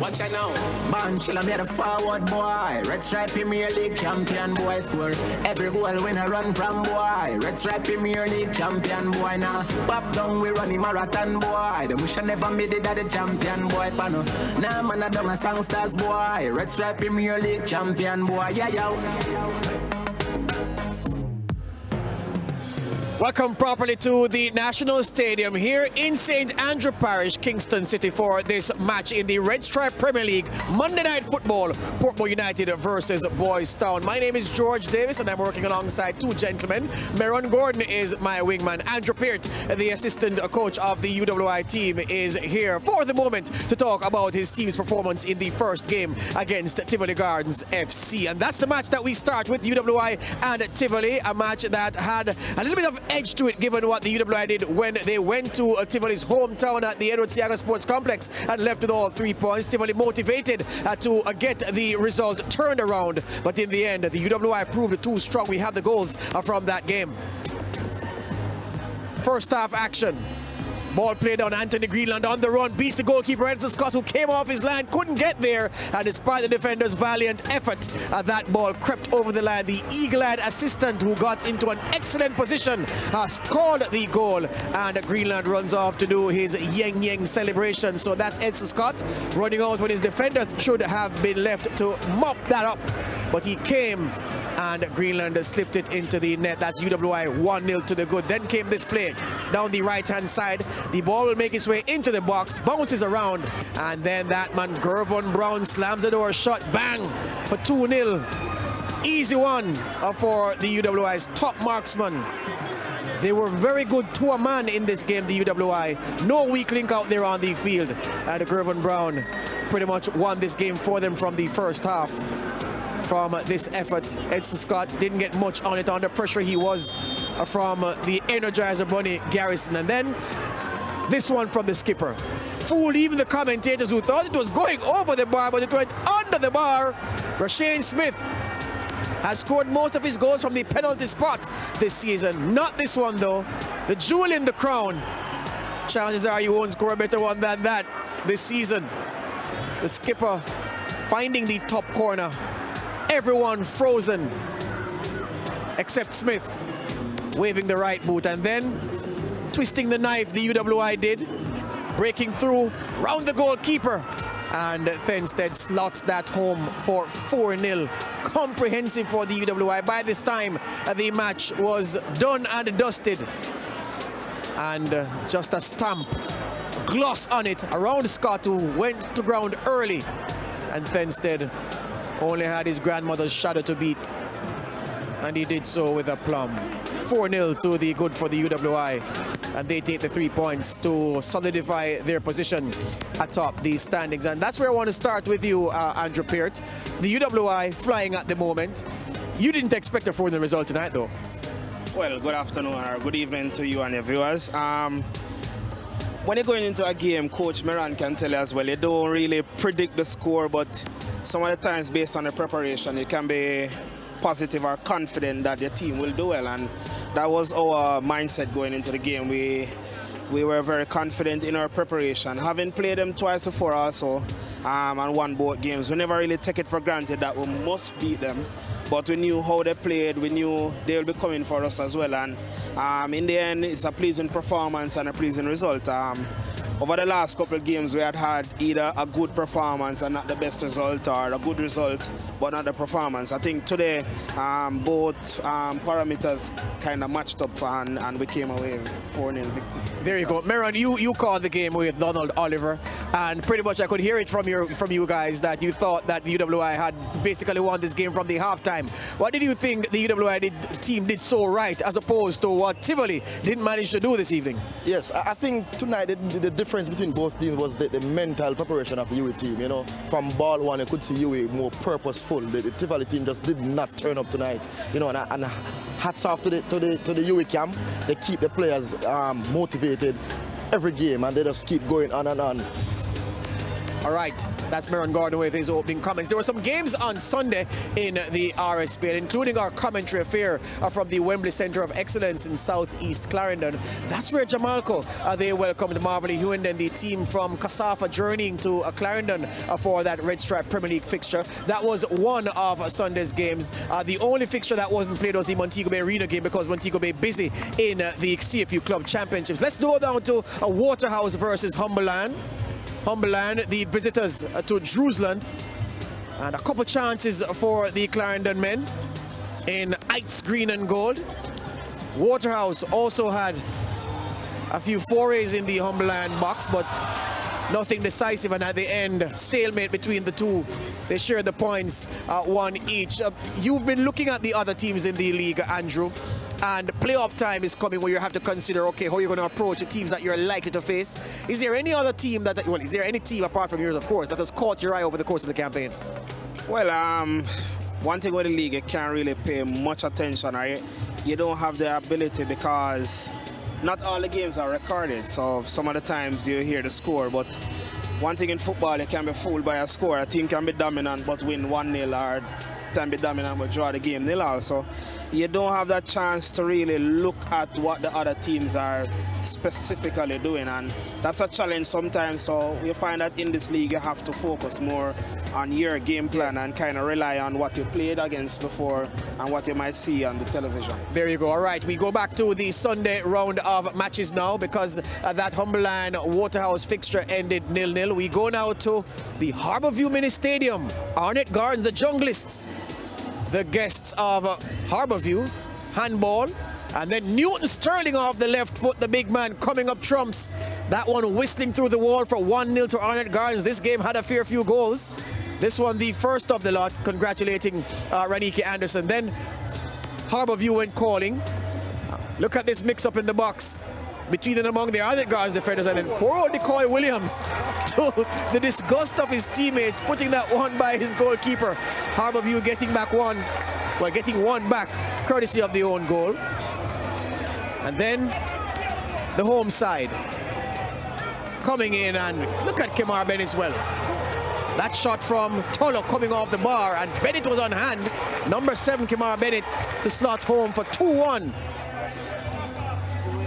Watch it now. Banshilla made a forward boy. Red Stripe Premier League champion boy score. Every goal win a run from boy. Red Stripe Premier League champion boy now. Pop down we run the marathon boy. The wish I never made it that the champion boy pano. Nah man I done a songsters boy. Red Stripe Premier League champion boy. Yeah yo. Welcome properly to the National Stadium here in St. Andrew Parish, Kingston City for this match in the Red Stripe Premier League Monday Night Football, Portmore United versus Boys Town. My name is George Davis and I'm working alongside two gentlemen. Meron Gordon is my wingman. Andrew Peart, the assistant coach of the UWI team, is here for the moment to talk about his team's performance in the first game against Tivoli Gardens FC. And that's the match that we start with, UWI and Tivoli, a match that had a little bit of edge to it given what the UWI did when they went to Tivoli's hometown at the Edward Siaga Sports Complex and left with all 3 points. Tivoli motivated to get the result turned around, but in the end the UWI proved too strong. We have the goals from that game. First half action. Ball played on Anthony Greenland on the run, beats the goalkeeper Edson Scott, who came off his line, couldn't get there, and despite the defender's valiant effort, that ball crept over the line. The eagle-eyed assistant, who got into an excellent position, has scored the goal, and Greenland runs off to do his yang celebration. So that's Edson Scott running out when his defender should have been left to mop that up, but he came and Greenland slipped it into the net. That's UWI 1-0 to the good. Then came this play down the right-hand side. The ball will make its way into the box, bounces around, and then that man Gervon Brown slams the door shut. Bang! For 2-0. Easy one for the UWI's top marksman. They were very good to a man in this game, the UWI. No weak link out there on the field. And Gervon Brown pretty much won this game for them from the first half. From this effort, Edson Scott didn't get much on it. Under pressure he was from the Energizer Bunny Garrison. And then this one from the skipper. Fooled even the commentators who thought it was going over the bar, but it went under the bar. Rashane Smith has scored most of his goals from the penalty spot this season. Not this one though. The jewel in the crown. Chances are you won't score a better one than that this season. The skipper finding the top corner. Everyone frozen except Smith, waving the right boot, and then twisting the knife the UWI did, breaking through round the goalkeeper, and Thenstead slots that home for 4-0. Comprehensive for the UWI. By this time the match was done and dusted, and just a stamp, gloss on it around Scott, who went to ground early, and Thenstead only had his grandmother's shadow to beat, and he did so with aplomb. 4-0 to the good for the UWI, and they take the 3 points to solidify their position atop the standings. And that's where I want to start with you, Andrew Peart. The UWI flying at the moment. You didn't expect a 4-0 result tonight though. Well, good afternoon or good evening to you and your viewers. When you're going into a game, Coach Meron can tell you as well, you don't really predict the score, but some of the times based on the preparation, you can be positive or confident that your team will do well, and that was our mindset going into the game. We were very confident in our preparation. Having played them twice before also, and won both games, we never really take it for granted that we must beat them. But we knew how they played, we knew they will be coming for us as well, and in the end it's a pleasing performance and a pleasing result. Over the last couple of games we had either a good performance and not the best result, or a good result but not the performance. I think today both parameters kind of matched up, and we came away with 4-0 victory. There you go. Meron, you called the game with Donald Oliver, and pretty much I could hear it from you guys that you thought that the UWI had basically won this game from the halftime. What did you think the UWI team did so right as opposed to what Tivoli didn't manage to do this evening? Yes, I think tonight the difference between both teams was the mental preparation of the UWI team. You know, from ball one you could see UWI more purposeful. The Tivoli team just did not turn up tonight. You know, and hats off to the UWI camp. They keep the players motivated every game, and they just keep going on and on. All right, that's Meron Gordon with his opening comments. There were some games on Sunday in the RSPL, including our commentary affair from the Wembley Centre of Excellence in Southeast Clarendon. That's where Jamalco, they welcomed Marvel Hewind and the team from Casafa journeying to Clarendon for that Red Stripe Premier League fixture. That was one of Sunday's games. The only fixture that wasn't played was the Montego Bay Arena game because Montego Bay busy in the CFU Club Championships. Let's go down to Waterhouse versus Humberland. Humberland, the visitors to Drewsland, and a couple chances for the Clarendon men in ice green and gold. Waterhouse also had a few forays in the Humberland box, but nothing decisive, and at the end, stalemate between the two. They share the points, one each. You've been looking at the other teams in the league, Andrew, and playoff time is coming where you have to consider, okay, how you're going to approach the teams that you're likely to face. Is there any other team that, well, is there any team apart from yours, of course, that has caught your eye over the course of the campaign? Well, one thing with the league, you can't really pay much attention, right? You don't have the ability because not all the games are recorded, so some of the times you hear the score, but one thing in football, you can be fooled by a score. A team can be dominant but win 1-0, or can be dominant but draw the game 0-0. So you don't have that chance to really look at what the other teams are specifically doing, and that's a challenge sometimes. So you find that in this league you have to focus more on your game plan and kind of rely on what you played against before and what you might see on the television. There you go. All right, we go back to the Sunday round of matches now because that Humberland Waterhouse fixture ended 0-0. We go now to the Harbourview Mini Stadium. Arnett Gardens, the Junglists, the guests of Harbourview, handball, and then Newton Sterling off the left foot, the big man coming up trumps. That one whistling through the wall for 1-0 to Arnett Gardens. This game had a fair few goals. This one the first of the lot, congratulating Raniki Anderson. Then Harbourview went calling. Look at this mix-up in the box between and among the Arnett Gardens defenders, and then poor old Decoy Williams, to the disgust of his teammates, putting that one by his goalkeeper. Harbourview getting back one, well, getting one back, courtesy of the own goal. And then the home side coming in, and look at Kemar Bennett's well. That shot from Tolo coming off the bar, and Bennett was on hand. Number 7, Kemar Bennett, to slot home for 2-1.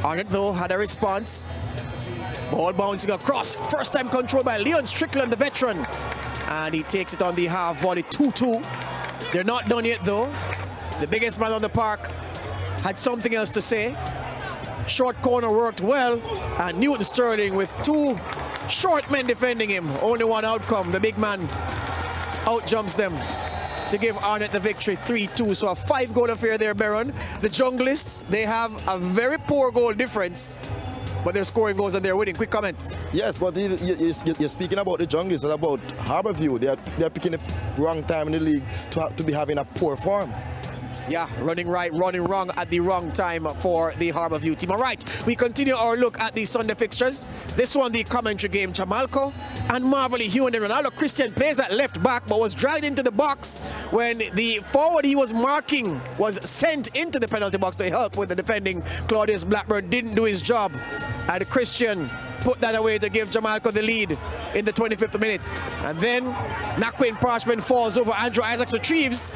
Arnett, though, had a response. Ball bouncing across. First time controlled by Leon Strickland, the veteran. And he takes it on the half volley, 2-2. They're not done yet, though. The biggest man on the park had something else to say. Short corner worked well, and Newton Sterling with 2 short men defending him. Only one outcome. The big man out jumps them to give Arnett the victory, 3-2. So a 5-goal affair there, Baron. The Junglists, they have a very poor goal difference, but they're scoring goals and they're winning. Quick comment. Yes, but you're speaking about the Junglists and about Harbourview. They're picking the wrong time in the league to be having a poor form. Yeah, running right, running wrong at the wrong time for the Harbourview team. All right, we continue our look at the Sunday fixtures. This one, the commentary game, Jamalco and Marvelly Hewind, and Ronaldo Christian plays at left back, but was dragged into the box when the forward he was marking was sent into the penalty box to help with the defending. Claudius Blackburn didn't do his job, and Christian put that away to give Jamalco the lead in the 25th minute. And then Naquin Parchment falls over. Andrew Isaacs retrieves.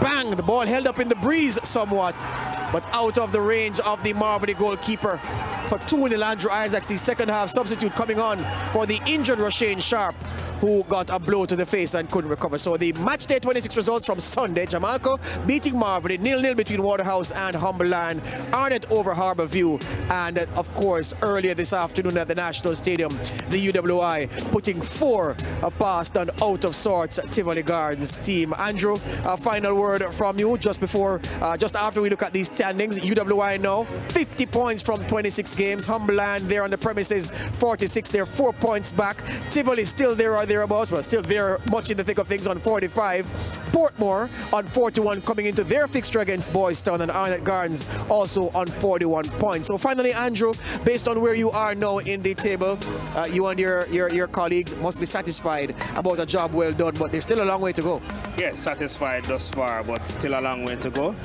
Bang, the ball held up in the breeze somewhat, but out of the range of the Marvelly goalkeeper. For 2-0, Andrew Isaacs, the second half substitute, coming on for the injured Roshane Sharp, who got a blow to the face and couldn't recover. So the match day 26 results from Sunday: Jamalco beating Marvelly 0-0 between Waterhouse and Humberland, Arnett over Harbourview, and of course earlier this afternoon at the National Stadium, the UWI putting 4 past an out of sorts Tivoli Gardens team. Andrew, a final word from you just after we look at these standings. UWI now 50 points from 26 games. Humberland there on the premises 46. They're 4 points back. Tivoli still there or thereabouts, well, still there much in the thick of things on 45. Portmore on 41 coming into their fixture against Boys Town, and Arnett Gardens also on 41 points. So finally, Andrew, based on where you are now in the table, you and your colleagues must be satisfied about a job well done, but there's still a long way to go. Yes, satisfied thus far, but still a long way to go.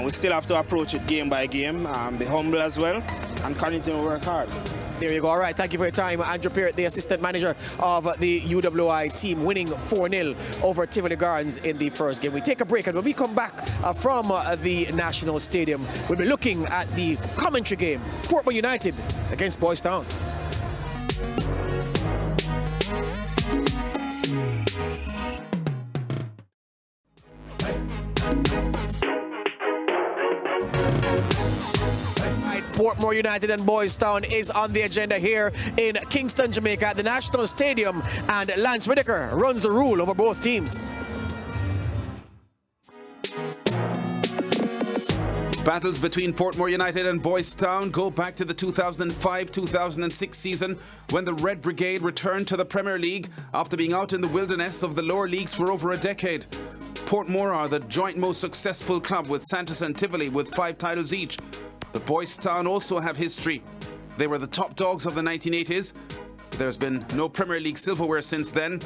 We still have to approach it game by game, be humble as well, and continue to work hard. There you go. All right, thank you for your time. Andrew Peart, the assistant manager of the UWI team, winning 4-0 over Tivoli Gardens in the first game. We take a break, and when we come back from the National Stadium, we'll be looking at the commentary game, Portmore United against Boys Town. Portmore United and Boys Town is on the agenda here in Kingston, Jamaica at the National Stadium, and Lance Whitaker runs the rule over both teams. Battles between Portmore United and Boys Town go back to the 2005-2006 season when the Red Brigade returned to the Premier League after being out in the wilderness of the lower leagues for over a decade. Portmore are the joint most successful club with Santos and Tivoli with 5 titles each. But Boys Town also have history. They were the top dogs of the 1980s. There's been no Premier League silverware since then.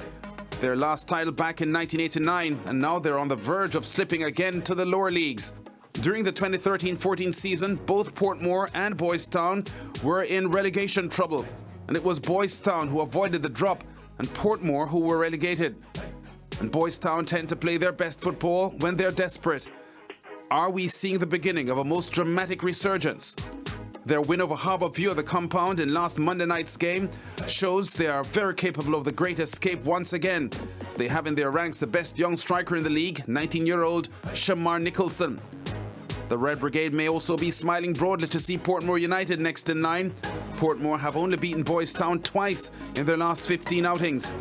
Their last title back in 1989, and now they're on the verge of slipping again to the lower leagues. During the 2013-14 season, both Portmore and Boys Town were in relegation trouble, and it was Boys Town who avoided the drop and Portmore who were relegated. And Boys Town tend to play their best football when they're desperate. Are we seeing the beginning of a most dramatic resurgence? Their win over Harbour View at the compound in last Monday night's game shows they are very capable of the great escape once again. They have in their ranks the best young striker in the league, 19-year-old Shamar Nicholson. The Red Brigade may also be smiling broadly to see Portmore United next in line. Portmore have only beaten Boys Town twice in their last 15 outings.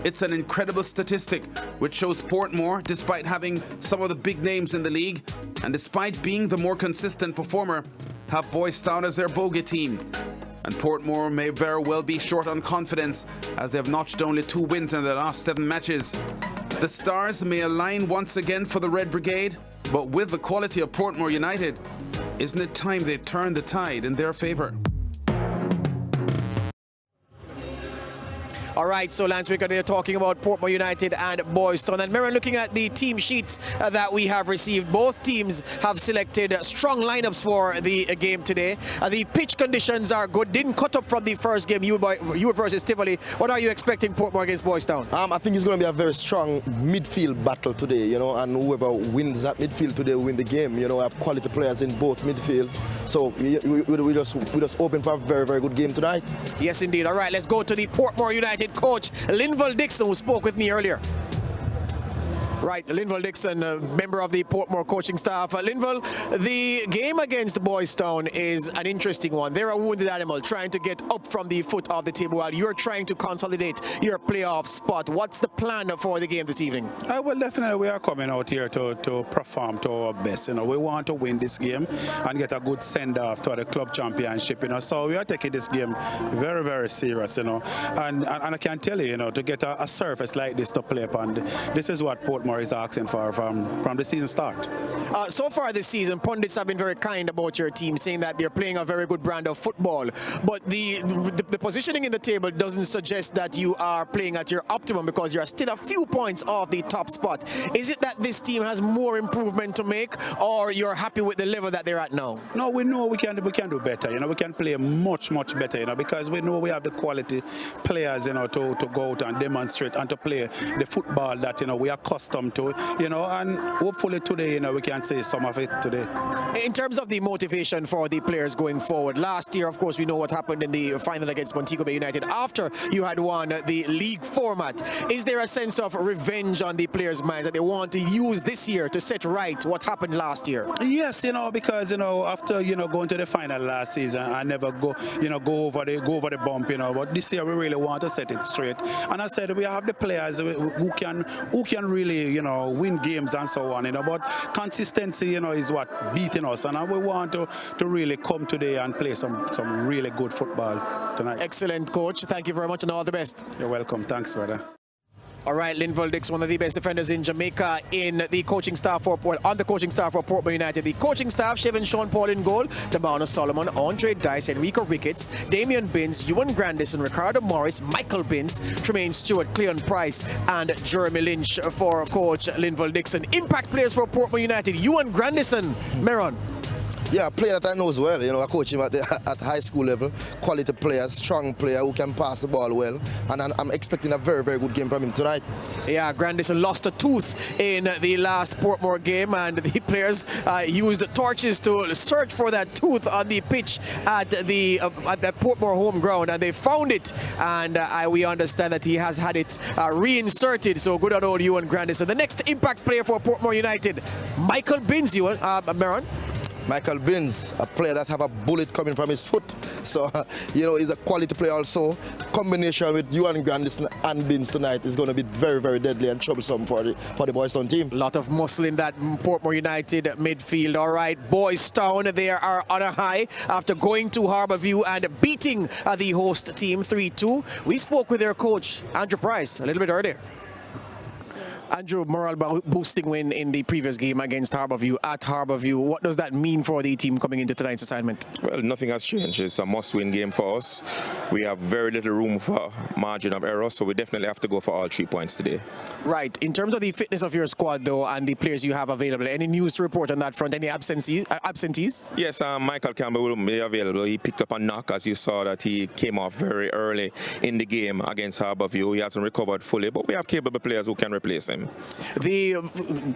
It's an incredible statistic which shows Portmore, despite having some of the big names in the league and despite being the more consistent performer, have Boys Town as their bogey team. And Portmore may very well be short on confidence as they have notched only 2 wins in their last 7 matches. The stars may align once again for the Red Brigade, but with the quality of Portmore United, isn't it time they turn the tide in their favour? All right, so Lance Wicker, they're talking about Portmore United and Boys Town. And Merrin, looking at the team sheets that we have received, both teams have selected strong lineups for the game today. The pitch conditions are good. Didn't cut up from the first game, you versus Tivoli. What are you expecting Portmore against Boys Town? I think it's going to be a very strong midfield battle today, you know, and whoever wins that midfield today will win the game. You know, we have quality players in both midfields. So we just open for a very, very good game tonight. Yes, indeed. All right, let's go to the Portmore United coach, Linval Dixon, who spoke with me earlier. Right, Linval Dixon, member of the Portmore coaching staff. Linval, the game against Boys Town is an interesting one. They're a wounded animal trying to get up from the foot of the table while you're trying to consolidate your playoff spot. What's the plan for the game this evening? Well, definitely we are coming out here to perform to our best. You know, we want to win this game and get a good send-off to the club championship. You know, so we are taking this game very, very serious. You know, and I can tell you, you know, to get a surface like this to play upon, this is what Portmore is asking for from the season start. So far this season, pundits have been very kind about your team, saying that they're playing a very good brand of football. But the positioning in the table doesn't suggest that you are playing at your optimum, because you're still a few points off the top spot. Is it that this team has more improvement to make, or you're happy with the level that they're at now? No, we know we can do better. You know, we can play much better. You know, because we know we have the quality players. You know, to go out and demonstrate and to play the football that, you know, we are accustomed to. You know, and hopefully today, you know, we can see some of it today. In terms of the motivation for the players going forward, last year, of course, we know what happened in the final against Montego Bay United after you had won the league format. Is there a sense of revenge on the players' minds that they want to use this year to set right what happened last year? Yes, you know, because, you know, after, you know, going to the final last season, I never go over the bump, you know, but this year we really want to set it straight. And I said we have the players who can really, you know, win games and so on, you know, but consistency, you know, is what beating us, and we want to really come today and play some really good football tonight. Excellent, coach. Thank you very much and all the best. You're welcome. Thanks, brother. All right, Linval Dixon, one of the best defenders in Jamaica, on the coaching staff for Portmore United. The coaching staff: Chevin Sean Paul in goal, Damano Solomon, Andre Dice, Enrico Ricketts, Damian Binns, Ewan Grandison, Ricardo Morris, Michael Binns, Tremaine Stewart, Cleon Price, and Jeremy Lynch for coach Linval Dixon. Impact players for Portmore United: Ewan Grandison, Meron. Yeah, a player that I know as well. You know, I coach him at high school level. Quality player, strong player who can pass the ball well. And I'm expecting a very, very good game from him tonight. Yeah, Grandison lost a tooth in the last Portmore game, and the players used the torches to search for that tooth on the pitch at the Portmore home ground, and they found it. And we understand that he has had it reinserted. So good on old Ewan Grandison. The next impact player for Portmore United, Michael Binns, Maron. Michael Binns, a player that have a bullet coming from his foot. So, you know, he's a quality player also. Combination with Ewan Grandison and Binns tonight is going to be very, very deadly and troublesome for the Boys Town team. A lot of muscle in that Portmore United midfield. All right, Boys Town, they are on a high after going to Harbourview and beating the host team 3-2. We spoke with their coach, Andrew Price, a little bit earlier. Andrew, morale boosting win in the previous game against Harbourview at Harbourview. What does that mean for the team coming into tonight's assignment? Well, nothing has changed. It's a must-win game for us. We have very little room for margin of error, so we definitely have to go for all 3 points today. Right. In terms of the fitness of your squad, though, and the players you have available, any news to report on that front? Any absentees? Yes, Michael Campbell will be available. He picked up a knock, as you saw that he came off very early in the game against Harbourview. He hasn't recovered fully, but we have capable players who can replace him. The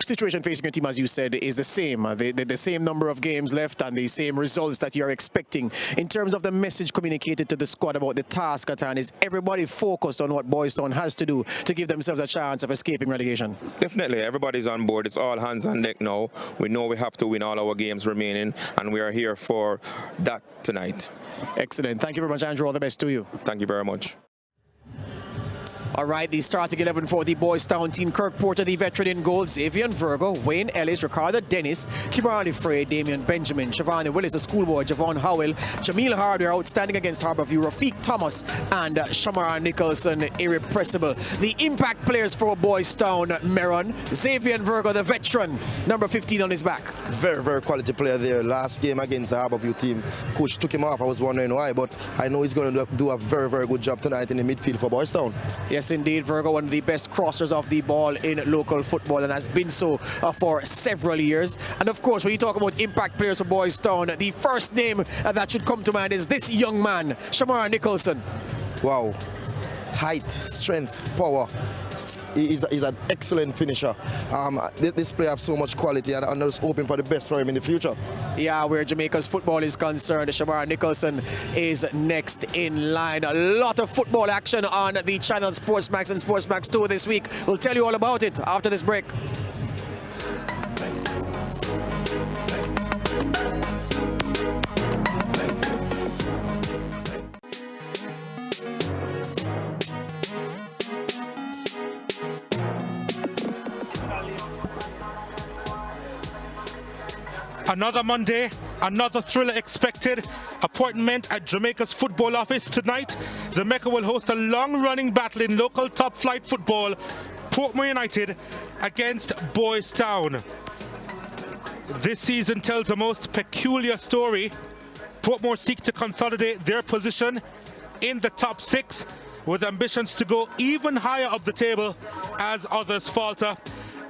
situation facing your team, as you said, is the same. The same number of games left and the same results that you're expecting. In terms of the message communicated to the squad about the task at hand, is everybody focused on what Boys Town has to do to give themselves a chance of escaping relegation? Definitely. Everybody's on board. It's all hands on deck now. We know we have to win all our games remaining, and we are here for that tonight. Excellent. Thank you very much, Andrew. All the best to you. Thank you very much. All right, the starting 11 for the Boys Town team. Kirk Porter, the veteran in goal. Xavier Virgo, Wayne Ellis, Ricardo Dennis, Kimberly Frey, Damian Benjamin, Siobhan Willis, the schoolboy, Javon Howell, Jamil Hardware outstanding against Harbourview, Rafiq Thomas, and Shamara Nicholson, irrepressible. The impact players for Boys Town, Meron, Xavier Virgo, the veteran, number 15 on his back. Very, very quality player there. Last game against the Harbourview team, coach took him off. I was wondering why, but I know he's going to do a very, very good job tonight in the midfield for Boys Town. Yes, indeed, Virgo, one of the best crossers of the ball in local football and has been so for several years. And of course, when you talk about impact players for Boys Town, the first name that should come to mind is this young man, Shamara Nicholson. Wow. Height, strength, power. He's an excellent finisher. This player has so much quality, and I'm just hoping for the best for him in the future. Yeah, where Jamaica's football is concerned, Shamara Nicholson is next in line. A lot of football action on the channel Sportsmax and Sportsmax 2 this week. We'll tell you all about it after this break. Another Monday, another thriller expected. Appointment at Jamaica's football office tonight. Jamaica will host a long-running battle in local top-flight football. Portmore United against Boys Town. This season tells a most peculiar story. Portmore seek to consolidate their position in the top 6 with ambitions to go even higher up the table as others falter,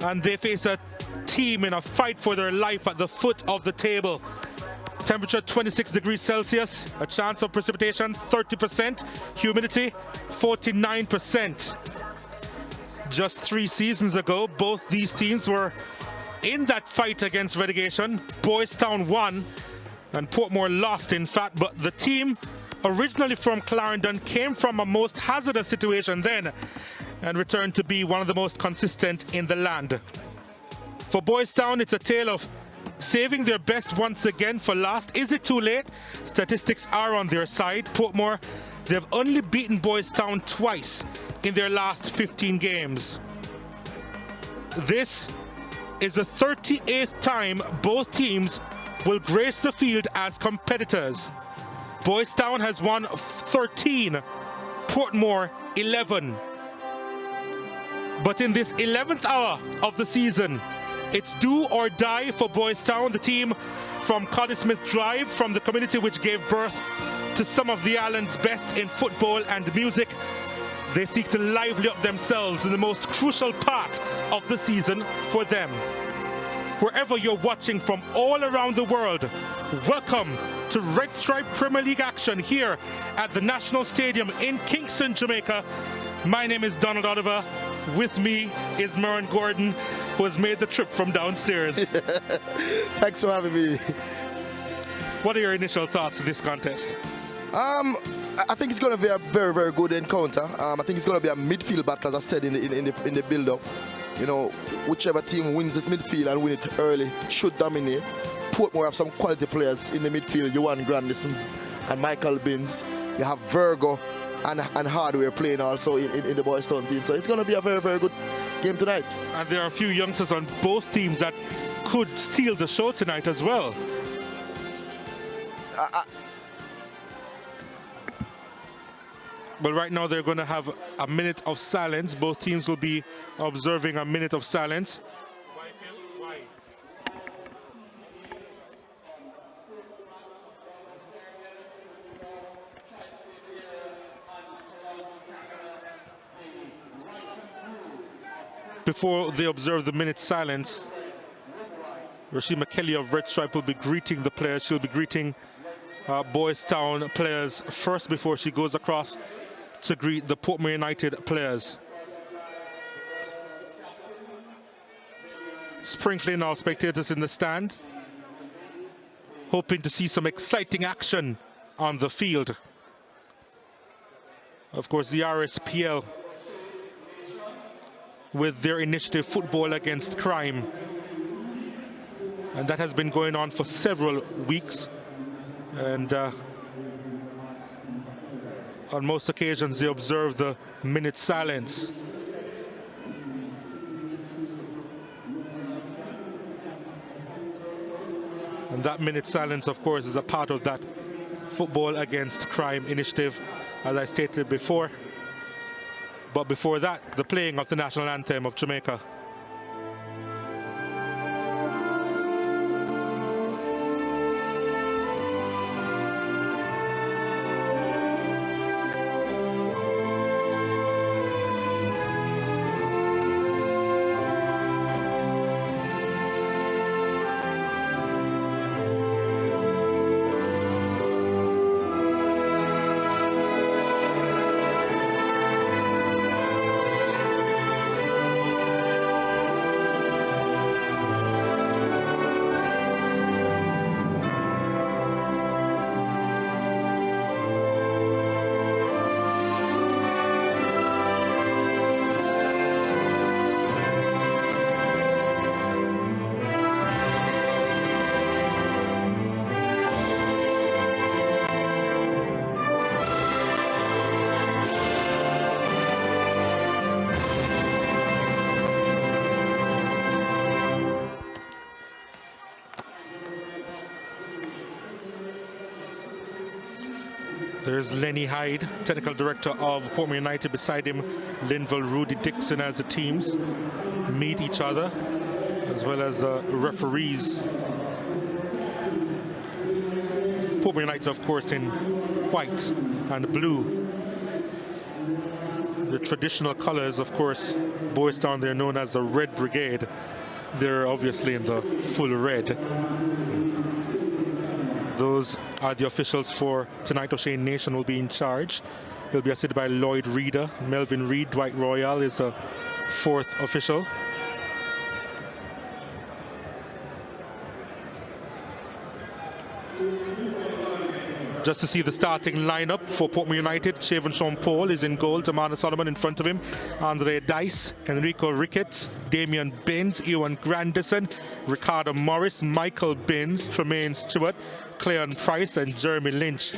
and they face a team in a fight for their life at the foot of the table. Temperature 26 degrees Celsius, a chance of precipitation 30%, humidity 49%. Just 3 seasons ago, both these teams were in that fight against relegation. Boys Town won and Portmore lost, in fact, but the team originally from Clarendon came from a most hazardous situation then and returned to be one of the most consistent in the land. For Boys Town, it's a tale of saving their best once again for last. Is it too late? Statistics are on their side. Portmore, they've only beaten Boys Town twice in their last 15 games. This is the 38th time both teams will grace the field as competitors. Boys Town has won 13, Portmore 11. But in this 11th hour of the season, it's do or die for Boys Town, the team from Coddesmith Drive, from the community which gave birth to some of the island's best in football and music. They seek to lively up themselves in the most crucial part of the season for them. wherever you're watching from all around the world. Welcome to Red Stripe Premier League action here at the National Stadium in Kingston, Jamaica. My name is Donald Oliver. With me is Merrin Gordon, who has made the trip from downstairs. Thanks for having me. What are your initial thoughts of this contest? I think it's going to be a very, very good encounter. I think it's going to be a midfield battle, as I said in the build-up. You know, whichever team wins this midfield and win it early should dominate. Portmore have some quality players in the midfield. Johan Grandison and Michael Binns. You have Virgo and Hardware playing also in the Boys Town team. So it's going to be a very, very good game tonight. And there are a few youngsters on both teams that could steal the show tonight as well. Well, right now they're going to have a minute of silence. Both teams will be observing a minute of silence. Before they observe the minute silence, Rashid McKelly of Red Stripe will be greeting the players. She'll be greeting Boys Town players first before she goes across to greet the Portmore United players. Sprinkling our spectators in the stand, hoping to see some exciting action on the field. Of course, the RSPL with their initiative Football Against Crime, and that has been going on for several weeks, and on most occasions they observe the minute silence. And that minute silence, of course, is a part of that Football Against Crime initiative, as I stated before. But before that, the playing of the national anthem of Jamaica. There's Lenny Hyde, technical director of Portmore United. Beside him, Linville Rudy Dixon, as the teams meet each other, as well as the referees. Portmore United, of course, in white and blue. The traditional colors, of course, Boys Town, they're known as the Red Brigade. They're obviously in the full red. Those are the officials for tonight. O'Shane Nation will be in charge. He'll be assisted by Lloyd Reeder, Melvin Reed, Dwight Royal is the fourth official. Just to see the starting lineup for Portmore United, Shaven Sean Paul is in goal, Damana Solomon in front of him, Andre Dice, Enrico Ricketts, Damian Binns, Ewan Grandison, Ricardo Morris, Michael Binns, Tremaine Stewart, Cleon Price and Jeremy Lynch.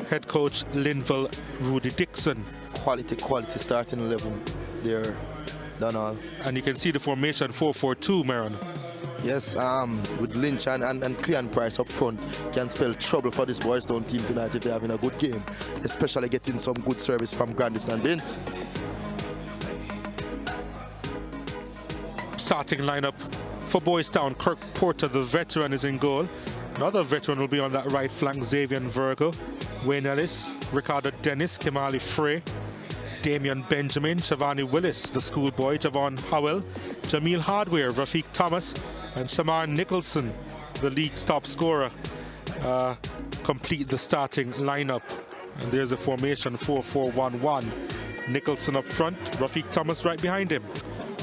Head coach Linville Rudy Dixon. Quality starting 11 there, Donald. And you can see the formation 4-4-2, Merrin. Yes, with Lynch and Cleon Price up front can spell trouble for this Boys Town team tonight if they're having a good game, especially getting some good service from Grandison and Binns. Starting lineup for Boys Town, Kirk Porter, the veteran, is in goal. Another veteran will be on that right flank, Xavier Virgo, Wayne Ellis, Ricardo Dennis, Kimali Frey, Damian Benjamin, Shavani Willis, the schoolboy, Javon Howell, Jameel Hardware, Rafiq Thomas, and Shamar Nicholson, the league's top scorer, complete the starting lineup. And there's a formation 4-4-1-1. Nicholson up front, Rafiq Thomas right behind him.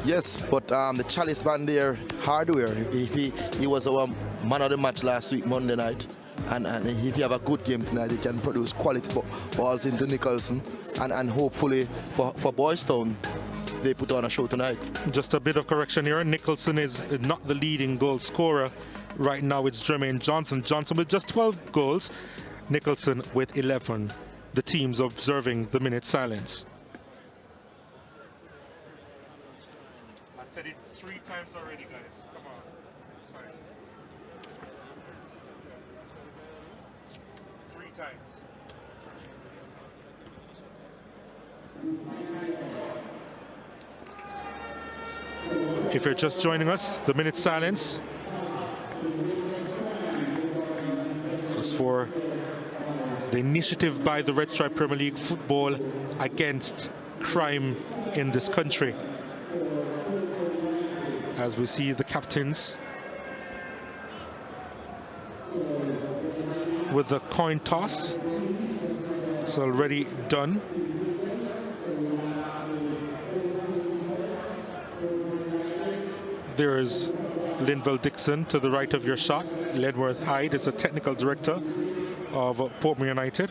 Yes, but the chalice man there, Hardware, he was our man of the match last week, Monday night. And if you have a good game tonight, he can produce quality balls into Nicholson. And hopefully for Boys Town, they put on a show tonight. Just a bit of correction here. Nicholson is not the leading goal scorer. Right now it's Jermaine Johnson. Johnson with just 12 goals. Nicholson with 11. The team's observing the minute silence. I said it 3 times already, guys. Come on. It's fine. 3 times. If you're just joining us, the minute silence is for the initiative by the Red Stripe Premier League Football against crime in this country. As we see the captains with the coin toss. It's already done. There's Linville Dixon to the right of your shot. Ledworth Hyde is the technical director of Portmore United.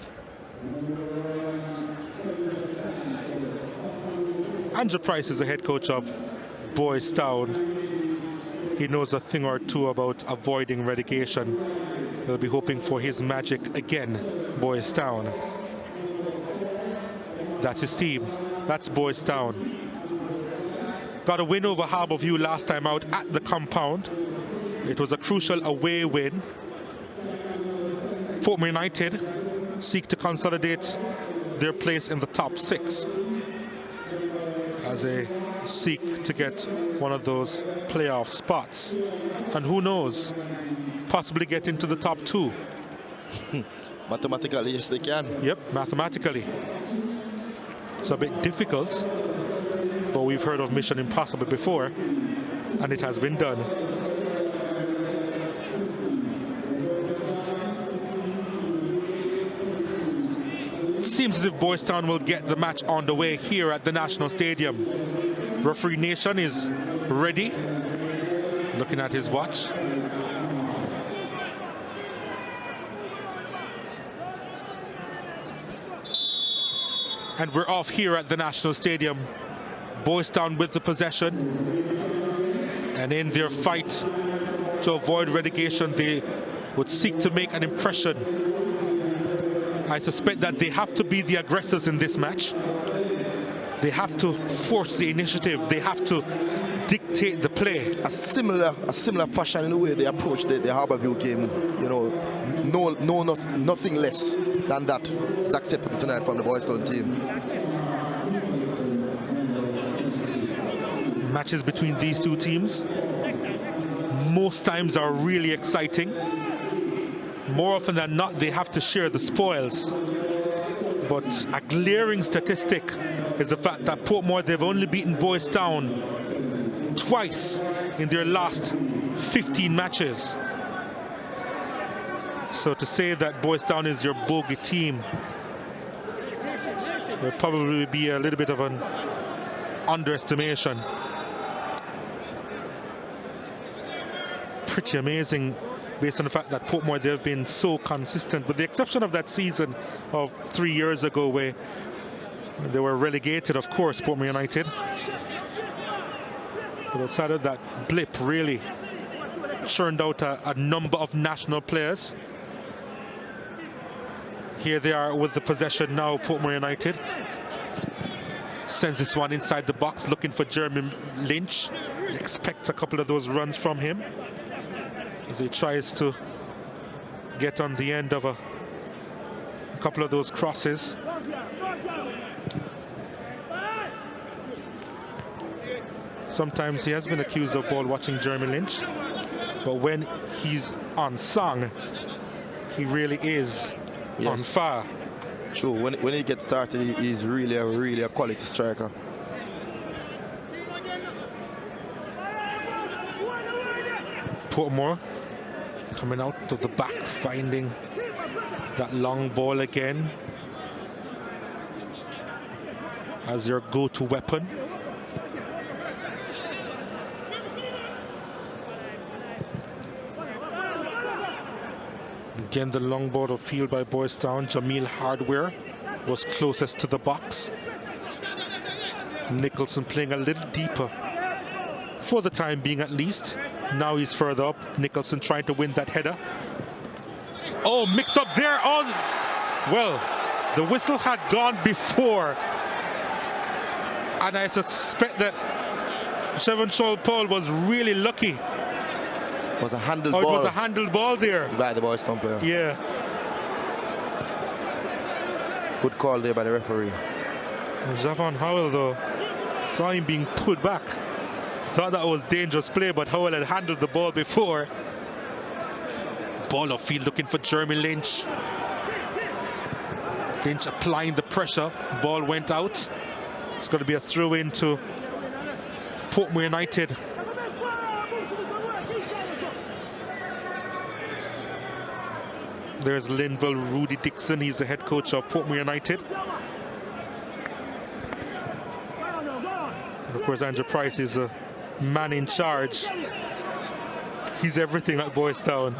Andrew Price is the head coach of Boys Town. He knows a thing or two about avoiding relegation. They'll be hoping for his magic again, Boys Town. That's his team. That's Boys Town. Got a win over Harbourview last time out at the compound. It was a crucial away win. Portmore United seek to consolidate their place in the top 6 as they seek to get one of those playoff spots. And who knows, possibly get into the top 2. Mathematically, yes, they can. Yep, mathematically. It's a bit difficult, but we've heard of Mission Impossible before, and it has been done. Seems as if Boys Town will get the match on the way here at the National Stadium. Referee Nation is ready, looking at his watch. And we're off here at the National Stadium. Boys Town with the possession. And in their fight to avoid relegation, they would seek to make an impression. I suspect that they have to be the aggressors in this match. They have to force the initiative. They have to dictate the play. A similar fashion in the way they approach the Harbourview game. You know, nothing less than that is acceptable tonight from the Boys Town team. Matches between these two teams most times are really exciting. More often than not, they have to share the spoils. But a glaring statistic is the fact that Portmore, they've only beaten Boys Town twice in their last 15 matches. So to say that Boys Town is your bogey team would probably be a little bit of an underestimation. Pretty amazing, based on the fact that Portmore, they've been so consistent, with the exception of that season of 3 years ago where they were relegated, of course, Portmore United. But outside of that blip, really churned out a number of national players. Here they are with the possession now, Portmore United. Sends this one inside the box, looking for Jeremy Lynch. Expect a couple of those runs from him as he tries to get on the end of a couple of those crosses. Sometimes he has been accused of ball watching Jeremy Lynch, but when he's on song, he really is on fire. True. When he gets started, he's really a quality striker. Portmore coming out to the back, finding that long ball again as your go-to weapon. Again, the long ball of field by Boys Town. Jamil Hardware was closest to the box. Nicholson playing a little deeper for the time being, at least. Now he's further up. Nicholson trying to win that header. Oh, mix up there on. Well, the whistle had gone before. And I suspect that Chevron Paul was really lucky. It was a handled ball. It was a handled ball there. By the Boys Town player. Yeah. Good call there by the referee. Javon Howell, though, saw him being pulled back. Thought that was dangerous play, but Howell had handled the ball before. Ball of field looking for Jeremy Lynch. Lynch applying the pressure. Ball went out. It's going to be a throw in to Portmore United. There's Linville Rudy Dixon. He's the head coach of Portmore United. And of course, Andrew Price is a man in charge. He's everything at Boys Town.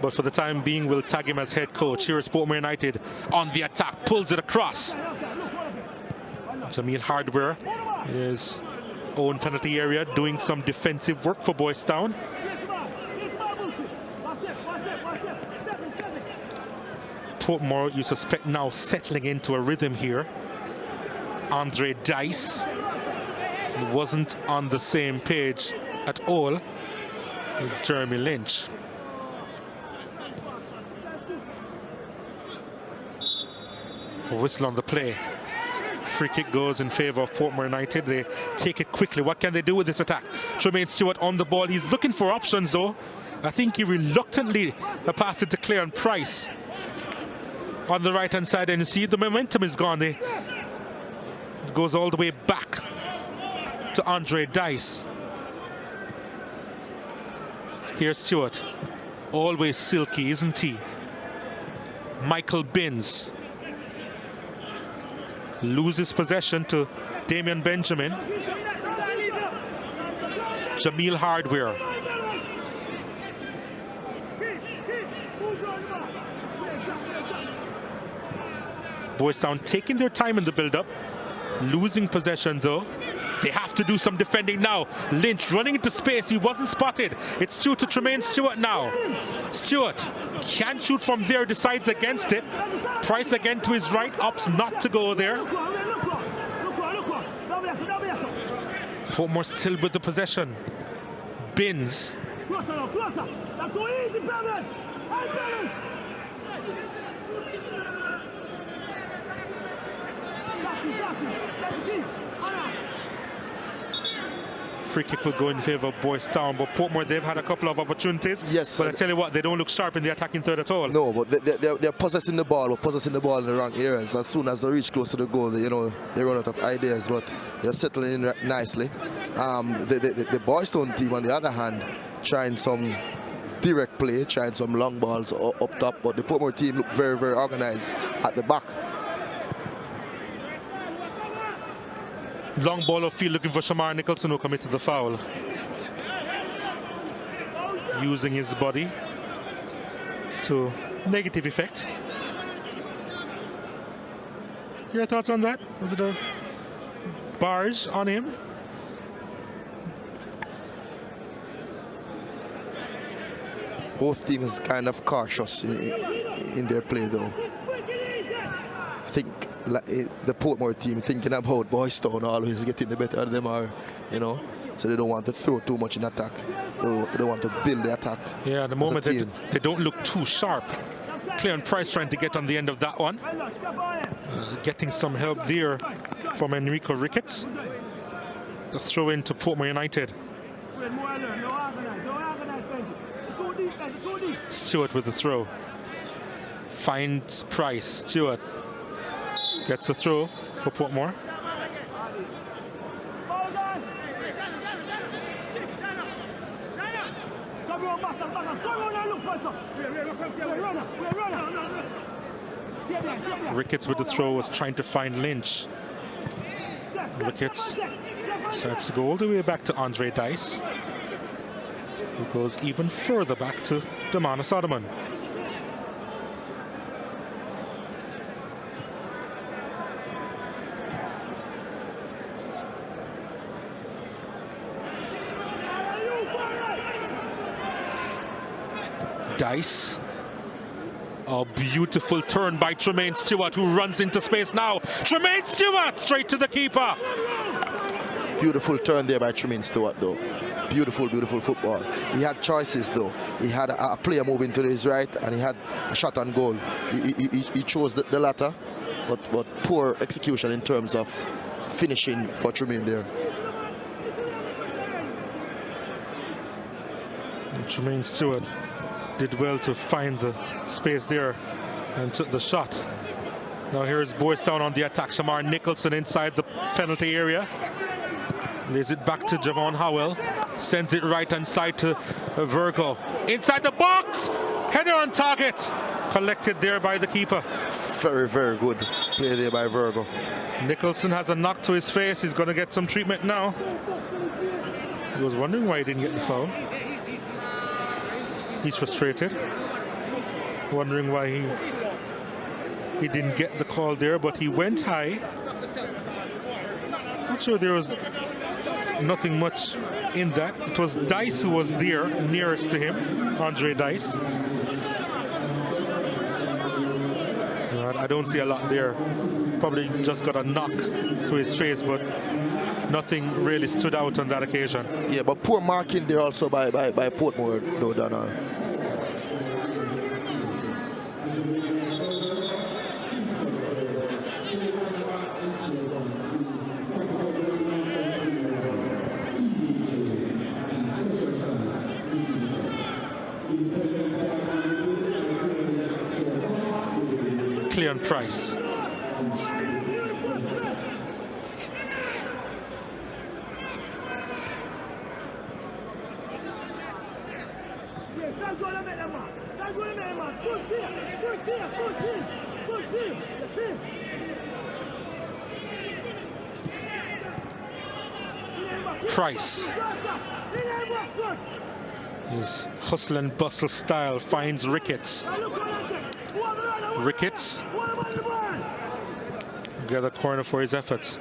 But for the time being, we'll tag him as head coach. Here is Portmore United on the attack. Pulls it across. Jamil Hardware is own penalty area, doing some defensive work for Boys Town. Portmore, you suspect, now settling into a rhythm here. Andre Dice wasn't on the same page at all with Jeremy Lynch. A whistle on the play. Free kick goes in favor of Portmore United. They take it quickly. What can they do with this attack? Tremaine Stewart on the ball. He's looking for options, though. I think he reluctantly passed it to Cleon Price on the right-hand side, and you see the momentum is gone. It goes all the way back to Andre Dice. Here's Stewart. Always silky, isn't he? Michael Binns loses possession to Damian Benjamin. Jamil Hardware. Boys Town taking their time in the build-up, losing possession though. They have to do some defending now. Lynch running into space. He wasn't spotted. It's Stewart to Tremaine Stewart now. Stewart can't shoot from there, decides against it. Price again to his right, opts not to go there. Portmore still with the possession. Binns. Free kick will go in favor of Boys Town, but Portmore, they've had a couple of opportunities. Yes, but I tell you what, they don't look sharp in the attacking third at all. No, but they're possessing the ball, in the wrong areas. As soon as they reach close to the goal, they run out of ideas, but they're settling in nicely. The Boys Town team, on the other hand, trying some direct play, trying some long balls up top, but the Portmore team look very, very organized at the back. Long ball of field looking for Shamar Nicholson, who committed the foul. Using his body to negative effect. Your thoughts on that? Was it a barge on him? Both teams kind of cautious in their play, though. I think the Portmore team thinking about Boys Town always getting the better of them, so they don't want to throw too much in attack. They want to build the attack. Yeah, at the moment they don't look too sharp. Cleon Price trying to get on the end of that one. Getting some help there from Enrico Ricketts. The throw into Portmore United. Stewart with the throw. finds Price. Stewart gets a throw for Portmore. Ricketts with the throw was trying to find Lynch. Ricketts decides to go all the way back to Andre Dice, who goes even further back to Damana Solomon. Dice. A beautiful turn by Tremaine Stewart, who runs into space now. Tremaine Stewart straight to the keeper. Beautiful turn there by Tremaine Stewart, though. Beautiful, beautiful football. He had choices, though. He had a player moving to his right, and he had a shot on goal. He chose the latter, but poor execution in terms of finishing for Tremaine there. And Tremaine Stewart did well to find the space there and took the shot. Now here's Boys Town on the attack. Shamar Nicholson inside the penalty area. Lays it back to Javon Howell. Sends it right hand side to Virgo. Inside the box! Header on target. Collected there by the keeper. Very, very good play there by Virgo. Nicholson has a knock to his face. He's going to get some treatment now. He was wondering why he didn't get the foul. He's frustrated, wondering why he didn't get the call there, but he went high. Not sure there was nothing much in that. It was Dice who was there, nearest to him, Andre Dice. I don't see a lot there. Probably just got a knock to his face, but nothing really stood out on that occasion. Yeah, but poor marking there also by Portmore, though, Donald. Cleon Price. Price. His hustle and bustle style finds Ricketts. Ricketts. Get a corner for his efforts.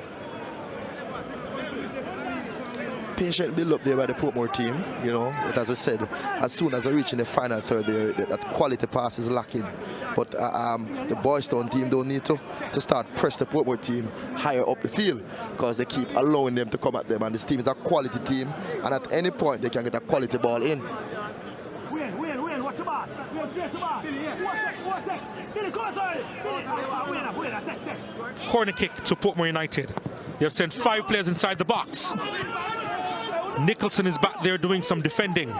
Patient build up there by the Portmore team, you know, but as I said, as soon as I reach in the final third there, that quality pass is lacking. But the Boys Town team don't need to start press the Portmore team higher up the field, because they keep allowing them to come at them, and this team is a quality team, and at any point they can get a quality ball in. Corner kick to Portmore United. They have sent 5 players inside the box. Nicholson is back there doing some defending.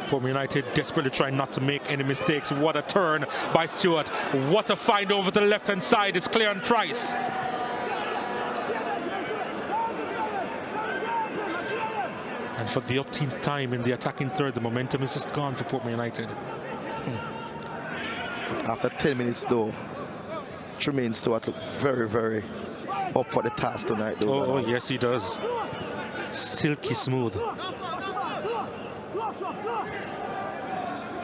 Portmore United desperately trying not to make any mistakes. What a turn by Stewart. What a find over the left-hand side. It's clear on Price. And for the 18th time in the attacking third, the momentum is just gone for Portmore United. After 10 minutes though, Tremaine Stewart looked very, very up for the task tonight though. Oh, yes he does. Silky smooth.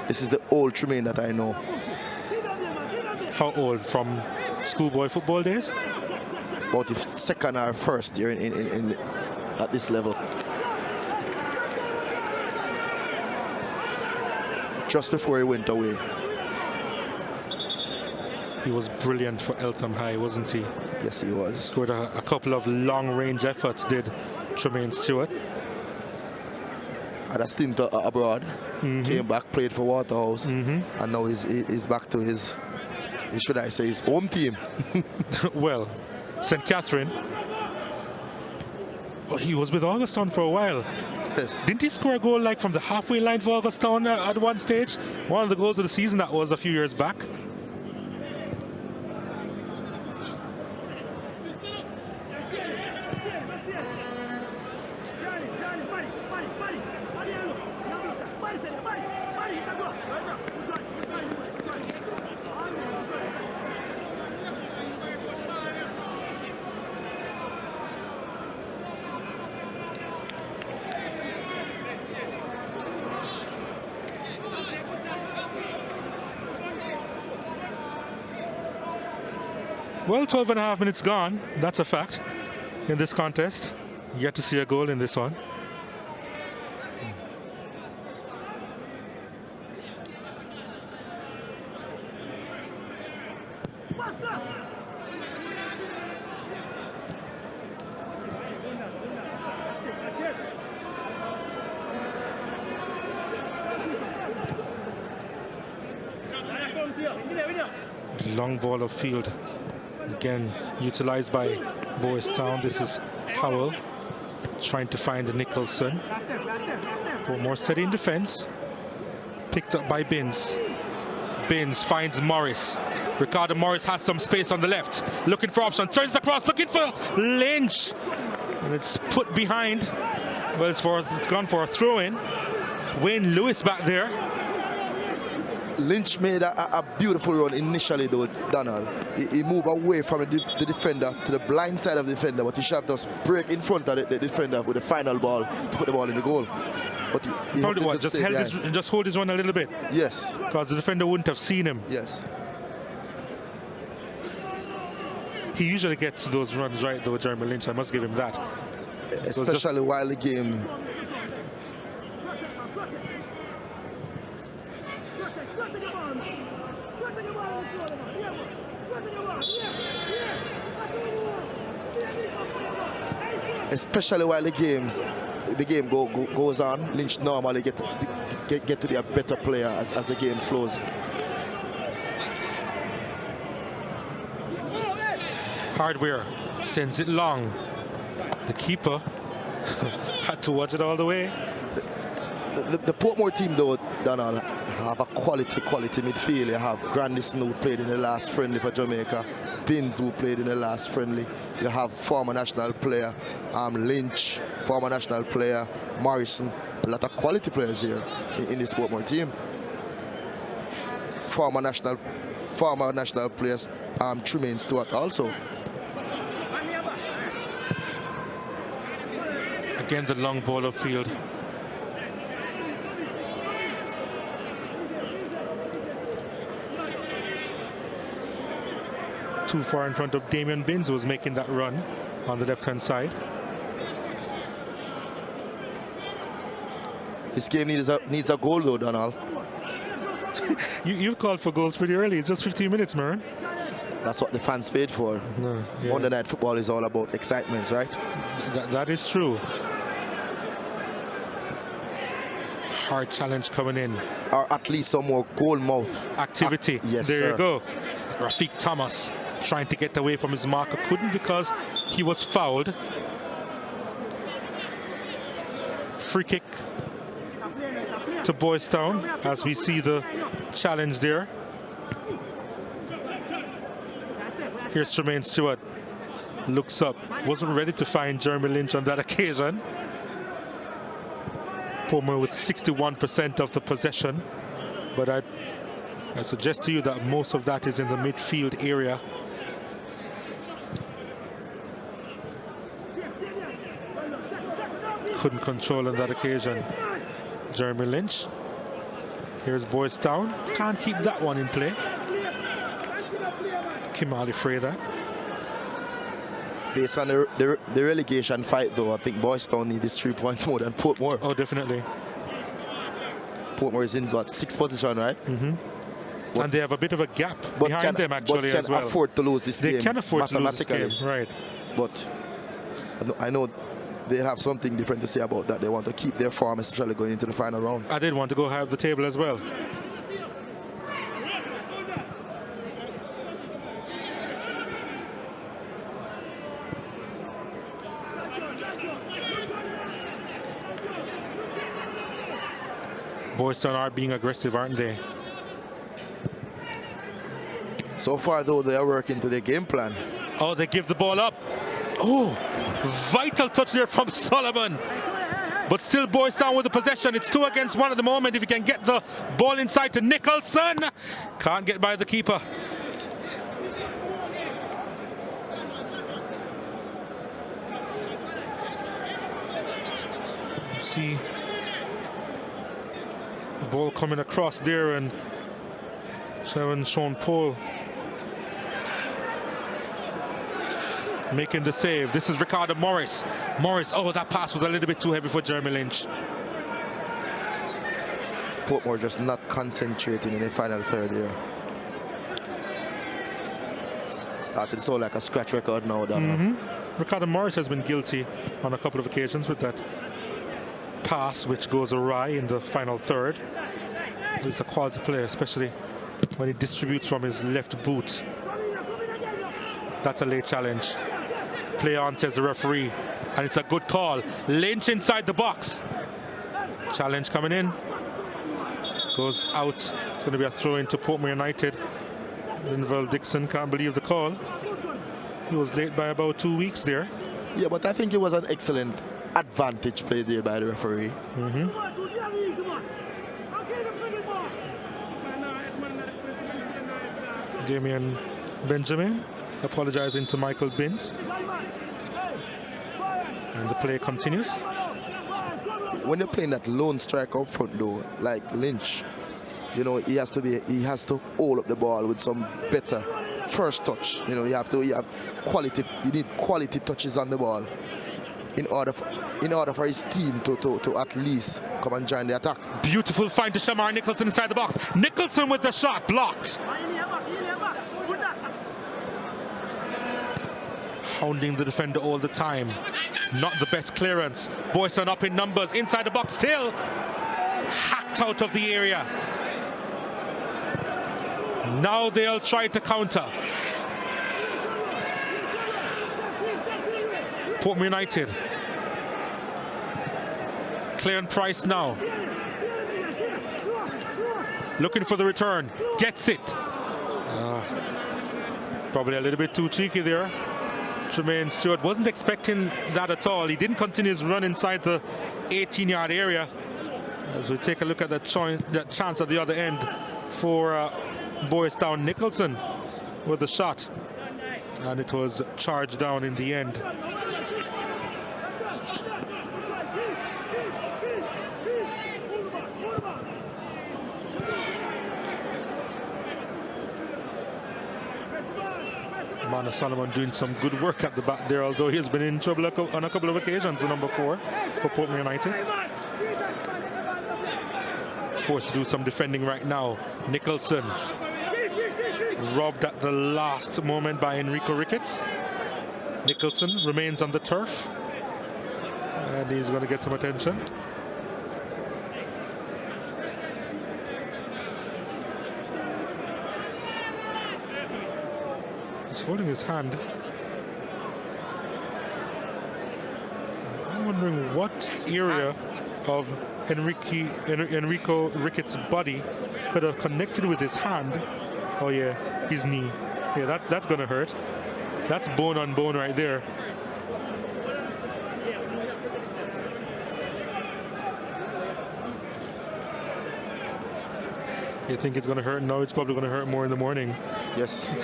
This is the old Tremaine that I know. How old? From schoolboy football days? About the second or first year at this level. Just before he went away. He was brilliant for Eltham High, wasn't he? Yes, he was. Scored a couple of long-range efforts, did Tremaine Stewart. Had a stint abroad, came back, played for Waterhouse, and now he's back to his, should I say, his home team. Well, St. Catherine. he was with Augustown for a while. Yes. Didn't he score a goal like from the halfway line for Augustown at one stage? One of the goals of the season that was a few years back. Well, 12 and a half minutes gone. That's a fact in this contest. Yet to see a goal in this one. Long ball of field. Again, utilized by Boys Town. This is Howell trying to find Nicholson. For more steady in defense. Picked up by Binns. Binns finds Morris. Ricardo Morris has some space on the left. Looking for option. Turns the cross. Looking for Lynch. And it's put behind. Well, it's gone for a throw-in. Wayne Lewis back there. Lynch made a beautiful run initially, though, Donald. He moved away from the defender to the blind side of the defender, but he should have just break in front of the defender with the final ball to put the ball in the goal. But he probably what, just hold his run a little bit? Yes. Because the defender wouldn't have seen him. Yes. He usually gets those runs right, though, Jeremy Lynch. I must give him that. Especially while the game... Especially while the game goes on, Lynch normally get to be a better player as the game flows. Hardware sends it long. The keeper had to watch it all the way. The Portmore team, though, Donald, have a quality midfield. You have Grandison, who played in the last friendly for Jamaica. Binns, who played in the last friendly. You have former national player Lynch, former national player Morrison. A lot of quality players here in this Portmore team. Former national players Tremaine Stewart also. Again, the long ball of field. Too far in front of Damian Binns, who was making that run on the left-hand side. This game needs a goal, though, Donald. You've called for goals pretty early. It's just 15 minutes, Marin. That's what the fans paid for. No, yeah. Monday Night Football is all about excitement, right? That is true. Hard challenge coming in. Or at least some more goal mouth activity. Yes, there sir. You go. Rafiq Thomas trying to get away from his marker. Couldn't because he was fouled. Free kick to Boys Town as we see the challenge there. Here's Tremaine Stewart. Looks up. Wasn't ready to find Jeremy Lynch on that occasion. Portmore with 61% of the possession. But I suggest to you that most of that is in the midfield area. Couldn't control on that occasion. Jeremy Lynch. Here's Boys Town. Can't keep that one in play. Kimali Fraser. Based on the relegation fight, though, I think Boys Town need these 3 points more than Portmore. Oh, definitely. Portmore is in, what, 6th position, right? Mm-hmm. And they have a bit of a gap behind them, actually, as well. But can afford to lose this game. They can afford to lose this game, right. But I know they have something different to say about that. They want to keep their form, especially going into the final round. I did want to go high up the table as well. Boys Town are being aggressive, aren't they? So far, though, they are working to their game plan. Oh, they give the ball up. Oh, vital touch there from Solomon. But still Boys Town with the possession. It's 2 against 1 at the moment. If he can get the ball inside to Nicholson. Can't get by the keeper. You see the ball coming across there, and Sean Paul making the save. This is Ricardo Morris. Oh, that pass was a little bit too heavy for Jeremy Lynch. Portmore just not concentrating in the final third here. Started so like a scratch record now. Ricardo Morris has been guilty on a couple of occasions with that pass which goes awry in the final third. He's a quality player, especially when he distributes from his left boot. That's a late challenge. Play on, says the referee, and it's a good call. Lynch inside the box. Challenge coming in. Goes out. It's going to be a throw into Portmore United. Linval Dixon can't believe the call. He was late by about 2 weeks there. Yeah, but I think it was an excellent advantage play there by the referee. Damian Benjamin apologizing to Michael Binns. And the play continues. When you're playing that lone striker up front though, like Lynch, you know, he has to hold up the ball with some better first touch. You know, you have quality, you need quality touches on the ball in order for his team to at least come and join the attack. Beautiful find to Shamar Nicholson inside the box. Nicholson with the shot blocked. Hounding the defender all the time. Not the best clearance. Boys Town up in numbers. Inside the box still. Hacked out of the area. Now they'll try to counter. Portmore United. Clearance Price now. Looking for the return. Gets it. Probably a little bit too cheeky there. Tremaine Stewart wasn't expecting that at all. He didn't continue his run inside the 18-yard area. As we take a look at that chance at the other end for Boys Town. Nicholson with the shot, and it was charged down in the end. Mana Solomon doing some good work at the back there, although he has been in trouble on a couple of occasions, the number 4 for Portmore United. Forced to do some defending right now. Nicholson robbed at the last moment by Enrico Ricketts. Nicholson remains on the turf, and he's going to get some attention. Holding his hand. I'm wondering what area of Enrico Ricketts' body could have connected with his hand. Oh yeah, his knee. Yeah, that's gonna hurt. That's bone on bone right there. You think it's gonna hurt? No, it's probably gonna hurt more in the morning. Yes.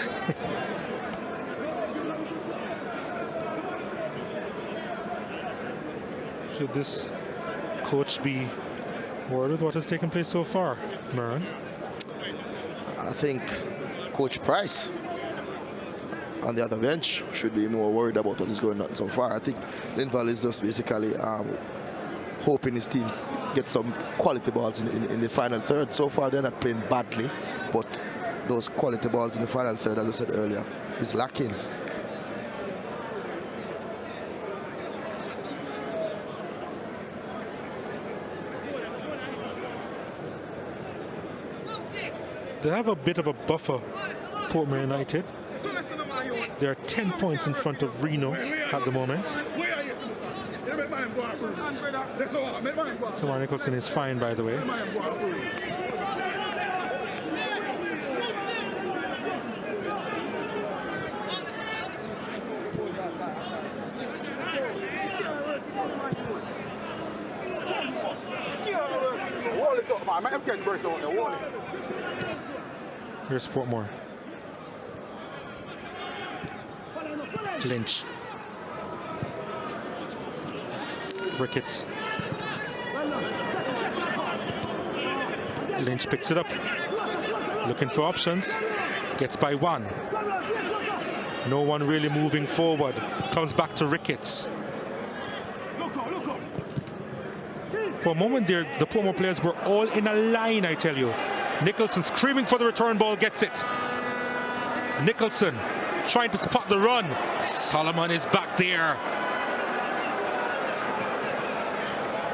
Should this coach be worried with what has taken place so far, Maran? I think Coach Price on the other bench should be more worried about what is going on so far. I think Linval is just basically hoping his teams get some quality balls in the final third. So far they're not playing badly, but those quality balls in the final third, as I said earlier, is lacking. They have a bit of a buffer, Portmore United. They are 10 points in front of Reno at the moment. Jamar Nicholson is fine, by the way. Here's Portmore. Lynch. Ricketts. Lynch picks it up. Looking for options. Gets by one. No one really moving forward. Comes back to Ricketts. For a moment there, the Portmore players were all in a line, I tell you. Nicholson screaming for the return ball, gets it. Nicholson trying to spot the run. Solomon is back there.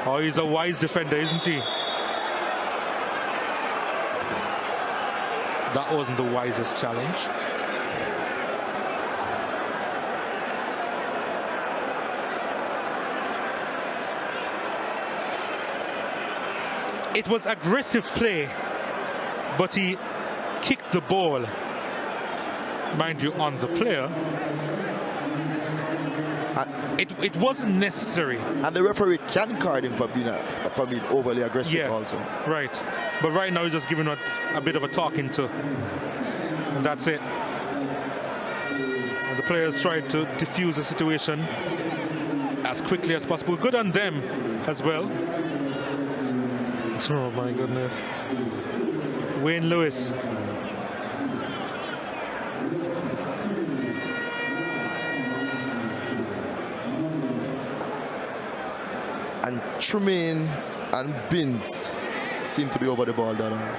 Oh, he's a wise defender, isn't he? That wasn't the wisest challenge. It was aggressive play, but he kicked the ball, mind you, on the player. It wasn't necessary. And the referee can card him for being overly aggressive also. Right. But right now he's just giving a bit of a talking to. And that's it. And the players tried to defuse the situation as quickly as possible. Good on them as well. Oh my goodness. Wayne Lewis. And Tremaine and Binns seem to be over the ball down now.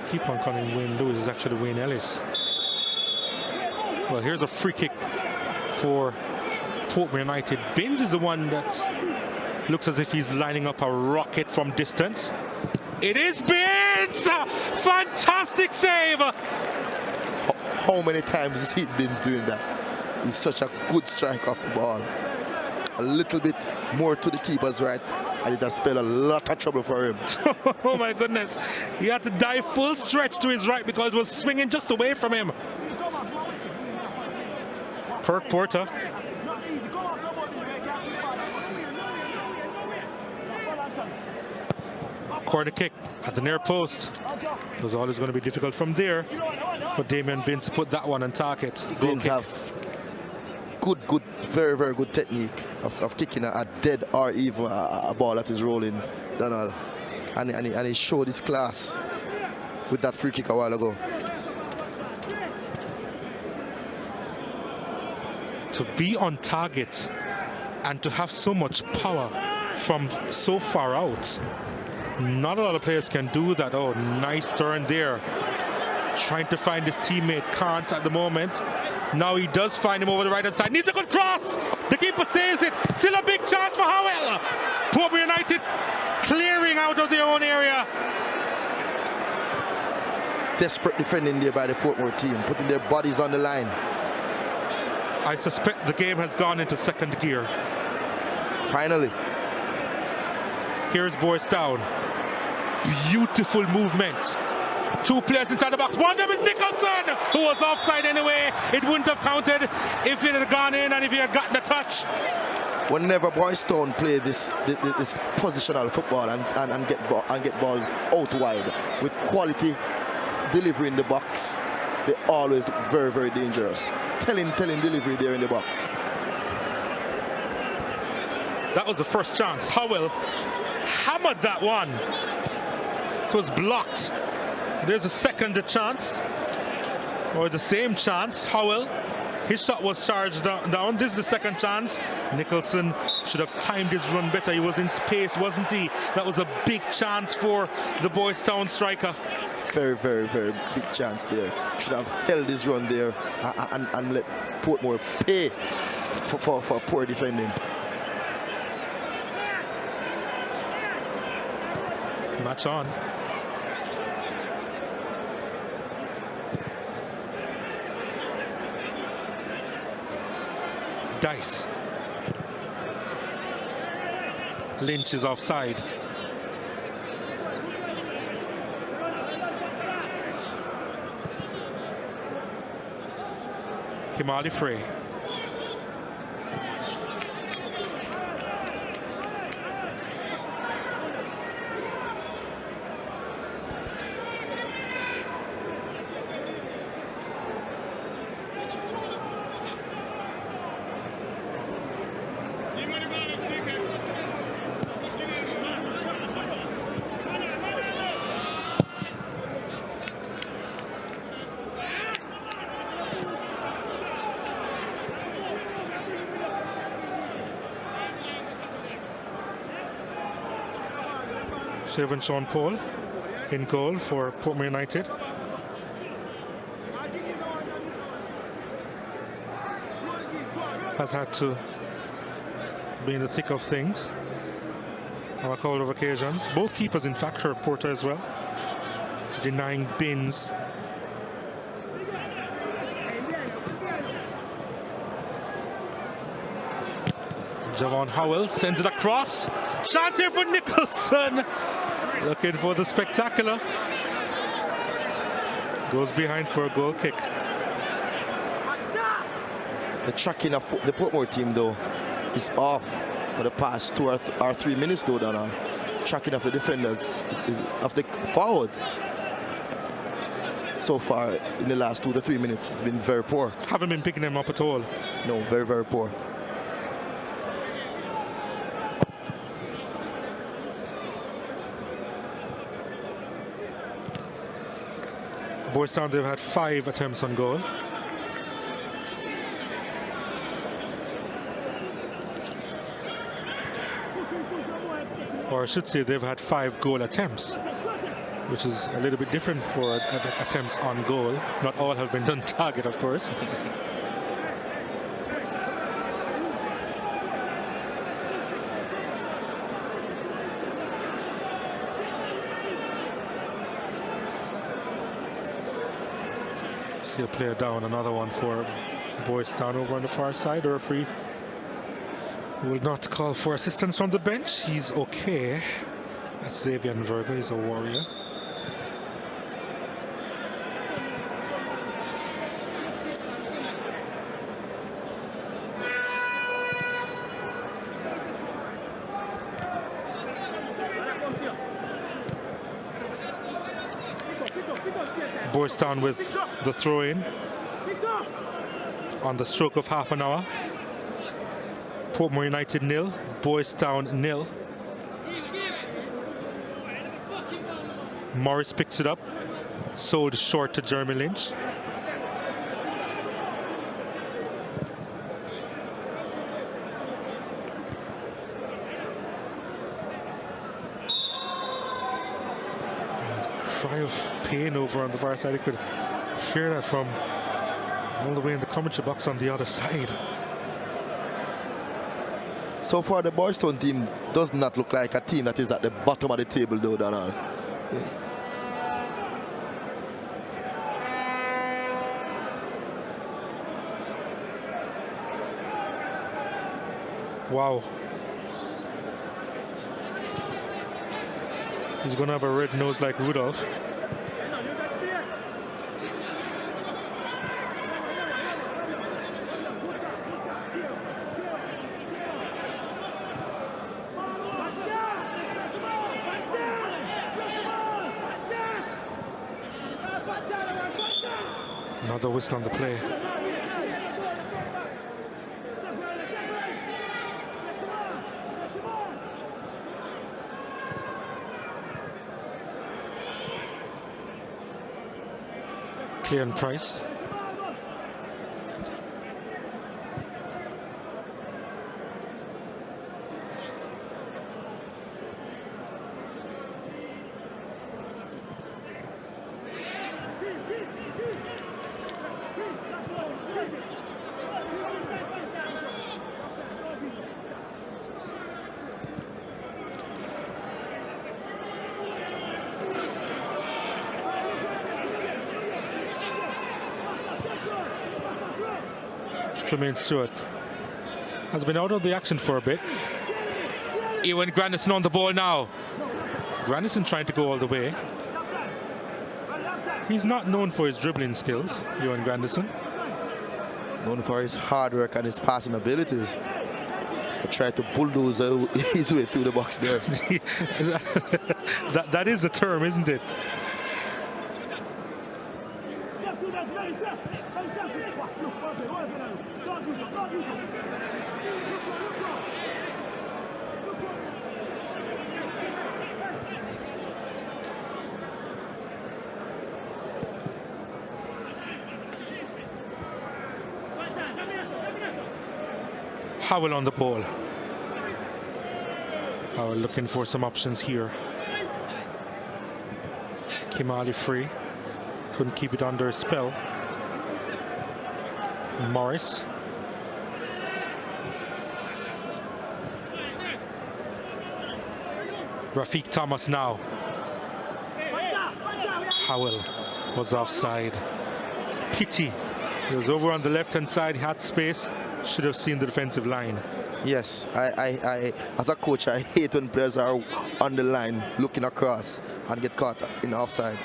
Keep on calling Wayne Lewis, is actually Wayne Ellis. Well, here's a free kick for Portmore United. Binns is the one that looks as if he's lining up a rocket from distance. It is Binns! Fantastic save! How many times you see Binns doing that? He's such a good strike off the ball. A little bit more to the keeper's right, and it has spelled a lot of trouble for him. Oh my goodness. He had to dive full stretch to his right because it was swinging just away from him. Kirk Porter. Corner kick at the near post. It was always going to be difficult from there, but Damien Binns put that one on target. Binns have good, very, very good technique of kicking a dead or even a ball that is rolling, Donald. And he showed his class with that free kick a while ago. To be on target and to have so much power from so far out. Not a lot of players can do that. Oh, nice turn there. Trying to find his teammate, can't at the moment. Now he does find him over the right-hand side. Needs a good cross. The keeper saves it. Still a big chance for Howell. Portmore United clearing out of their own area. Desperate defending there by the Portmore team, putting their bodies on the line. I suspect the game has gone into second gear. Finally. Here's Boystown. Beautiful movement. Two players inside the box. One of them is Nicholson, who was offside anyway. It wouldn't have counted if it had gone in and if he had gotten a touch. Whenever Boystown play this positional football and get balls out wide with quality delivery in the box, they always look very, very dangerous. Telling delivery there in the box. That was the first chance. Howell hammered that one. It was blocked. There's a second chance, or the same chance. Howell, his shot was charged down. This is the second chance. Nicholson should have timed his run better. He was in space, wasn't he? That was a big chance for the Boystown striker. Very, very, very big chance there. Should have held his run there and let Portmore pay for poor defending. Match on. dice. Lynch is offside. Kimali Frey. Shaven Sean Paul in goal for Portmore United. Has had to be in the thick of things on a couple of occasions. Both keepers, in fact, Herb Porter as well, denying bins. Javon Howell sends it across. Chance here for Nicholson. Looking for the spectacular. Goes behind for a goal kick. The tracking of the Portmore team, though, is off for the past 2 or 3 minutes, though, Donald. Tracking of the defenders, of the forwards. So far, in the last 2 to 3 minutes, it's been very poor. Haven't been picking them up at all. No, very, very poor. Boys Town, they've had 5 attempts on goal. Or I should say they've had 5 goal attempts, which is a little bit different for attempts on goal. Not all have been on target, of course. See a player down, another one for Boys Town over on the far side. The referee will not call for assistance from the bench. He's okay. That's Xavier Verga, he's a warrior. Boys Town with the throw-in on the stroke of half an hour. Portmore United 0, Boys Town 0. Morris picks it up, sold short to Jeremy Lynch. Cry of pain over on the far side. You could hear that from all the way in the commentary box on the other side. So far, the Boys Town team does not look like a team that is at the bottom of the table, though, Donald. Yeah. Wow. He's gonna have a red nose like Rudolph. Another whistle on the play. Clear Price. Tremaine Stewart has been out of the action for a bit. Ewan Grandison on the ball now. Grandison trying to go all the way. He's not known for his dribbling skills, Ewan Grandison. Known for his hard work and his passing abilities. He tried to bulldoze his way through the box there. that is the term, isn't it? Howell on the ball. Howell looking for some options here. Kimali free. Couldn't keep it under a spell. Morris. Rafiq Thomas now. Howell was offside. Pity. He was over on the left-hand side, he had space. Should have seen the defensive line. Yes, I as a coach, I hate when players are on the line looking across and get caught in offside.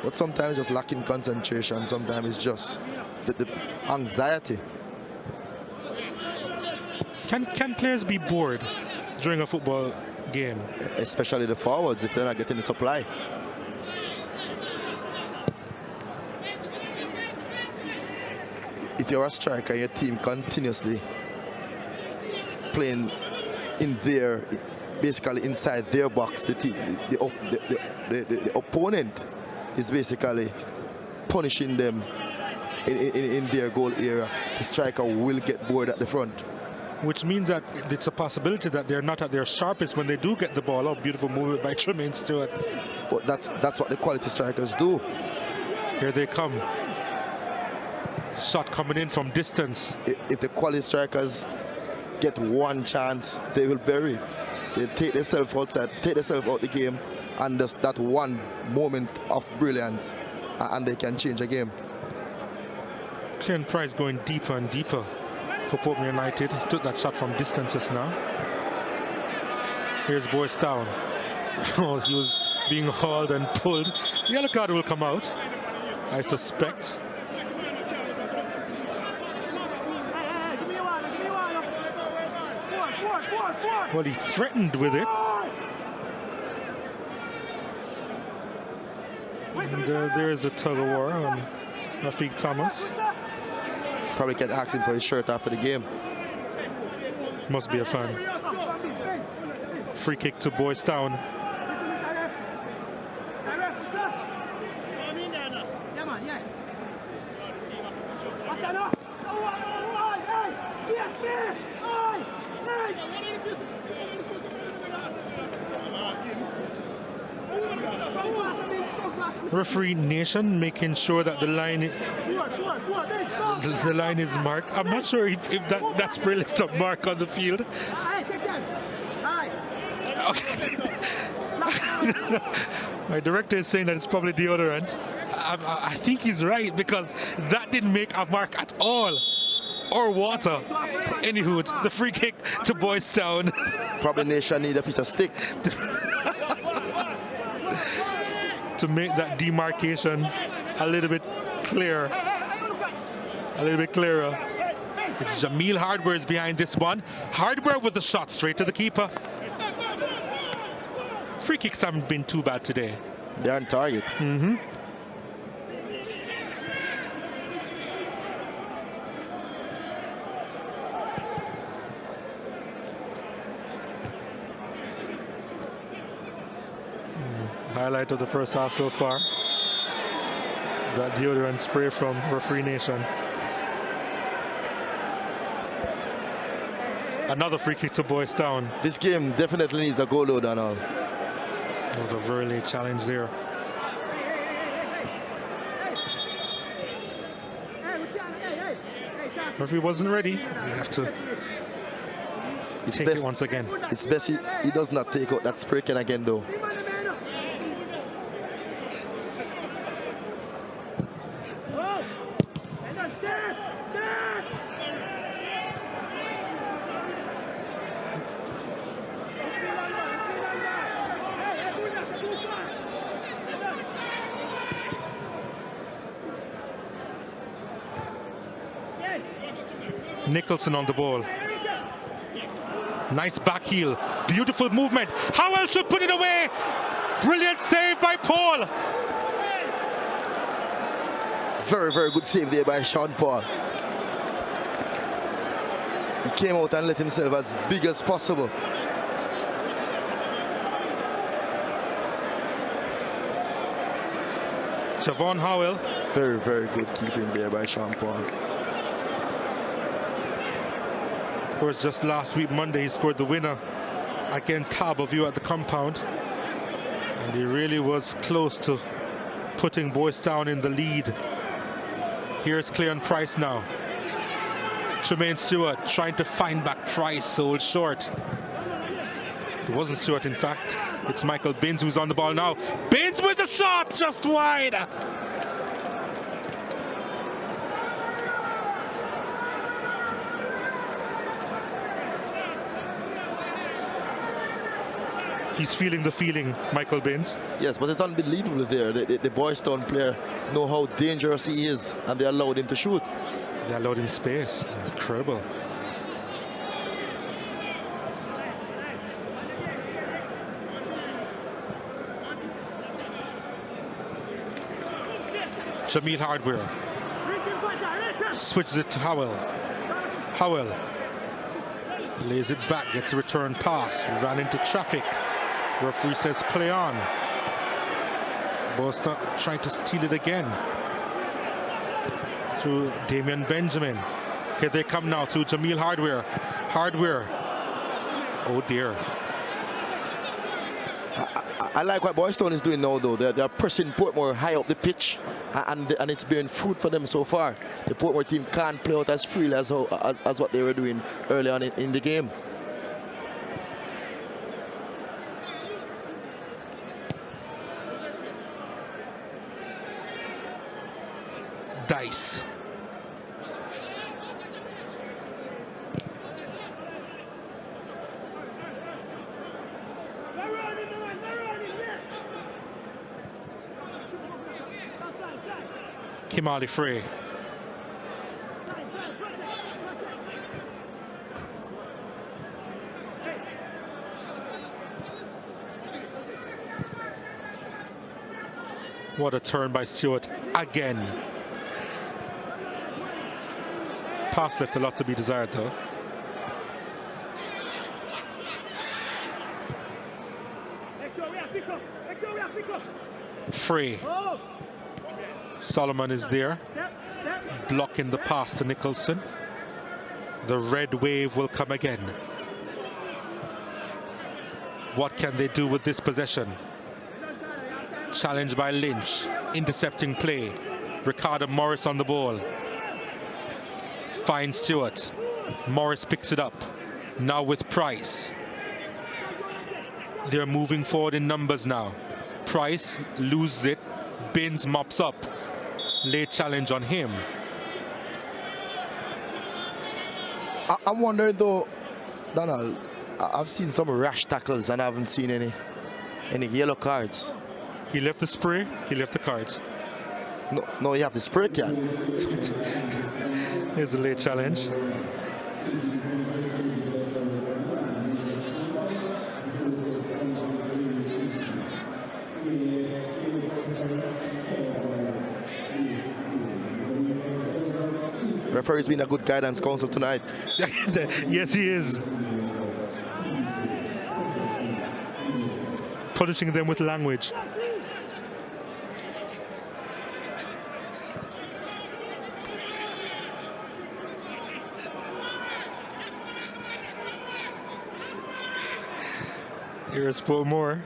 But sometimes just lacking concentration, sometimes it's just the anxiety. Can players be bored during a football game? Especially the forwards, if they're not getting the supply. If you're a striker, your team continuously playing in their, basically inside their box, the opponent is basically punishing them in their goal area. The striker will get bored at the front. Which means that it's a possibility that they're not at their sharpest when they do get the ball. Oh, beautiful movement by Tremaine Stewart. But that's what the quality strikers do. Here they come. Shot coming in from distance. If the quality strikers get one chance, they will bury it. They take themselves outside, take themselves out the game, and just that one moment of brilliance, and they can change a game. Clean Price going deeper and deeper for Portmore United. He took that shot from distance just now. Here's Boyce Town. Oh, he was being hauled and pulled. The yellow card will come out, I suspect. Well, he threatened with it. And there is a tug of war on Rafiq Thomas. Probably can ask him for his shirt after the game. Must be a fan. Free kick to Boyce Town. Referee Nation making sure that the line is marked. I'm not sure if that's pretty left up mark on the field. Okay. My director is saying that it's probably deodorant. I think he's right, because that didn't make a mark at all. Or water. Anywho, the free kick to Boyce Town. Probably Nation need a piece of stick. To make that demarcation a little bit clear. A little bit clearer. It's Jamil Hardware's behind this one. Hardware with the shot straight to the keeper. Free kicks haven't been too bad today. They're on target. Mm-hmm. Highlight of the first half so far. That deodorant spray from Referee Nation. Another free kick to Boyce Town. This game definitely needs a goal load and all. That was a very late challenge there. Referee wasn't ready. We have to take it once again. It's best he does not take out that spray can again though. Nicholson on the ball. Nice back heel. Beautiful movement. Howell should put it away. Brilliant save by Paul. Very, very good save there by Sean Paul. He came out and let himself as big as possible. Javon Howell. Very, very good keeping there by Sean Paul. Of course, just last week, Monday, he scored the winner against Harborview at the compound. And he really was close to putting Boys Town in the lead. Here's Cleon Price now. Tremaine Stewart trying to find back Price, sold short. It wasn't Stewart, in fact. It's Michael Binns who's on the ball now. Binns with the shot, just wide. He's feeling the feeling, Michael Binns. Yes, but it's unbelievable there. The Boys Town player know how dangerous he is, and they allowed him to shoot. They allowed him space. Incredible. Jameel Hardware switches it to Howell. Howell lays it back, gets a return pass, ran into traffic. Referee says play on. Boston trying to steal it again through Damian Benjamin. Here they come now through Jameel Hardware. Hardware. Oh dear. I like what Boys Town is doing now, though. They're pressing Portmore high up the pitch, and it's bearing fruit for them so far. The Portmore team can't play out as freely as what they were doing early on in the game. Dice. Kimali Frey. What a turn by Stewart again. Pass left a lot to be desired, though. Free. Solomon is there, blocking the pass to Nicholson. The red wave will come again. What can they do with this possession? Challenged by Lynch, intercepting play. Ricardo Morris on the ball. Finds Stewart. Morris picks it up. Now with Price. They're moving forward in numbers now. Price loses it. Binns mops up. Late challenge on him. I'm wondering though, Donald, I've seen some rash tackles and I haven't seen any yellow cards. He left the spray, he left the cards. No, you have the spray can. Here's the late challenge. Referee's been a good guidance counsel tonight. Yes, he is. Punishing them with language. Here's Portmore.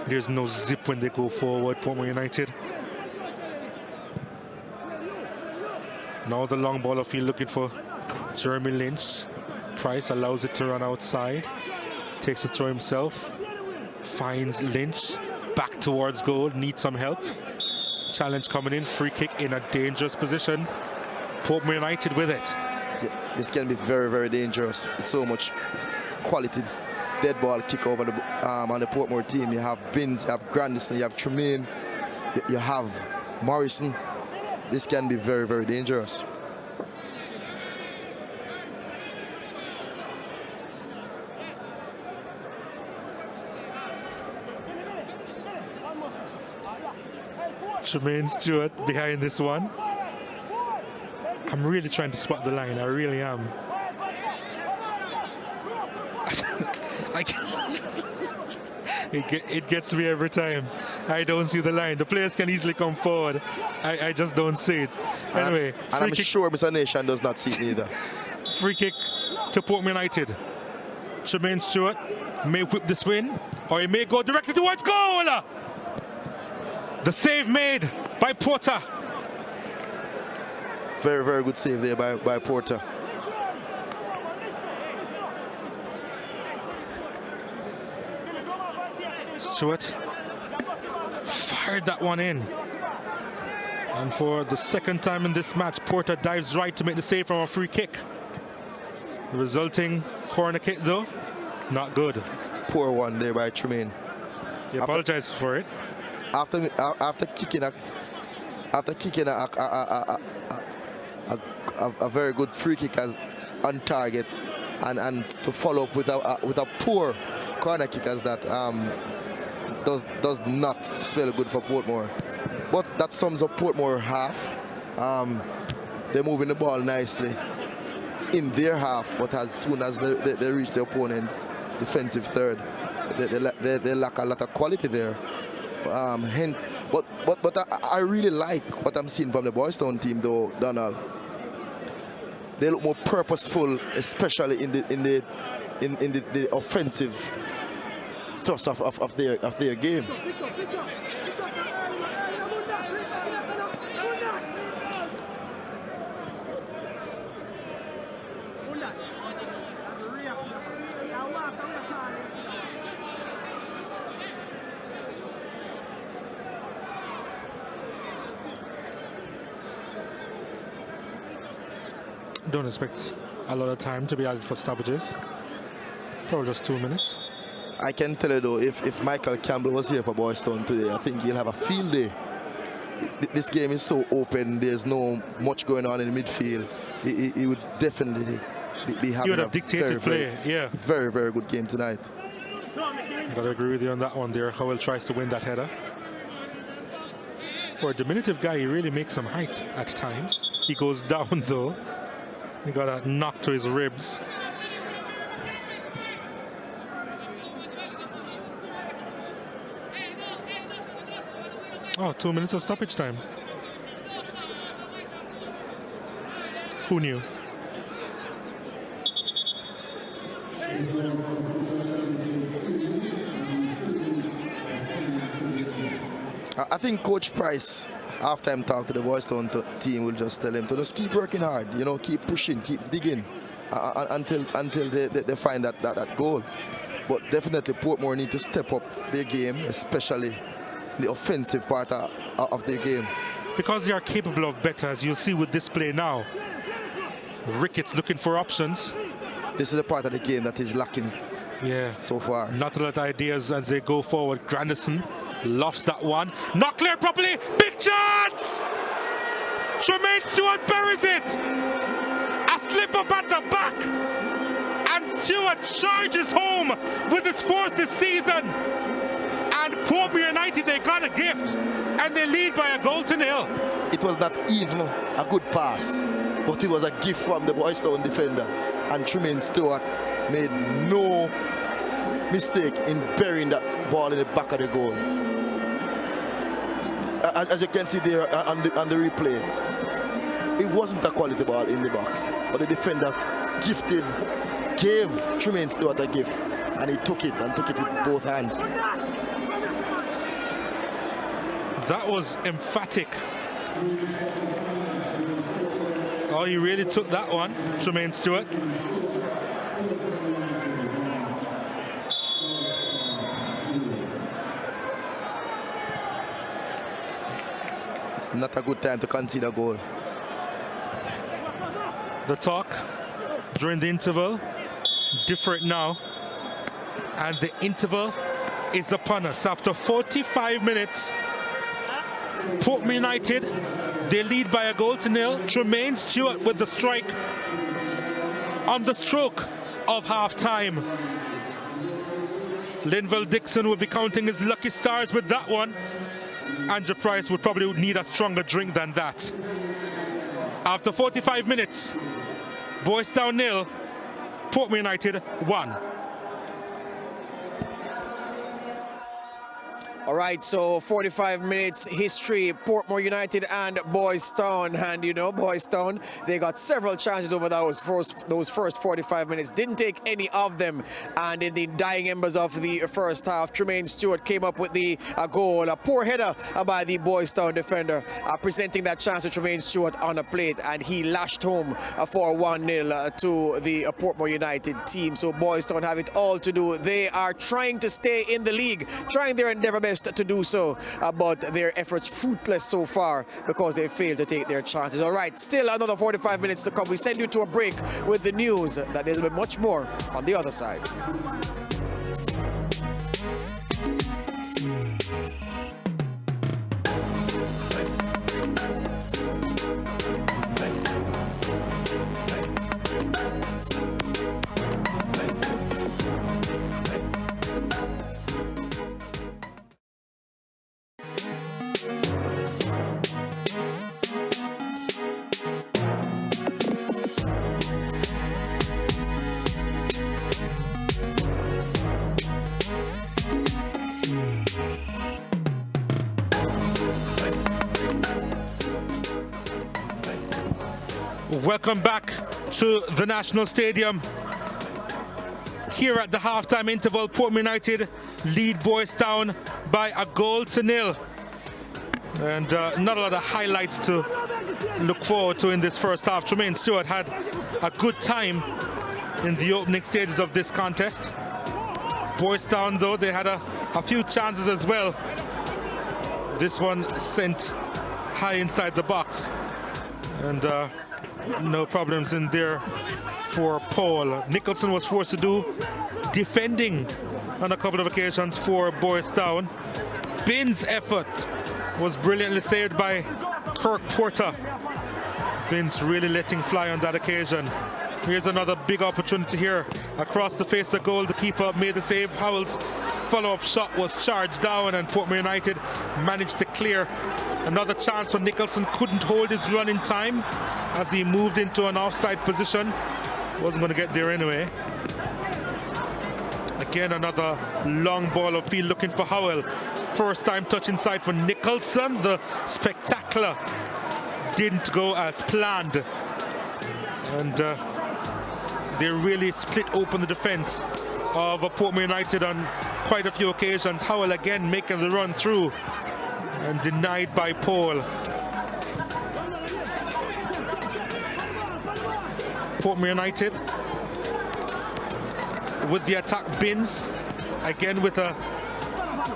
There's no zip when they go forward, Portmore United. Now the long ball of field looking for Jeremy Lynch. Price allows it to run outside. Takes it through himself. Finds Lynch. Back towards goal. Needs some help. Challenge coming in. Free kick in a dangerous position. Portmore United with it. Yeah, this can be very, very dangerous. With so much quality dead ball kick over on the Portmore team. You have Binns, you have Grandison, you have Tremaine, you have Morrison. This can be very, very dangerous. Tremaine Stewart behind this one. I'm really trying to spot the line. I really am. It gets me every time. I don't see the line. The players can easily come forward. I just don't see it. Anyway, and I'm sure Mr. Nation does not see it either. Free kick to Portmore United. Tremaine Stewart may whip this win, or he may go directly towards goal. The save made by Porter. Very, very good save there by Porter. Stewart fired that one in. And for the second time in this match, Porter dives right to make the save from a free kick. The resulting corner kick, though, not good. Poor one there by Tremaine. He apologized for it. After kicking a very good free kick as on target, and to follow up with a poor corner kick as that does not spell good for Portmore. But that sums up Portmore half. They're moving the ball nicely in their half, but as soon as they reach the opponent's defensive third, they lack a lot of quality there. Hence, but I really like what I'm seeing from the Boys Town team, though, Donald. They look more purposeful, especially in the offensive thrust of their game. Don't expect a lot of time to be added for stoppages. Probably just 2 minutes. I can tell you though, if Michael Campbell was here for Boys Town today, I think he'll have a field day. This game is so open, there's no much going on in the midfield. He would definitely be having he would have dictated play, yeah. Very, very good game tonight. Gotta agree with you on that one there. Howell tries to win that header. For a diminutive guy, he really makes some height at times. He goes down though. He got a knock to his ribs. Oh, 2 minutes of stoppage time. Who knew? I think Coach Price, after I'm talking to the Boys Town team, will just tell him to just keep working hard, you know, keep pushing, keep digging until they find that goal. But definitely Portmore need to step up their game, especially the offensive part of their game. Because they are capable of better, as you'll see with this play now. Ricketts looking for options. This is the part of the game that is lacking so far. Not a lot of ideas as they go forward. Grandison lofts that one. Not clear properly. Big chance! Tremaine Stewart buries it. A slip up at the back. And Stewart charges home with his fourth this season. And Portmore United, they got a gift. And they lead by a goal to nil. It was not even a good pass, but it was a gift from the Boys Town defender. And Tremaine Stewart made no mistake in burying that ball in the back of the goal. As you can see there on the replay, it wasn't a quality ball in the box, but the defender gave Tremaine Stewart a gift, and he took it with both hands. That was emphatic. Oh, he really took that one, Tremaine Stewart. It's not a good time to concede a goal. The talk during the interval, different now. And the interval is upon us. After 45 minutes, Portmore United, they lead by a goal to nil. Tremaine Stewart with the strike on the stroke of half-time. Linville Dixon will be counting his lucky stars with that one. Andrew Price would probably need a stronger drink than that. After 45 minutes, Boys Town 0, Portmore United 1. All right, so 45 minutes history, Portmore United and Boys Town. And you know, Boys Town, they got several chances over those first 45 minutes. Didn't take any of them. And in the dying embers of the first half, Tremaine Stewart came up with the goal. A poor header by the Boys Town defender, presenting that chance to Tremaine Stewart on a plate. And he lashed home for 1-0 to the Portmore United team. So Boys Town have it all to do. They are trying to stay in the league, trying their endeavor best to do so, but their efforts fruitless so far because they failed to take their chances. All right, still another 45 minutes to come. We send you to a break with the news that there'll be much more on the other side. Welcome back to the National Stadium. Here at the halftime interval, Portmore United lead Boys Town by 1-0. And not a lot of highlights to look forward to in this first half. Tremaine Stewart had a good time in the opening stages of this contest. Boys Town, though, they had a few chances as well. This one sent high inside the box. And no problems in there for Paul. Nicholson was forced to do defending on a couple of occasions for Boys Town. Bin's effort was brilliantly saved by Kirk Porter. Bin's really letting fly on that occasion. Here's another big opportunity here. Across the face of goal, the keeper made the save. Howell's follow-up shot was charged down and Portmore United managed to clear. Another chance for Nicholson, couldn't hold his run in time as he moved into an offside position. Wasn't going to get there anyway. Again, another long ball of field looking for Howell. First time touch inside for Nicholson. The spectacular didn't go as planned. And they really split open the defense of Portmore United on quite a few occasions. Howell again making the run through and denied by Paul. Portmore United with the attack. Bins again with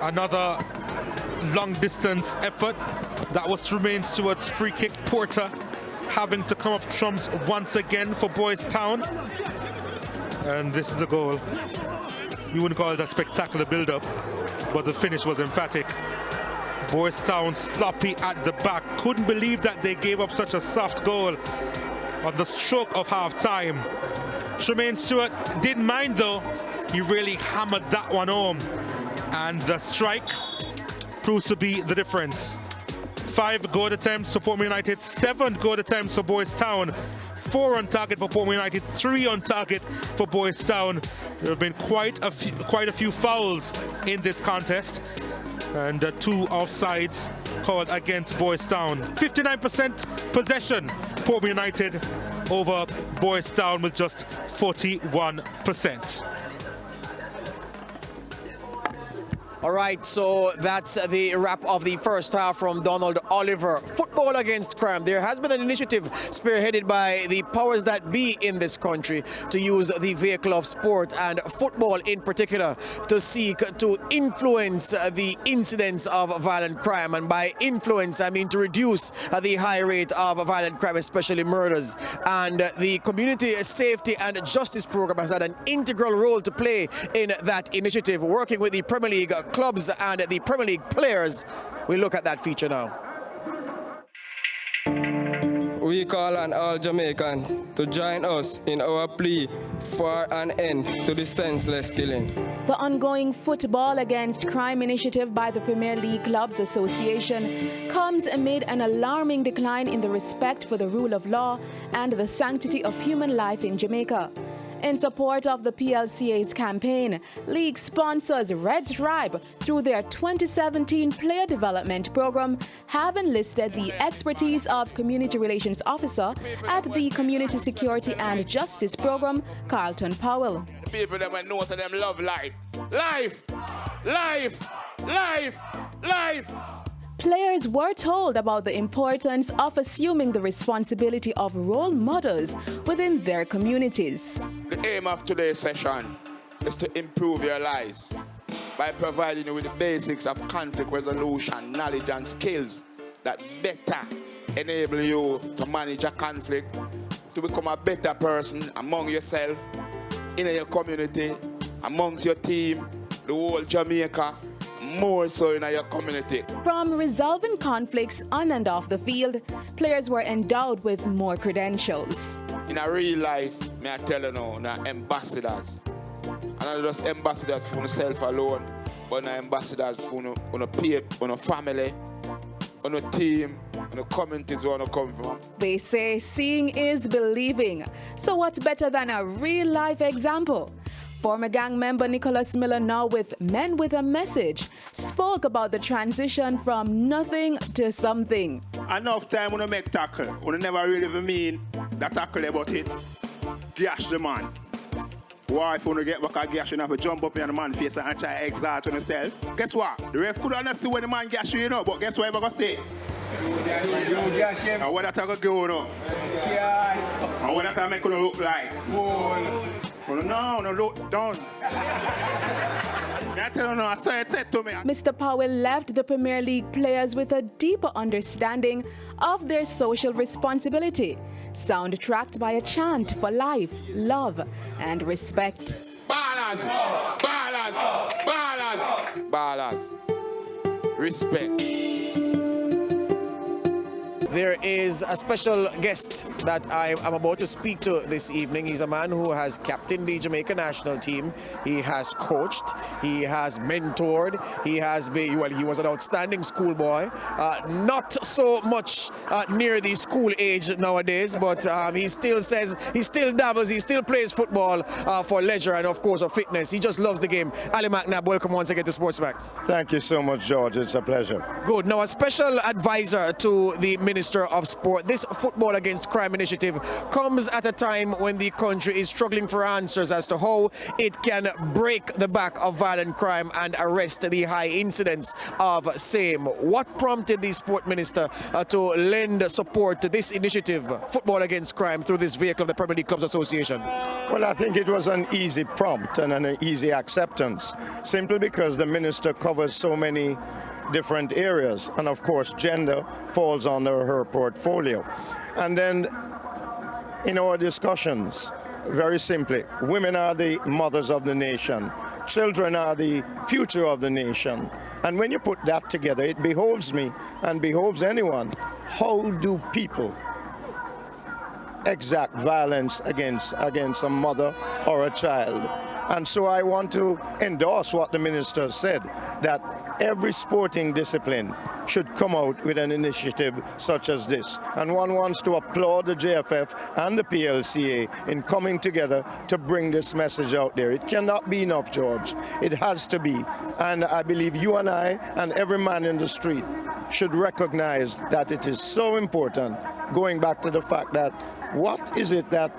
another long distance effort. That was Tremaine Stewart's free kick. Porter having to come up trumps once again for Boys Town. And this is the goal. You wouldn't call it a spectacular build-up, but the finish was emphatic. Boys Town sloppy at the back. Couldn't believe that they gave up such a soft goal on the stroke of half-time. Tremaine Stewart didn't mind though. He really hammered that one home. And the strike proves to be the difference. 5 goal attempts for Portmore United, 7 goal attempts for Boys Town. 4 on target for Portmore United, 3 on target for Boys Town. There have been quite a few fouls in this contest. And 2 offsides called against Boys Town. 59% possession, Portmore United over Boys Town with just 41%. All right, so that's the wrap of the first half from Donald Oliver. Football against crime. There has been an initiative spearheaded by the powers that be in this country to use the vehicle of sport and football in particular to seek to influence the incidence of violent crime. And by influence, I mean to reduce the high rate of violent crime, especially murders. And the Community Safety and Justice Program has had an integral role to play in that initiative, working with the Premier League clubs and the Premier League players. We look at that feature now. We call on all Jamaicans to join us in our plea for an end to the senseless killing. The ongoing Football Against Crime initiative by the Premier League Clubs Association comes amid an alarming decline in the respect for the rule of law and the sanctity of human life in Jamaica. In support of the PLCA's campaign, league sponsors Red Stripe, through their 2017 Player Development Program, have enlisted the expertise of Community Relations Officer at the Community Security and Justice Program, Carlton Powell. The people that know so them love life. Life! Life! Life! Life! Players were told about the importance of assuming the responsibility of role models within their communities. The aim of today's session is to improve your lives by providing you with the basics of conflict resolution, knowledge and skills that better enable you to manage a conflict, to become a better person among yourself, in your community, amongst your team, the whole Jamaica, more so in your community. From resolving conflicts on and off the field, players were endowed with more credentials. In a real life, may I tell you now, ambassadors. And not just ambassadors for yourself alone, but ambassadors for your peer, for your family, on a team, on the communities where you come from. They say seeing is believing. So what better than a real-life example? Former gang member Nicholas Miller, now with Men with a Message, spoke about the transition from nothing to something. Enough time when you make tackle, when you never really mean that tackle about it, gash the man. Why if you get back a gash, you have to jump up in the man's face and try to exalt on yourself? Guess what? The ref could not see when the man gash you, but guess what I'm going to say? And what that going to go on? And what that make you look like? No, look, don't. I tell you, I saw it said to me. Mr. Powell left the Premier League players with a deeper understanding of their social responsibility, soundtracked by a chant for life, love, and respect. Ballers! Ballers! Ballers! Ballers! Respect. There is a special guest that I'm about to speak to this evening. He's a man who has captained the Jamaica national team. He has coached. He has mentored. He has been, well, he was an outstanding schoolboy. Not so much near the school age nowadays, but he still says, he still dabbles, he still plays football for leisure and, of course, for fitness. He just loves the game. Ali McNabb, welcome once again to Sportsmax. Thank you so much, George. It's a pleasure. Good. Now, a special advisor to the Minister of Sport. This Football Against Crime initiative comes at a time when the country is struggling for answers as to how it can break the back of violent crime and arrest the high incidence of same. What prompted the Sport Minister to lend support to this initiative, Football Against Crime, through this vehicle of the Premier League Clubs Association? Well, I think it was an easy prompt and an easy acceptance, simply because the Minister covers so many different areas, and of course gender falls under her portfolio. And then in our discussions, very simply, women are the mothers of the nation, children are the future of the nation, and when you put that together, it behoves me and behoves anyone, how do people exact violence against a mother or a child? And so I want to endorse what the Minister said, that every sporting discipline should come out with an initiative such as this. And one wants to applaud the JFF and the PLCA in coming together to bring this message out there. It cannot be enough, George. It has to be. And I believe you and I and every man in the street should recognize that it is so important, going back to the fact that what is it that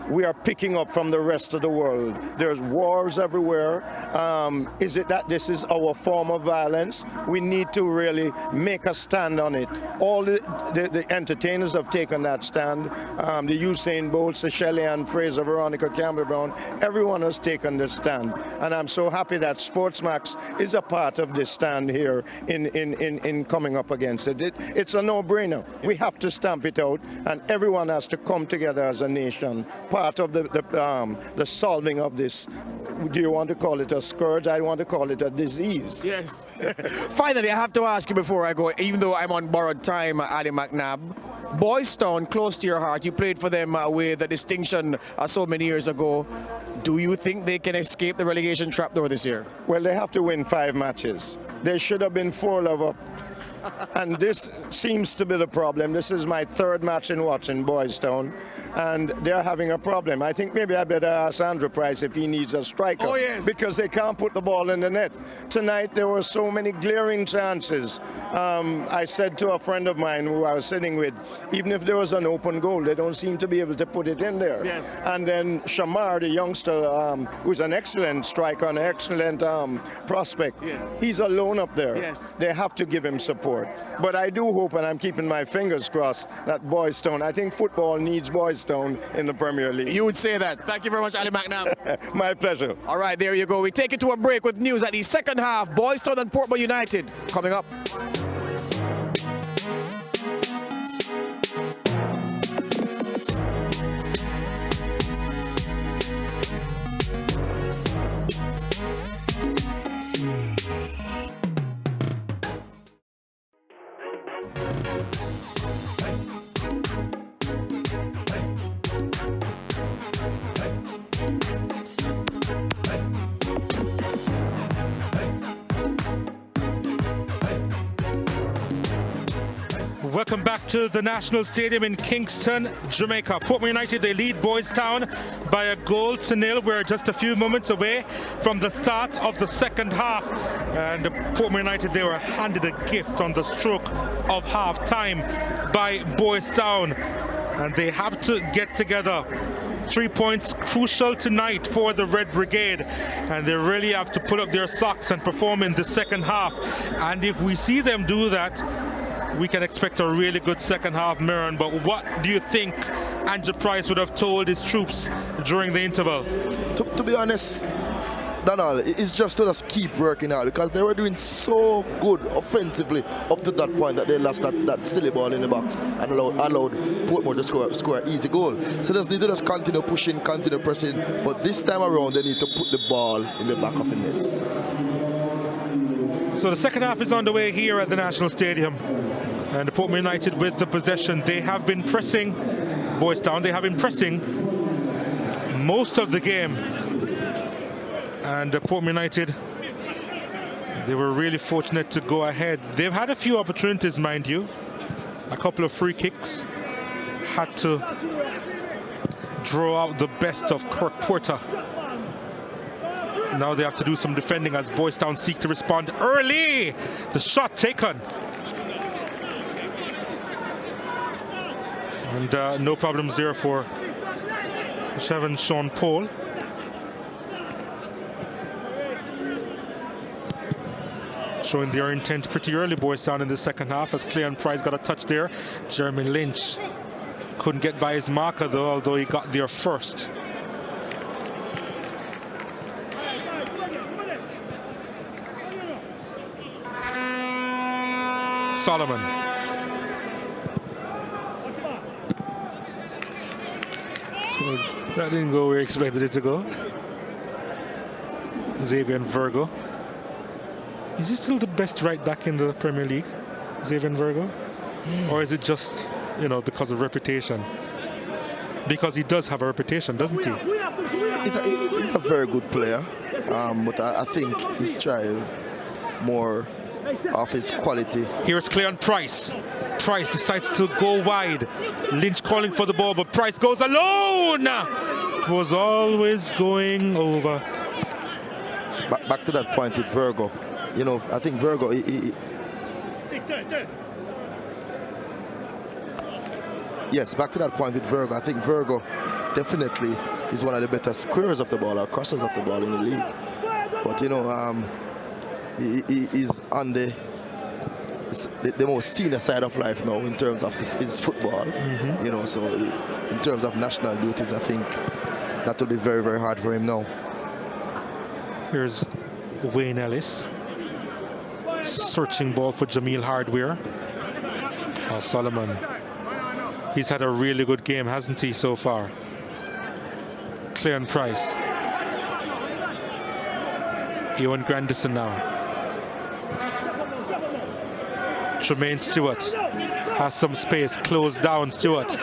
we are picking up from the rest of the world? There's wars everywhere. Is it that this is our form of violence? We need to really make a stand on it. All the entertainers have taken that stand. The Usain Bolt, Shelley and Fraser, Veronica Campbell-Brown, everyone has taken this stand. And I'm so happy that Sportsmax is a part of this stand here in coming up against it. It's a no-brainer. We have to stamp it out, and everyone has to come together as a nation. Part of the solving of this. Do you want to call it a scourge? I want to call it a disease. Yes. Finally, I have to ask you before I go, even though I'm on borrowed time, Ali McNabb, Boys Town, close to your heart. You played for them with a distinction so many years ago. Do you think they can escape the relegation trapdoor this year? Well, they have to win 5 matches. They should have been 4 love up. And this seems to be the problem. This is my 3rd match in watching Boys Town, and they're having a problem. I think maybe I better ask Andrew Price if he needs a striker. Oh, yes. Because they can't put the ball in the net. Tonight there were so many glaring chances. I said to a friend of mine who I was sitting with, even if there was an open goal, they don't seem to be able to put it in there. Yes. And then Shamar, the youngster, who's an excellent striker, an excellent prospect, he's alone up there. Yes. They have to give him support. But I do hope, and I'm keeping my fingers crossed, that Boys Town, I think football needs Boys Town in the Premier League. You would say that. Thank you very much, Ali McNabb. My pleasure. All right, there you go. We take it to a break with news at the second half. Boys Town and Portmore United coming up. Welcome back to the National Stadium in Kingston, Jamaica. Portmore United, they lead Boys Town by a 1-0. We're just a few moments away from the start of the second half. And Portmore United, they were handed a gift on the stroke of half-time by Boys Town. And they have to get together. 3 points crucial tonight for the Red Brigade, and they really have to pull up their socks and perform in the second half. And if we see them do that, we can expect a really good second half, Mirren. But what do you think Andrew Price would have told his troops during the interval? To be honest, Donald, it's just to just keep working out, because they were doing so good offensively up to that point that they lost that silly ball in the box and allowed Portmore to score an easy goal. So they just need to just continue pushing, continue pressing, but this time around they need to put the ball in the back of the net. So the second half is underway here at the National Stadium, and the Portmore United with the possession. They have been pressing Boys Town. They have been pressing most of the game, and Portmore United, they were really fortunate to go ahead. They've had a few opportunities, mind you, a couple of free kicks, had to draw out the best of Kirk Porter. Now they have to do some defending as Boys Town seek to respond early. The shot taken. And no problems there for Chevin Sean Paul. Showing their intent pretty early, Boys Town, in the second half, as Cleon Price got a touch there. Jeremy Lynch couldn't get by his marker though, although he got there first. Solomon. That didn't go where we expected it to go. Xavier Virgo. Is he still the best right back in the Premier League, Xavier Virgo? Or is it just, you know, because of reputation? Because he does have a reputation, doesn't he? He's a very good player, but I think he's trying more of his quality. Here's Cleon Price. Price decides to go wide. Lynch calling for the ball, but Price goes alone. Was always going over. Back to that point with Virgo. You know, I think Virgo, yes, back to that point with Virgo. I think Virgo definitely is one of the better squarers of the ball or crossers of the ball in the league. But, you know, he is on the most senior side of life now in terms of his football. You know, so in terms of national duties, I think that will be very, very hard for him now. Here's Wayne Ellis. Searching ball for Jamil Hardware. Solomon. He's had a really good game, hasn't he, so far? Cleon Price. Ewan Grandison now. Tremaine Stewart. has some space, closed down Stewart.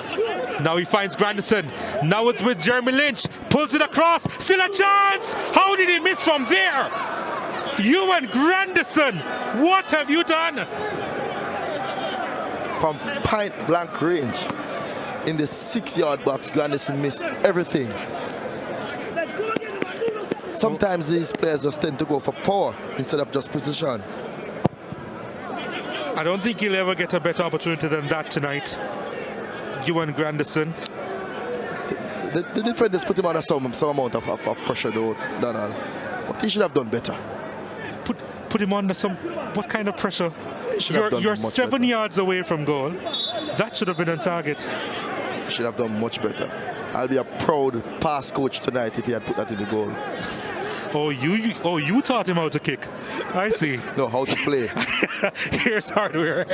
Now he finds Grandison. Now it's with Jeremy Lynch. Pulls it across. Still a chance. How did he miss from there? Ewan Grandison, what have you done? From point blank range, in the 6-yard box, Grandison missed everything. Sometimes these players just tend to go for power instead of just precision. I don't think he'll ever get a better opportunity than that tonight. Ewan Grandison. The defenders put him under some amount of pressure though, Donald. But he should have done better. Put him under some, what kind of pressure? You're 7 yards away from goal. That should have been on target. He should have done much better. I'll be a proud pass coach tonight if he had put that in the goal. Oh, you taught him how to kick. I see. No, how to play. Here's Hardware.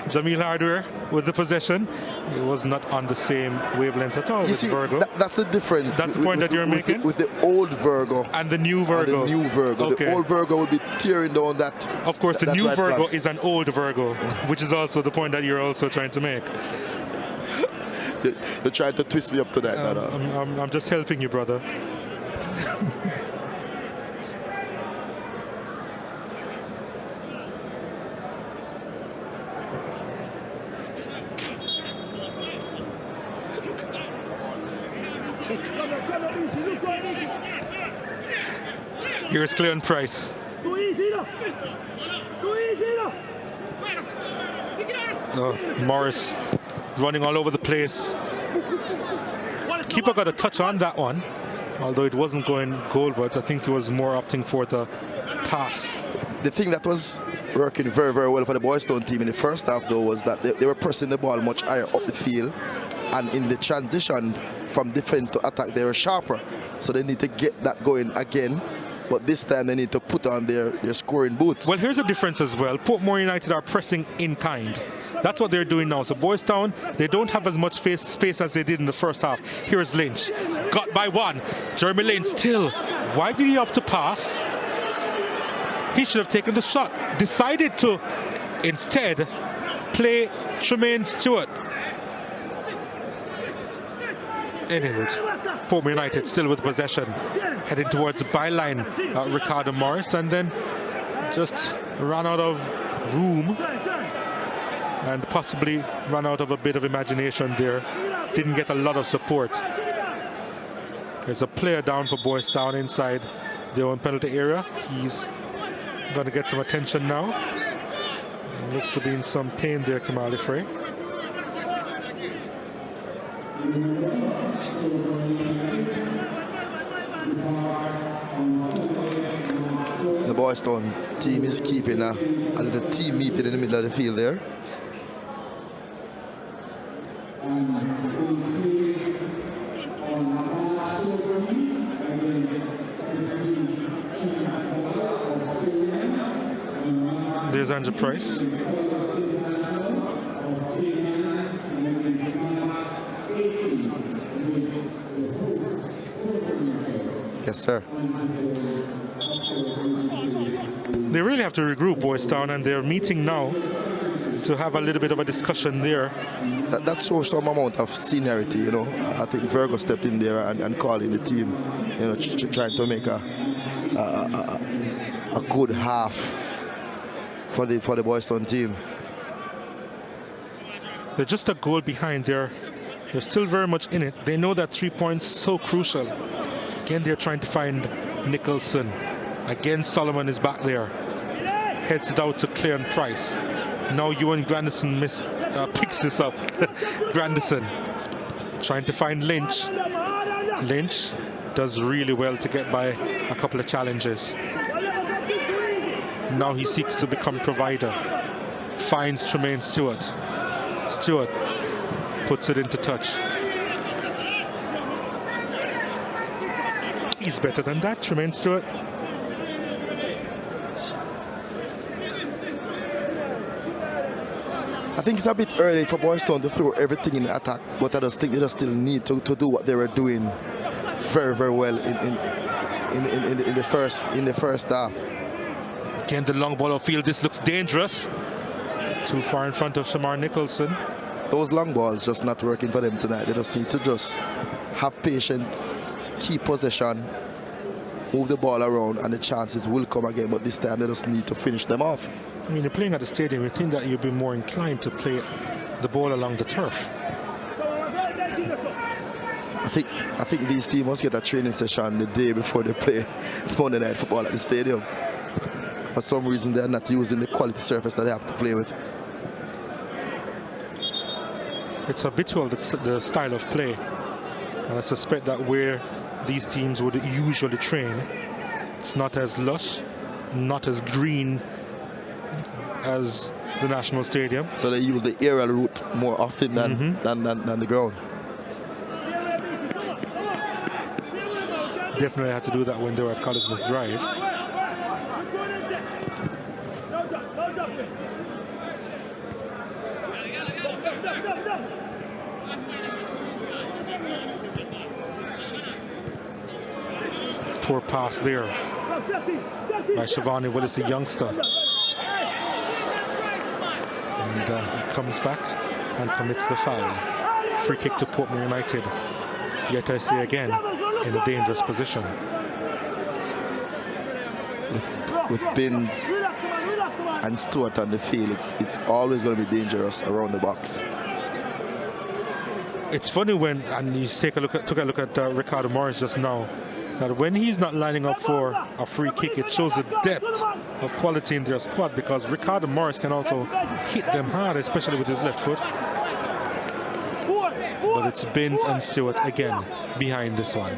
Jamil Hardware with the possession. It was not on the same wavelength at all with Virgo. That's the difference. That's the point that you're making? With the old Virgo. And the new Virgo. And the new Virgo. Okay. The old Virgo will be tearing down that. Of course, the new Virgo is an old Virgo, which is also the point that you're also trying to make. They're trying to twist me up to that. I'm just helping you, brother. Here's Cleon Price. Morris running all over the place. Keeper got a touch on that one, although it wasn't going goal, but I think he was more opting for the pass. The thing that was working very, very well for the Boys Town team in the first half, though, was that they were pressing the ball much higher up the field, and in the transition from defense to attack, they were sharper. So they need to get that going again. But this time they need to put on their scoring boots. Well, here's a difference as well. Portmore United are pressing in kind. That's what they're doing now. So Boys Town, they don't have as much space as they did in the first half. Here's Lynch. Got by one. Jeremy Lynch still. Why did he opt to pass? He should have taken the shot. Decided to instead play Tremaine Stewart. Anyway, Portmore United still with possession, heading towards the byline. Ricardo Morris, and then just ran out of room and possibly ran out of a bit of imagination there. Didn't get a lot of support. There's a player down for Boys Town inside their own penalty area. He's going to get some attention now. Looks to be in some pain there, Kamali Frey. The Boys Town team is keeping a little team meeting in the middle of the field there. There's Andrew Price. Yes, sir. They really have to regroup, Boys Town, and they're meeting now to have a little bit of a discussion there. That shows some amount of seniority, you know. I think Virgo stepped in there and calling the team, you know, trying to make a good half for the Boys Town team. They're just a goal behind there. They're still very much in it. They know that 3 points so crucial. Again, they're trying to find Nicholson. Again, Solomon is back there. Heads it out to Cleon Price. Now Ewan Grandison picks this up. Grandison trying to find Lynch. Lynch does really well to get by a couple of challenges. Now he seeks to become provider. Finds Tremaine Stewart. Stewart puts it into touch. He's better than that, Tremaine Stewart. I think it's a bit early for Boys Town to throw everything in the attack, but I just think they just still need to do what they were doing very, very well in the first half. Again, the long ball of field. This looks dangerous. Too far in front of Shamar Nicholson. Those long balls just not working for them tonight. They just need to just have patience, keep possession, move the ball around, and the chances will come again. But this time they just need to finish them off. I mean, you're playing at the stadium, you think that you'd be more inclined to play the ball along the turf. I think these teams must get a training session the day before they play Monday Night Football at the stadium. For some reason, they're not using the quality surface that they have to play with. It's habitual, the style of play. And I suspect that where these teams would usually train, it's not as lush, not as green as the National Stadium. So they use the aerial route more often than the ground. Definitely had to do that when they were at College Smith Drive. Poor pass there by Shivani Willis, a youngster. And he comes back and commits the foul. Free kick to Portmore United. Yet I say again, in a dangerous position. With Binns and Stewart on the field, it's always going to be dangerous around the box. It's funny when, and you took a look at Ricardo Morris just now, that when he's not lining up for a free kick, it shows the depth of quality in their squad, because Ricardo Morris can also hit them hard, especially with his left foot. But it's Binns and Stewart again behind this one.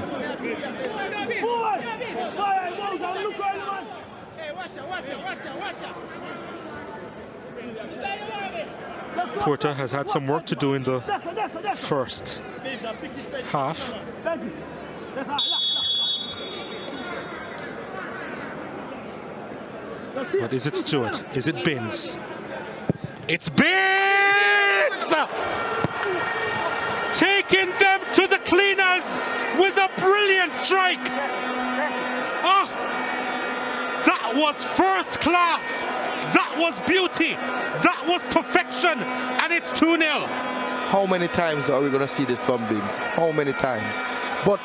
Porter has had some work to do in the first half. But is it Stewart? Is it Binns? It's Binns! Taking them to the cleaners with a brilliant strike. Oh, that was first class. That was beauty. That was perfection. And it's 2-0. How many times are we going to see this from Binns? How many times? But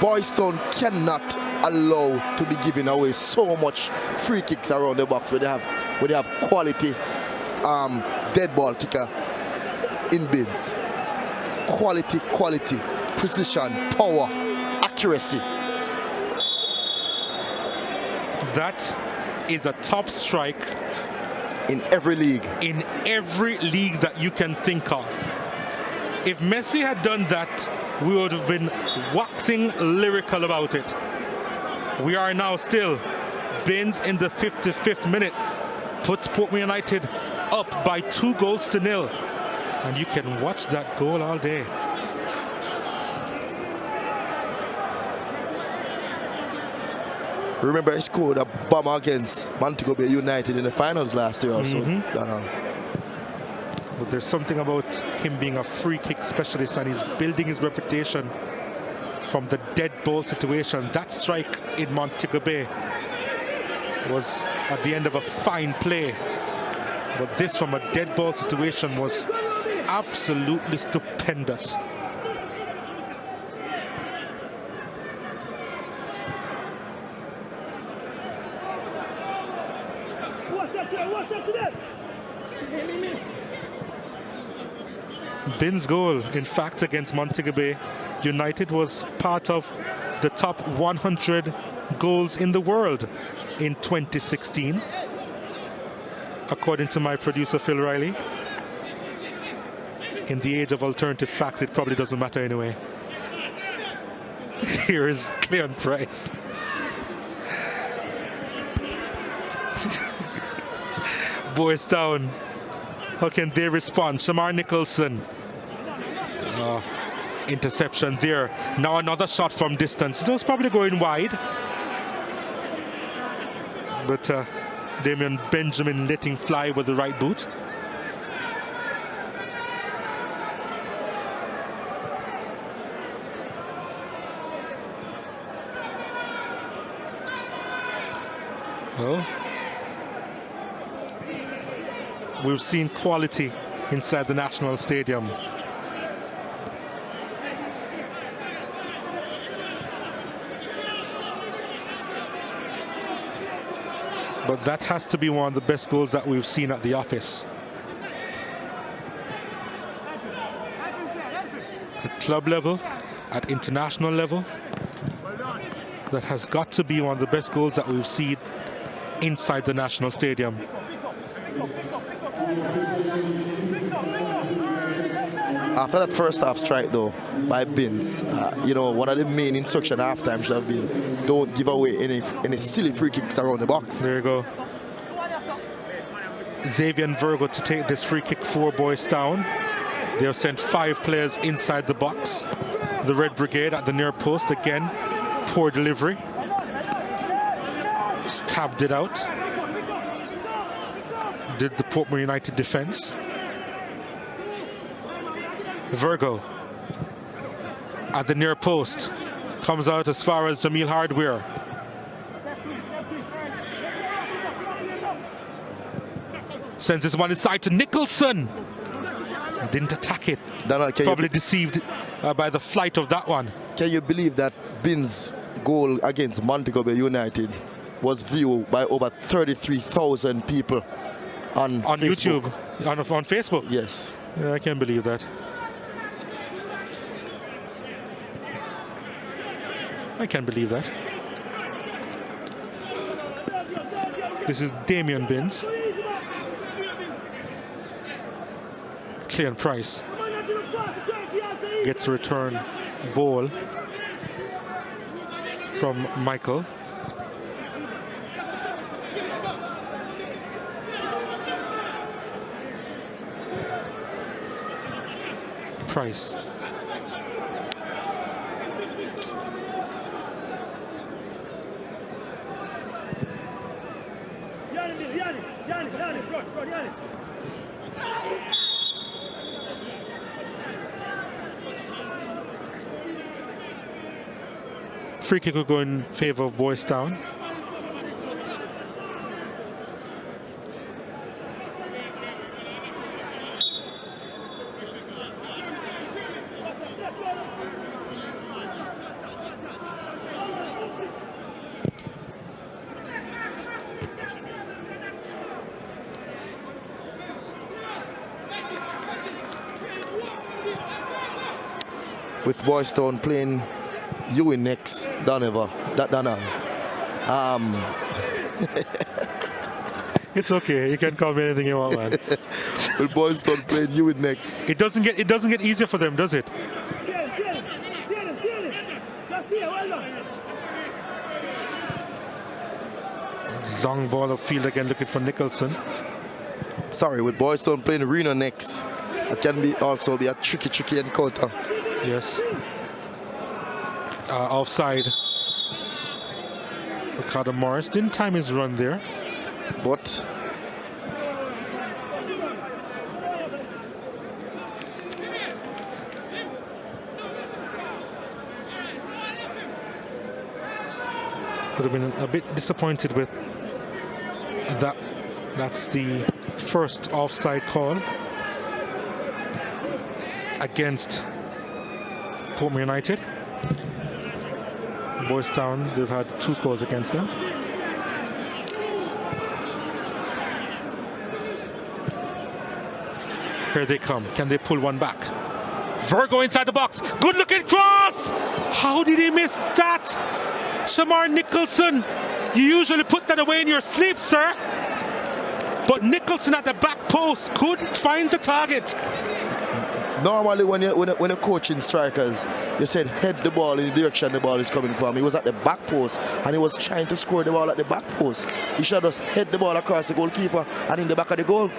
Boys Town cannot allow to be giving away so much free kicks around the box where they have quality dead ball kicker in Binns. Quality, precision, power, accuracy. That is a top strike in every league. In every league that you can think of. If Messi had done that, we would have been waxing lyrical about it. We are now still. Binns in the 55th minute puts Portmore United up by 2-0. And you can watch that goal all day. Remember, he scored a bomber against Montego Bay United in the finals last year also. But there's something about him being a free kick specialist, and he's building his reputation from the dead ball situation. That strike in Montego Bay was at the end of a fine play. But this from a dead ball situation was absolutely stupendous. Binns' goal, in fact, against Montego Bay United was part of the top 100 goals in the world in 2016, according to my producer Phil Riley. In the age of alternative facts, it probably doesn't matter anyway. Here is Cleon Price. Boys Town, how can they respond? Shamar Nicholson. Interception there. Now another shot from distance. It was probably going wide. But Damian Benjamin letting fly with the right boot. Well, we've seen quality inside the National Stadium. But that has to be one of the best goals that we've seen at the office. At club level, at international level, that has got to be one of the best goals that we've seen inside the National Stadium. After that first half strike though by Binns, you know, one of the main instructions halftime should have been don't give away any silly free kicks around the box. There you go. Xavier and Virgo to take this free kick for Boys Town. They have sent 5 players inside the box. The Red Brigade at the near post again. Poor delivery. Stabbed it out. Did the Portmore United defense. Virgo at the near post. Comes out as far as Jamil Hardware. Sends this one inside to Nicholson. Didn't attack it. Probably deceived by the flight of that one. Can you believe that Binns' goal against Montego Bay United was viewed by over 33,000 people on Facebook. YouTube, on Facebook? Yes. Yeah, I can't believe that. I can't believe that. This is Damian Binns. Clean Price gets a return ball from Michael. Price. Free kick will go in favor of Boys Town. With Boys Town playing Ewing next, It's okay, you can call me anything you want, man. With Boys Town playing Ewing next. It doesn't get easier for them, does it? Long ball upfield again, looking for Nicholson. Sorry, with Boys Town playing Reno next, it can also be a tricky encounter. Yes. Offside. Ricardo Morris didn't time his run there. But could have been a bit disappointed with that. That's the first offside call against Portmore United. Boys Town, they've had 2 calls against them. Here they come. Can they pull one back? Virgo inside the box. Good looking cross! How did he miss that? Shamar Nicholson, you usually put that away in your sleep, sir. But Nicholson at the back post couldn't find the target. Normally when you're coaching strikers, you said head the ball in the direction the ball is coming from. He was at the back post and he was trying to score the ball at the back post. He should just head the ball across the goalkeeper and in the back of the goal.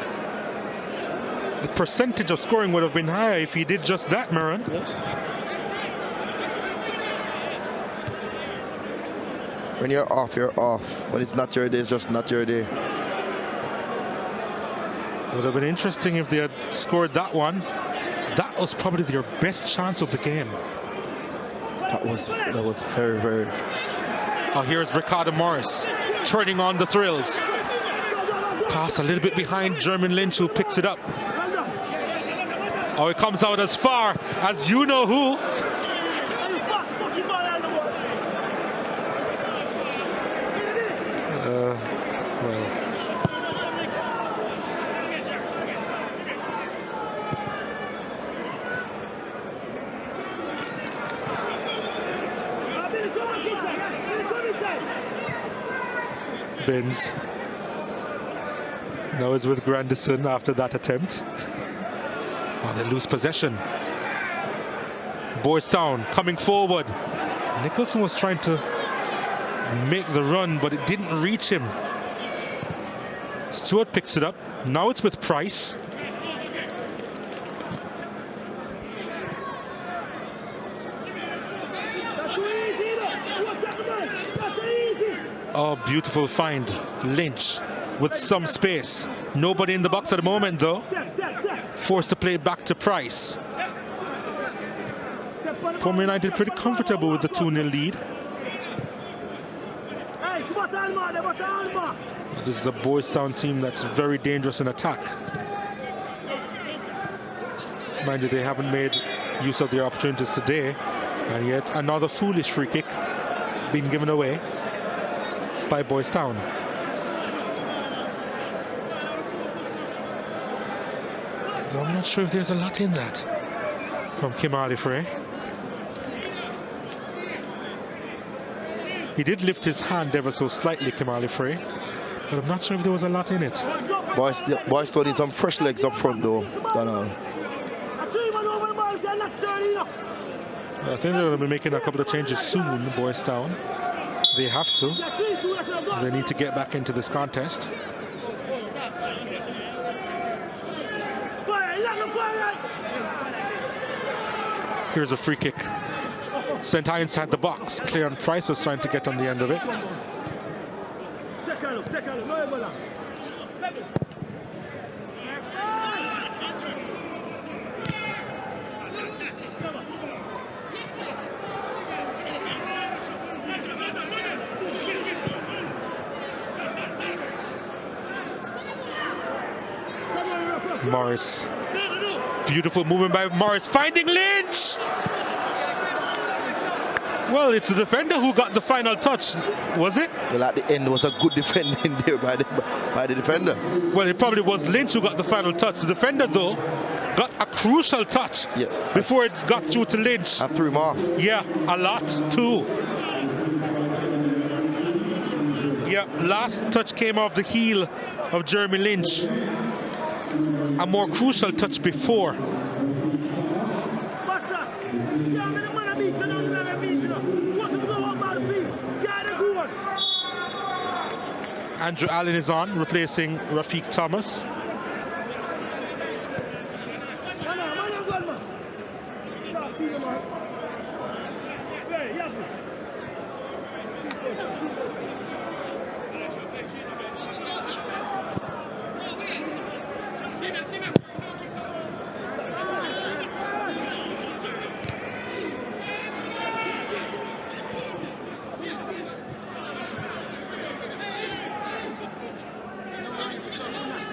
The percentage of scoring would have been higher if he did just that, Maran. Yes. When you're off, you're off. When it's not your day, it's just not your day. It would have been interesting if they had scored that one. That was probably their best chance of the game. That was very, very... Oh, here's Ricardo Morris turning on the thrills. Pass a little bit behind Jermaine Lynch, who picks it up. Oh, it comes out as far as you know who. Benz. Now it's with Grandison after that attempt. Oh, they lose possession. Boys Town coming forward. Nicholson was trying to make the run, but it didn't reach him. Stewart picks it up. Now it's with Price. Oh, beautiful find. Lynch with some space. Nobody in the box at the moment, though. Forced to play back to Price. Portmore United pretty comfortable with the 2-0 lead. This is a Boys Town team that's very dangerous in attack. Mind you, they haven't made use of their opportunities today. And yet another foolish free kick being given away by Boys Town. I'm not sure if there's a lot in that from Kimali Frey. He did lift his hand ever so slightly, Kimali Frey, but I'm not sure if there was a lot in it. Boys Town need some fresh legs up front, though, Donald. I think they're going to be making a couple of changes soon, Boys Town. They have to. They need to get back into this contest. Here's a free kick. Sent high inside the box. Cleon Price was trying to get on the end of it. Morris. Beautiful movement by Morris, finding Lynch! Well, it's the defender who got the final touch, was it? Well, at the end, was a good defending there by the defender. Well, it probably was Lynch who got the final touch. The defender, though, got a crucial touch before it got through to Lynch. I threw him off. Yeah, a lot, too. Yeah, last touch came off the heel of Jeremy Lynch. A more crucial touch before. Andrew Allen is on, replacing Rafiq Thomas.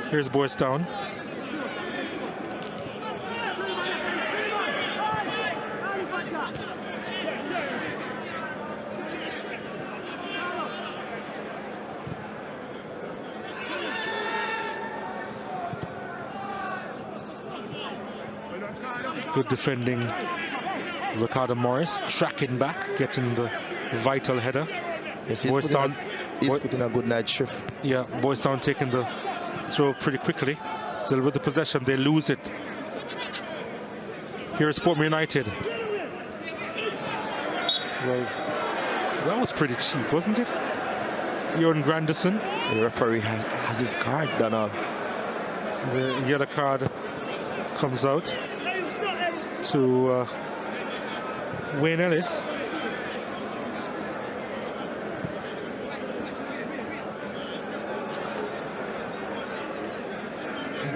Here's Boys Town. Good defending, Ricardo Morris, tracking back, getting the vital header. Yes, he's putting a good night shift. Yeah, Boys Town taking the throw pretty quickly. Still with the possession, they lose it. Here's Portmore United. Well, that was pretty cheap, wasn't it? Jordan Grandison. The referee has his card, Donald. The yellow card comes out to Wayne Ellis.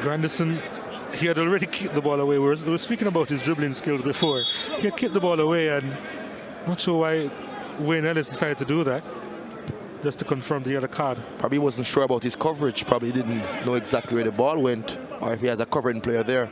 Grandison, he had already kicked the ball away. We were speaking about his dribbling skills before. He had kicked the ball away, and I'm not sure why Wayne Ellis decided to do that. just to confirm the other card. Probably wasn't sure about his coverage. Probably didn't know exactly where the ball went or if he has a covering player there.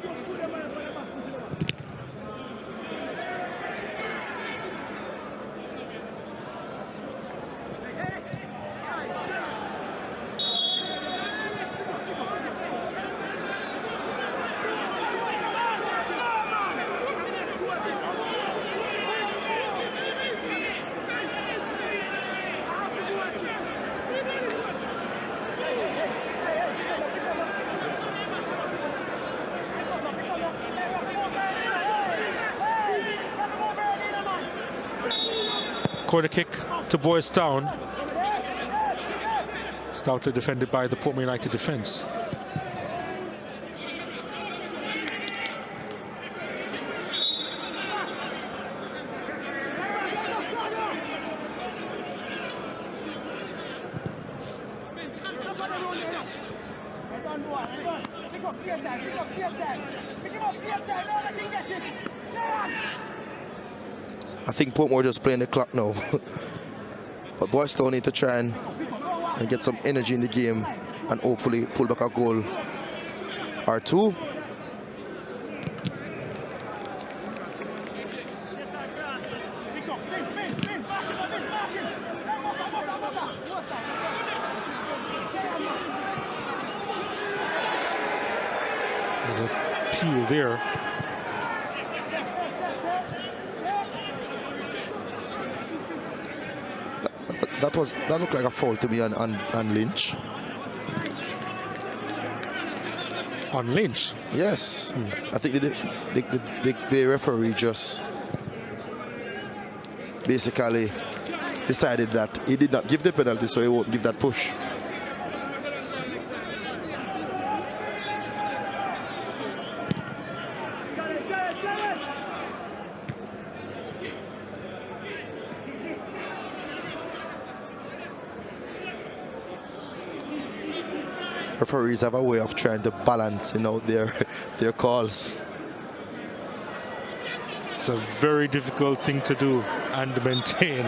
Corner kick to Boys Town. Stoutly defended by the Portmore United defence. I think Portmore just playing the clock now. But Boys Town need to try and get some energy in the game and hopefully pull back a goal or two. There's a peel there. That looked like a foul to me on Lynch. On Lynch? Yes. I think the referee just basically decided that he did not give the penalty, so he won't give that push. Referees have a way of trying to balance, their calls. It's a very difficult thing to do and maintain.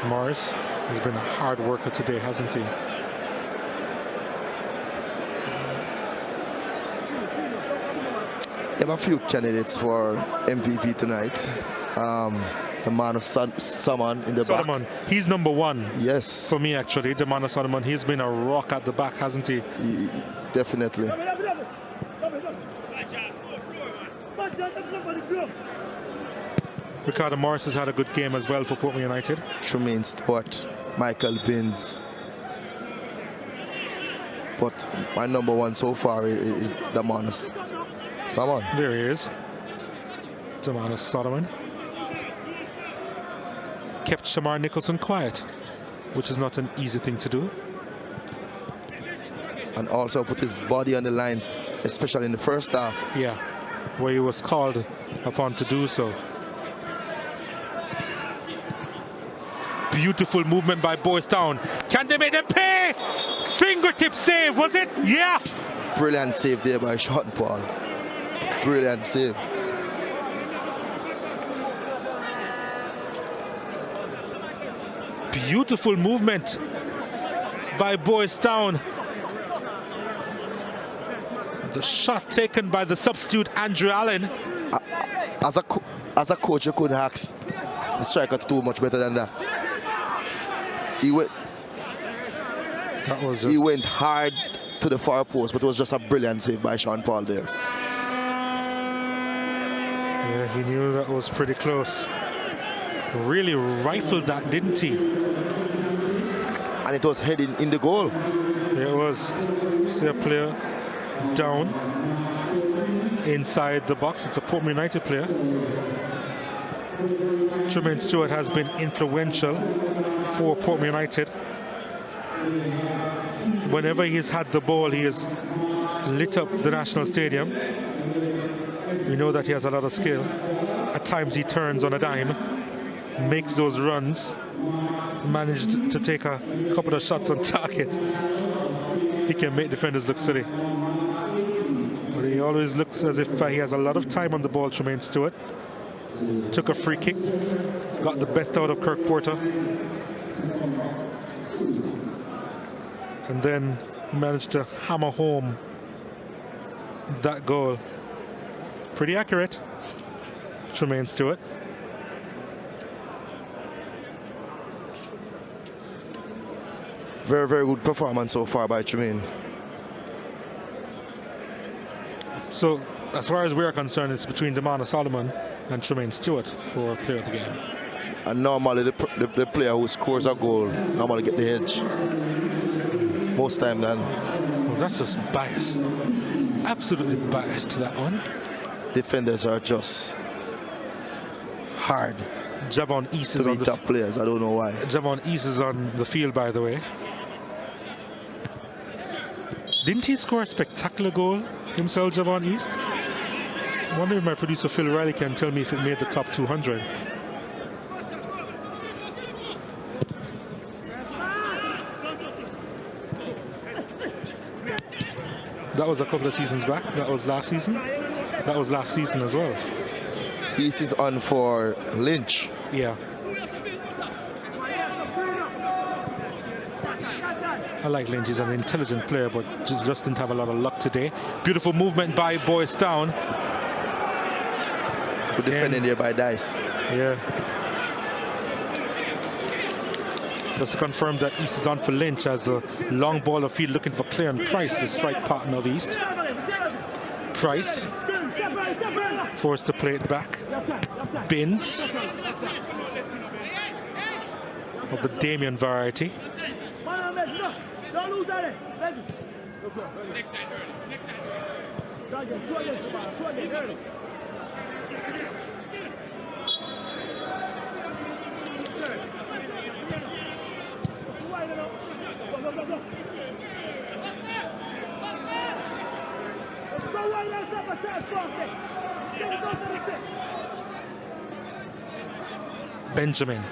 Morris has been a hard worker today, hasn't he? There are a few candidates for MVP tonight. The man of Solomon in the Solomon, back. he's number one. Yes. For me, actually, the man of Solomon, he's been a rock at the back, hasn't he? Definitely. Ricardo Morris has had a good game as well for Portmore United. Tremaine Stewart, Michael Binns. But my number one so far is the man of Solomon. There he is. The man of Solomon. Kept Shamar Nicholson quiet, which is not an easy thing to do. And also put his body on the line, especially in the first half. Yeah, where he was called upon to do so. Beautiful movement by Boys Town. Can they make them pay? Fingertip save, was it? Yeah. Brilliant save there by Sean Paul. Brilliant save. Beautiful movement by Boys Town. The shot taken by the substitute Andrew Allen. As a coach, you couldn't ask the striker to do much better than that. He went hard to the far post, but it was just a brilliant save by Sean Paul there. Yeah, he knew that was pretty close. Really rifled that, didn't he? And it was heading in the goal. Yeah, it was. See a player down inside the box. It's a Portmore United player. Tremaine Stewart has been influential for Portmore United. Whenever he's had the ball, he has lit up the National Stadium. We know that he has a lot of skill. At times he turns on a dime, makes those runs, managed to take a couple of shots on target. He can make defenders look silly. But he He always looks as if he has a lot of time on the ball, Tremaine Stewart. Took a free kick, got the best out of Kirk Porter. And then managed to hammer home that goal. Pretty accurate, Tremaine Stewart. Very, very good performance so far by Tremaine. So, as far as we are concerned, it's between Damana Solomon and Tremaine Stewart for player of the game. And normally the player who scores a goal normally get the edge. Most time then. Well, that's just biased. Absolutely biased to that one. Defenders are just hard. Javon East is to on be top players. I don't know why. Javon East is on the field, by the way. Didn't he score a spectacular goal himself, Javon East? I wonder if my producer Phil Riley can tell me if it made the top 200. That was a couple of seasons back. That was last season. That was last season as well. East is on for Lynch. Yeah. I like Lynch. He's an intelligent player, but just didn't have a lot of luck today. Beautiful movement by Boys Town. Good defending there by Dice. Yeah. Just to confirm that East is on for Lynch as the long ball of field looking for Clarence Price, the strike partner of East. Price forced to play it back. Binns of the Damien variety. Benjamin.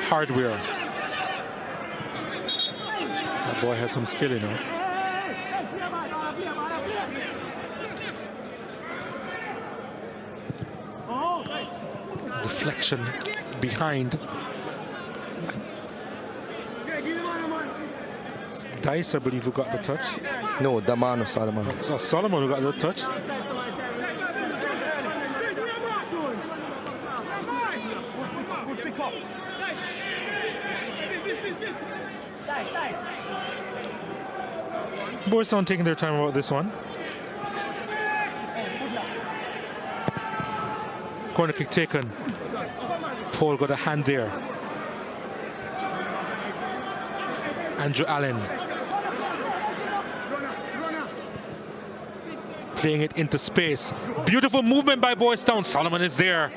Hardware. That boy has some skill, you know. Deflection behind. Dice, I believe, who got the touch. No, Damano Solomon. Oh, Solomon who got the touch. Boys Town taking their time about this one. Corner kick taken. Paul got a hand there. Andrew Allen. Playing it into space. Beautiful movement by Boys Town. Solomon is there.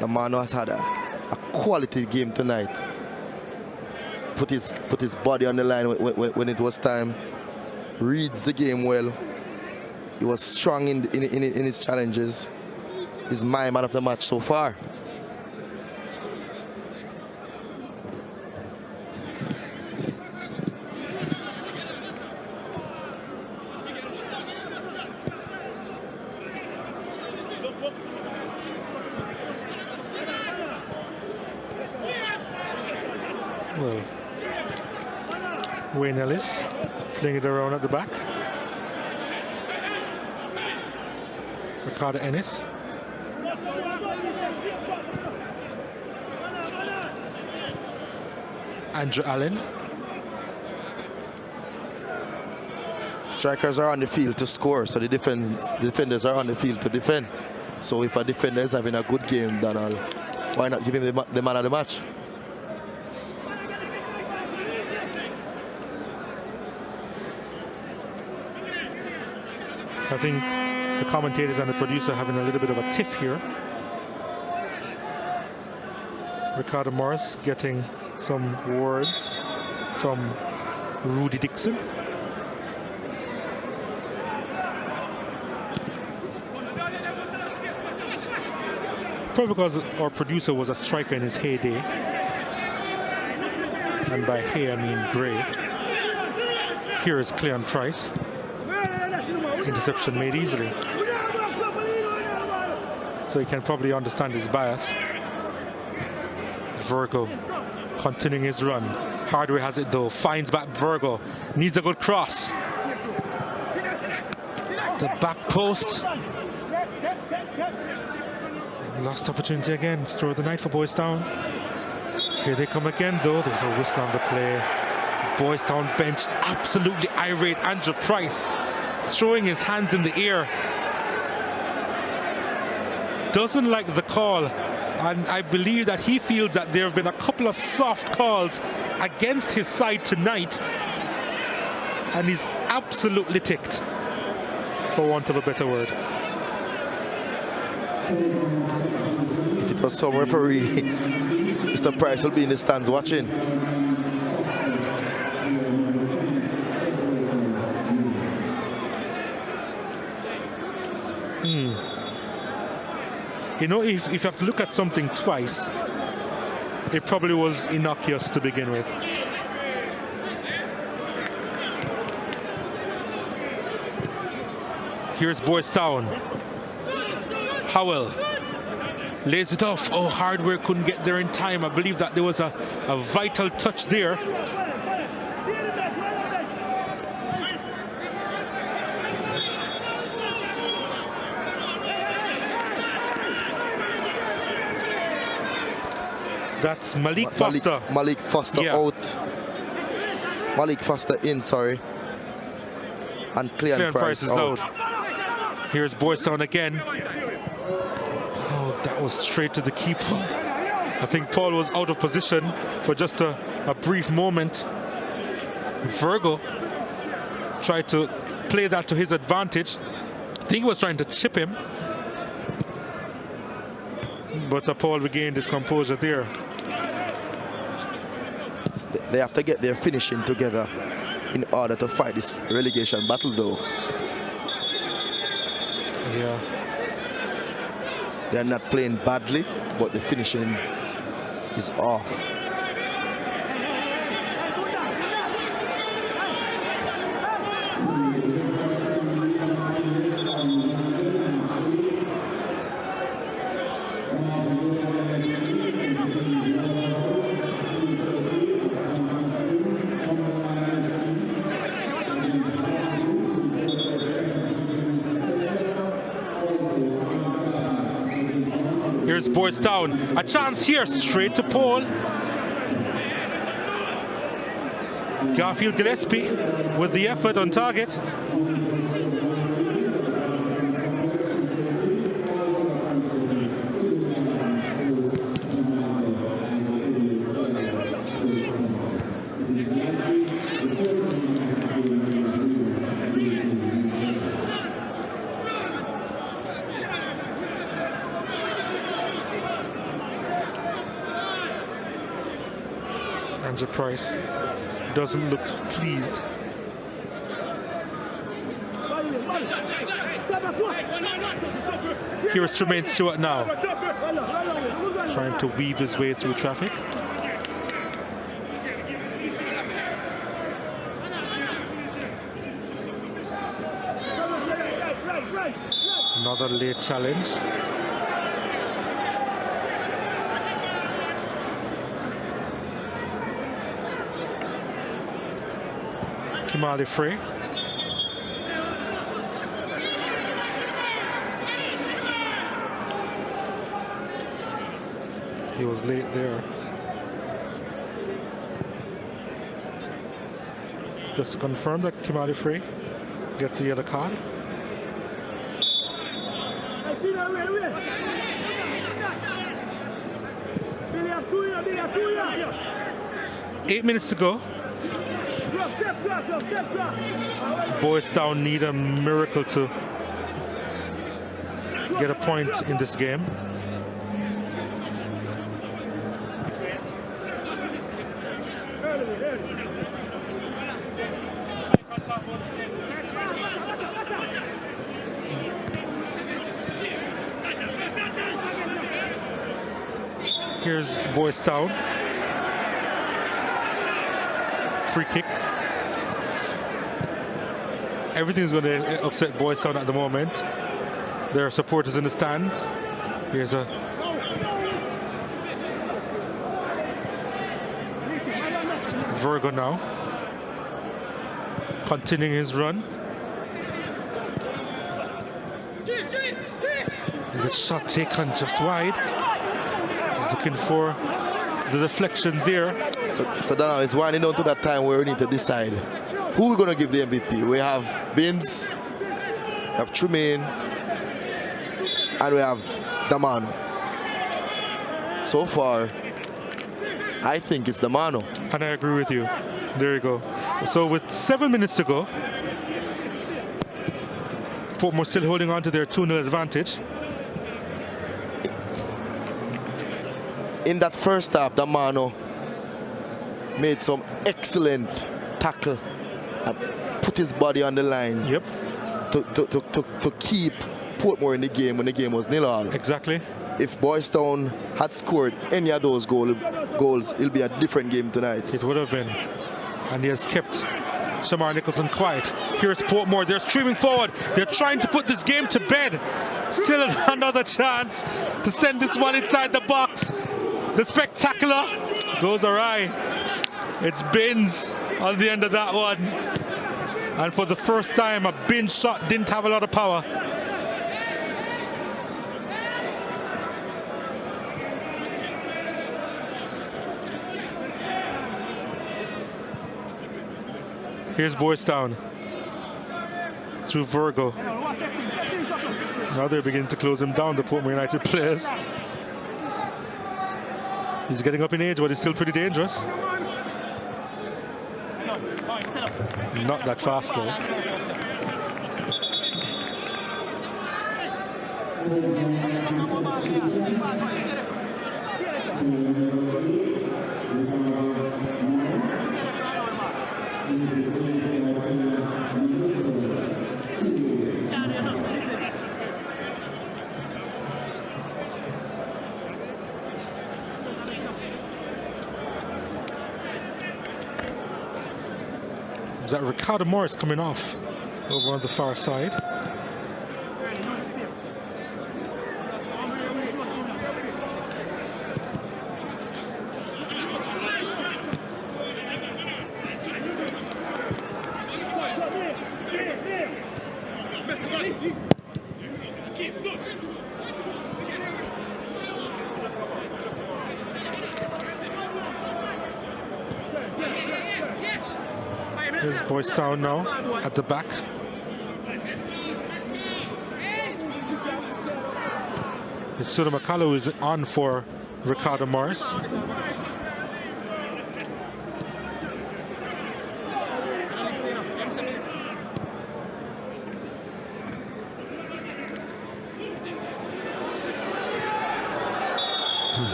The man has had a quality game tonight. Put his body on the line when it was time. Reads the game well. He was strong in his challenges. He's my man of the match so far. Well, Wayne Ellis playing it around at the back. Ricardo Ennis. Andrew Allen. Strikers are on the field to score, so the defenders are on the field to defend. So if a defender is having a good game, then why not give him the man of the match? I think the commentators and the producer are having a little bit of a tiff here. Ricardo Morris getting some words from Rudy Dixon. Probably because our producer was a striker in his heyday. And by hay, I mean Gray. Here is Cleon Price. Interception made easily. So you can probably understand his bias. Virgo continuing his run. Hardway has it though. Finds back Virgo. Needs a good cross. The back post. Lost opportunity again. Story of the night for Boys Town. Here they come again though. There's a whistle on the play. Boys Town bench absolutely irate. Andrew Price throwing his hands in the air. Doesn't like the call. And I believe that he feels that there have been a couple of soft calls against his side tonight. And he's absolutely ticked, for want of a better word. If it was some referee, Mr. Price will be in the stands watching. You know, if you have to look at something twice, it probably was innocuous to begin with. Here's Boys Town. Howell lays it off. Oh, Hardware couldn't get there in time. I believe that there was a vital touch there. That's Malik Foster. Malik Foster out. Malik Foster in, sorry. And Cleon Price is out. Here's Boys Town again. Oh, that was straight to the keeper. I think Paul was out of position for just a brief moment. Virgo tried to play that to his advantage. I think he was trying to chip him. But Paul regained his composure there. They have to get their finishing together in order to fight this relegation battle, though. Yeah. They're not playing badly, but the finishing is off. Here's Boys Town. A chance here, straight to Paul. Garfield Gillespie with the effort on target. Andrew Price doesn't look pleased. Here's Tremaine Stewart now, trying to weave his way through traffic. Another late challenge. Kimali Frey. He was late there. Just to confirm that Kimali Frey gets the yellow card. Eight minutes to go. Boys Town need a miracle to get a point in this game. Here's Boys Town. Free kick. Everything's going to upset Boys Town at the moment. There are supporters in the stands. Here's a Virgo now, continuing his run. The shot taken just wide. He's looking for the deflection there. So Donald, it's winding down to that time where we need to decide who we're going to give the MVP. We have Binns, we have Trumaine, and we have Damano. So far, I think it's Damano. And I agree with you. There you go. So with 7 minutes to go, Portmore still holding on to their 2-0 advantage. In that first half, Damano made some excellent tackle and put his body on the line. Yep. To keep Portmore in the game when the game was 0-0. Exactly. If Boys Town had scored any of those goals, it'll be a different game tonight. It would have been. And he has kept Shamar Nicholson quiet. Here's Portmore. They're streaming forward. They're trying to put this game to bed. Still another chance to send this one inside the box. The spectacular goes awry. It's Binns on the end of that one. And for the first time, a Binns shot didn't have a lot of power. Here's Boys Town through Virgo. Now they're beginning to close him down, the Portmore United players. He's getting up in age, but he's still pretty dangerous. Not that fast though. Is that Ricardo Morris coming off over on the far side? Here's Boys Town now at the back. It's Suda McCullough who is on for Ricardo Morris.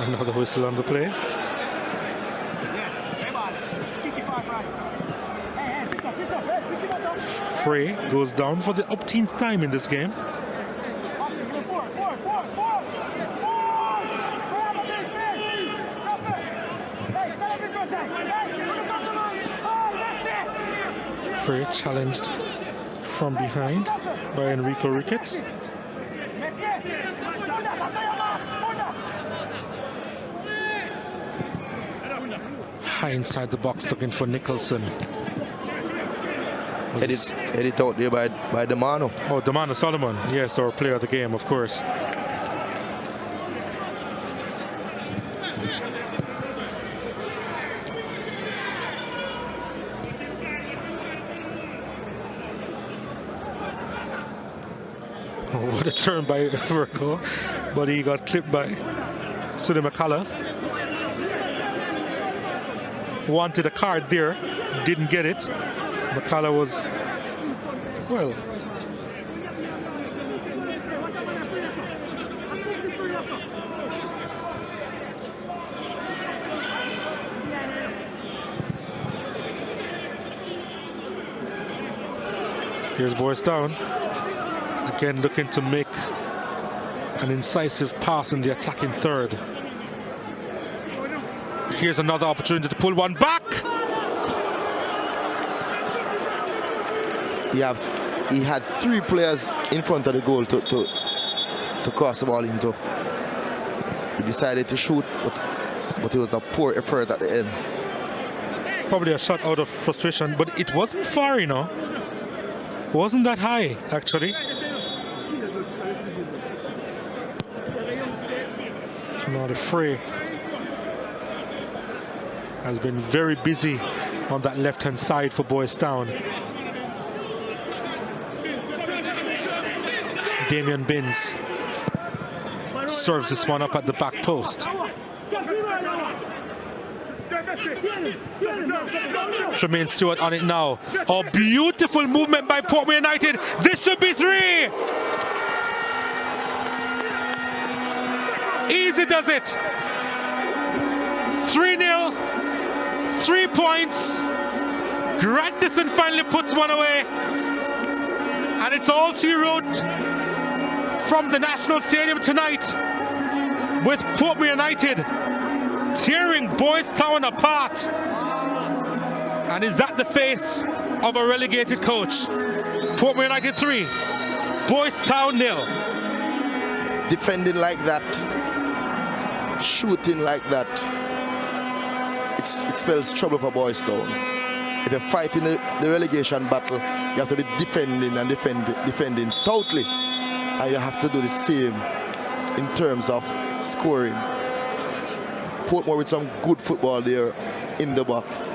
Another whistle on the play. Frey goes down for the upteenth time in this game. Frey challenged from behind by Enrico Ricketts. High inside the box looking for Nicholson. Edit out there by Damano. Oh, Damano Solomon. Yes, our player of the game, of course. Oh, what a turn by Virgo. But he got clipped by Suda McCullough. Wanted a card there, didn't get it. McCullough was, well, here's Boys Town, again looking to make an incisive pass in the attacking third. Here's another opportunity to pull one back. He had 3 players in front of the goal to cross the ball into. He decided to shoot, but it was a poor effort at the end. Probably a shot out of frustration, but it wasn't far, you know. It wasn't that high, actually. Now the fray has been very busy on that left-hand side for Boys Town. Damian Binns serves this one up at the back post. Tremaine Stewart on it now. Oh, beautiful movement by Portmore United. This should be 3. Easy does it. 3-0. 3 points. Grandison finally puts one away. And it's all she wrote from the National Stadium tonight, with Portmore United tearing Boys Town apart. And is that the face of a relegated coach? Portmore United 3, Boys Town 0. Defending like that, shooting like that, it spells trouble for Boys Town. If you're fighting the relegation battle, you have to be defending and defending stoutly. And you have to do the same in terms of scoring. Portmore with some good football there in the box.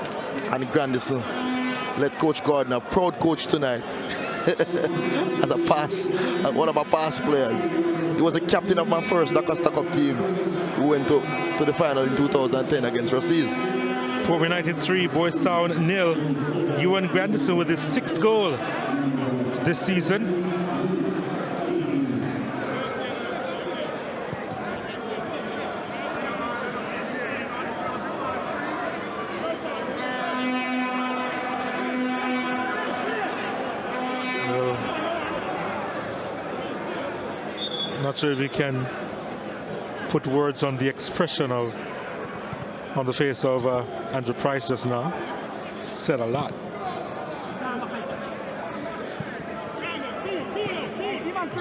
And Grandison let Coach Gardner, proud coach tonight, as one of my past players. He was the captain of my first Dakota Cup team who went to the final in 2010 against Rossies. Portmore United 3, Boys Town 0. Ewan Grandison with his 6th goal this season. Not sure if we can put words on the expression on the face of Andrew Price just now. Said a lot.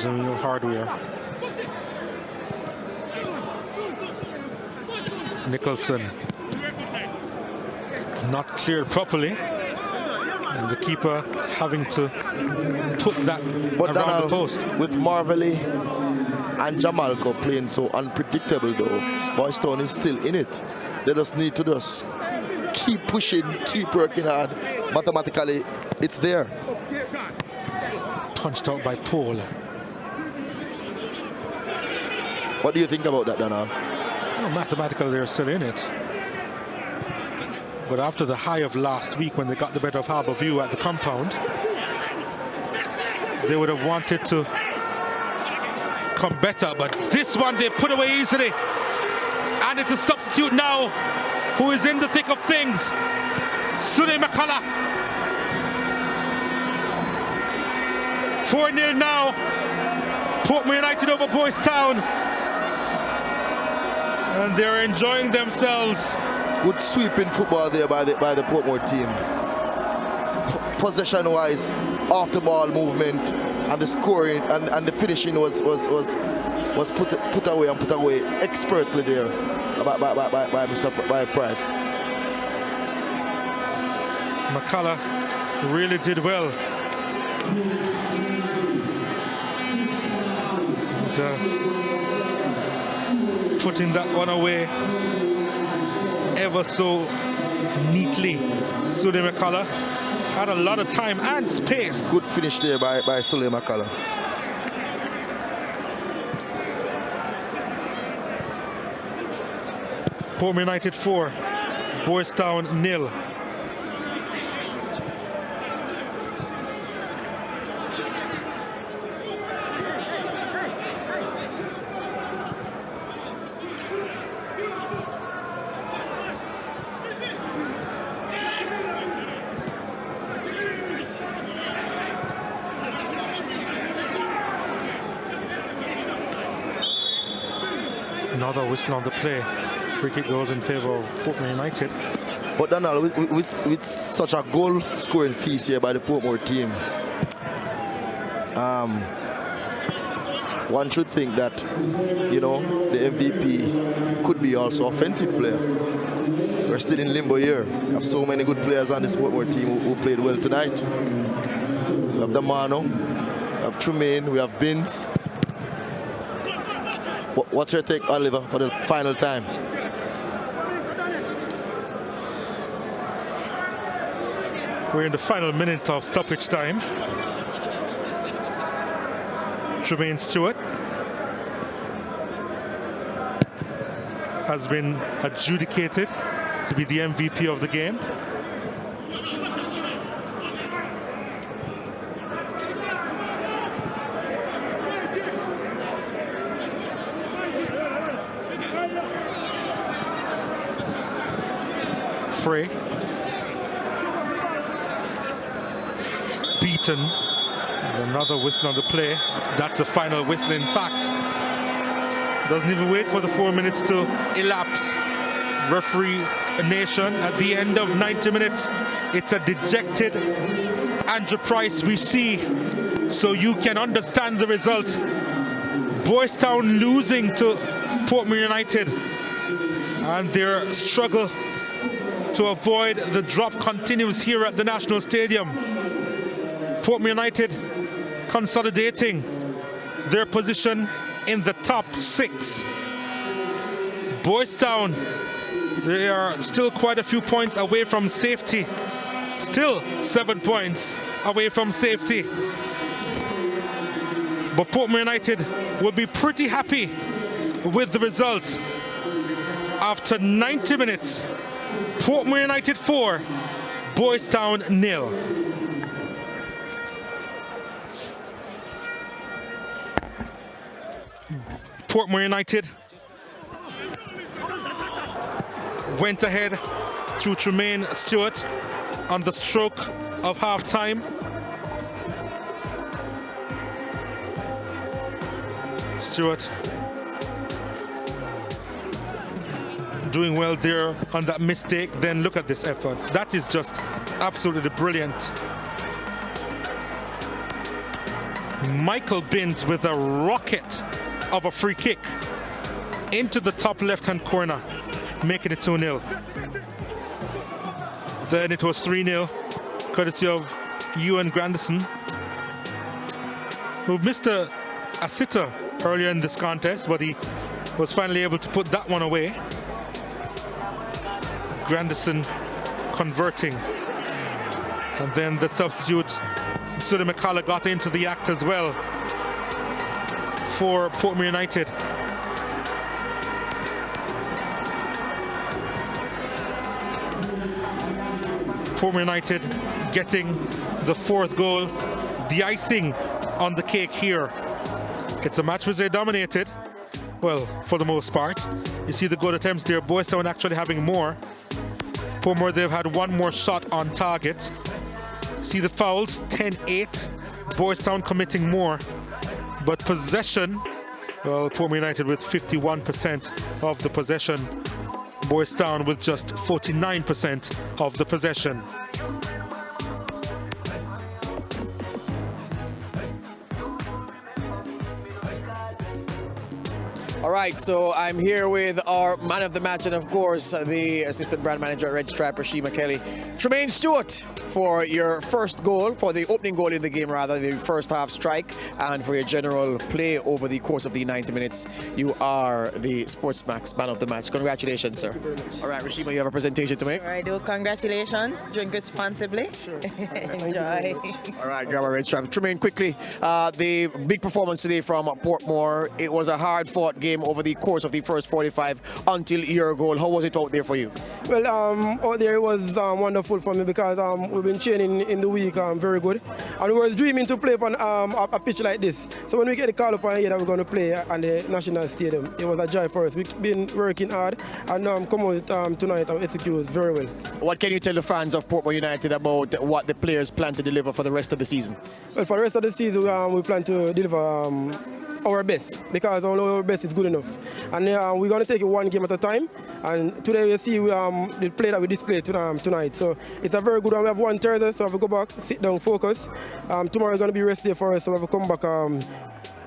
General Hardware. Nicholson. Not cleared properly. And the keeper having to put that around the post. With Marvelly and Jamalco playing so unpredictable though, Boys Town is still in it. They just need to just keep pushing, keep working hard. Mathematically, it's there. Punched out by Paul. What do you think about that, Donald? Well, mathematically, they're still in it. But after the high of last week when they got the better of Harbour View at the compound, they would have wanted to come better. But this one they put away easily. And it's a substitute now who is in the thick of things. Sule McCullough. 4-0 now. Portmore United over Boys Town. And they're enjoying themselves. Good sweeping football there by the Portmore team. Possession-wise, off the ball movement, and the scoring and the finishing was put away expertly there by Price. McCullough really did well. And, putting that one away ever so neatly. Sule McCullough had a lot of time and space. Good finish there by Sule McCullough. Portmore United 4, Boys Town 0. Another whistle on the play. Free kick goes in favour of Portmore United. But Donald, with such a goal-scoring feast here by the Portmore team, one should think that, you know, the MVP could be also offensive player. We're still in limbo here. We have so many good players on this Portmore team who played well tonight. We have Damano, we have Tremaine, we have Binns. What's your take, Oliver, for the final time? We're in the final minute of stoppage time. Tremaine Stewart has been adjudicated to be the MVP of the game. Frey beaten. Another whistle on the play. That's the final whistle, in fact. Doesn't even wait for the 4 minutes to elapse. Referee nation at the end of 90 minutes. It's a dejected Andrew Price we see, so you can understand the result. Boys Town losing to Portmore United, and their struggle to avoid the drop continues here at the National Stadium. Portmore United consolidating their position in the top 6. Boys Town, they are still quite a few points away from safety. Still 7 points away from safety. But Portmore United will be pretty happy with the result. After 90 minutes, Portmore United 4, Boys Town 0. Portmore United went ahead through Tremaine Stewart on the stroke of half-time. Stewart doing well there on that mistake. Then look at this effort. That is just absolutely brilliant. Michael Binns with a rocket of a free kick into the top left-hand corner, making it 2-0. Then it was 3-0, courtesy of Ewan Grandison, who missed a sitter earlier in this contest, but he was finally able to put that one away. Grandison converting. And then the substitute, Sudi McCullough, got into the act as well for Portmore United. Portmore United getting the 4th goal, the icing on the cake here. It's a match which they dominated, well, for the most part. You see the goal attempts there, Boys Town actually having more. Portmore, they've had one more shot on target. See the fouls, 10-8. Boys Town committing more. But possession, well, Portmore United with 51% of the possession. Boys Town with just 49% of the possession. All right, so I'm here with our man of the match and, of course, the assistant brand manager at Red Stripe, Rashima Kelly. Tremaine Stewart, for your first goal, for the opening goal in the game, rather, the first half strike, and for your general play over the course of the 90 minutes. You are the Sportsmax man of the match. Congratulations, sir. Thank you very much. All right, Rashima, you have a presentation to make? I do. Congratulations. Drink responsibly. Sure. Enjoy. All right, grab a Red Stripe. Tremaine, quickly, the big performance today from Portmore. It was a hard-fought game over the course of the first 45 until your goal. How was it out there for you? Well, out there it was wonderful for me because we've been training in the week very good, and we were dreaming to play on a pitch like this. So when we get the call upon here that we're going to play at the National Stadium, it was a joy for us. We've been working hard and come out tonight and execute very well. What can you tell the fans of Portmore United about what the players plan to deliver for the rest of the season? Well, for the rest of the season, we plan to deliver our best, because only our best is good enough. And we're going to take it one game at a time. And today we see the play that we displayed tonight. So it's a very good one. We have one Thursday, so we have to go back, sit down, focus. Tomorrow is going to be rest day for us, so we have to come back on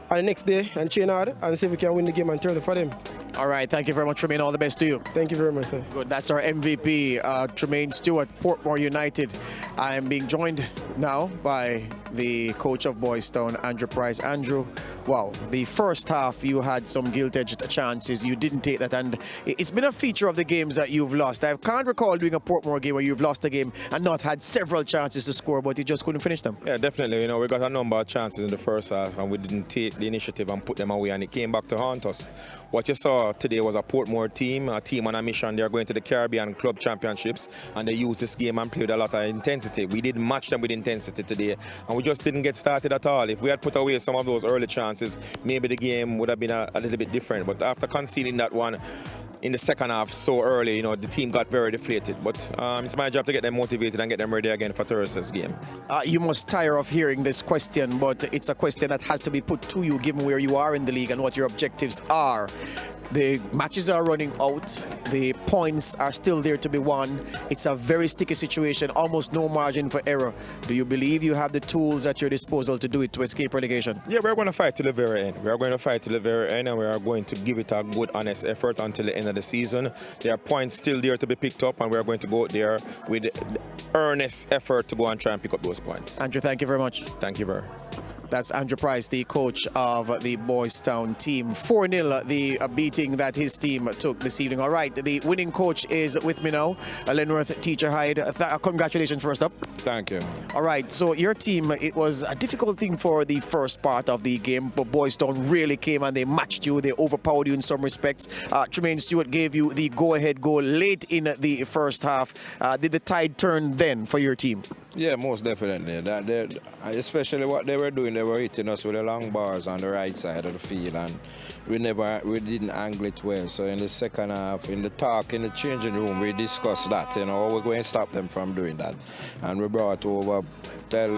the next day and train hard and see if we can win the game on Thursday for them. All right, thank you very much, Tremaine. All the best to you. Thank you very much, sir. Good. That's our MVP, Tremaine Stewart, Portmore United. I am being joined now by the coach of Boys Town, Andrew Price. Andrew, wow, the first half you had some gilt-edged chances. You didn't take that, and it's been a feature of the games that you've lost. I can't recall doing a Portmore game where you've lost a game and not had several chances to score, but you just couldn't finish them. Yeah, definitely. You know, we got a number of chances in the first half, and we didn't take the initiative and put them away, and it came back to haunt us. What you saw today was a Portmore team, a team on a mission. They're going to the Caribbean Club Championships, and they use this game and play with a lot of intensity. We didn't match them with intensity today, and we just didn't get started at all. If we had put away some of those early chances, maybe the game would have been a little bit different. But after conceding that one in the second half so early, you know, the team got very deflated. But it's my job to get them motivated and get them ready again for Thursday's game. You must tire of hearing this question, but it's a question that has to be put to you given where you are in the league and what your objectives are. The matches are running out. The points are still there to be won. It's a very sticky situation, almost no margin for error. Do you believe you have the tools at your disposal to do it, to escape relegation? Yeah, we're going to fight till the very end. We are going to fight till the very end, and we are going to give it a good, honest effort until the end of the season. There are points still there to be picked up, and we are going to go out there with earnest effort to go and try and pick up those points. Andrew, thank you very much. Thank you very much. That's Andrew Price, the coach of the Boys Town team. 4-0, the beating that his team took this evening. All right, the winning coach is with me now, Lenworth Teacher Hyde. Congratulations first up. Thank you. All right, so your team, it was a difficult thing for the first part of the game, but Boys Town really came and they matched you. They overpowered you in some respects. Tremaine Stewart gave you the go-ahead goal late in the first half. Did the tide turn then for your team? Yeah, most definitely. Especially what they were doing, they were hitting us with the long bars on the right side of the field, and we didn't angle it well. So in the second half, in the changing room, we discussed that, you know, we're going to stop them from doing that. And we brought over, tell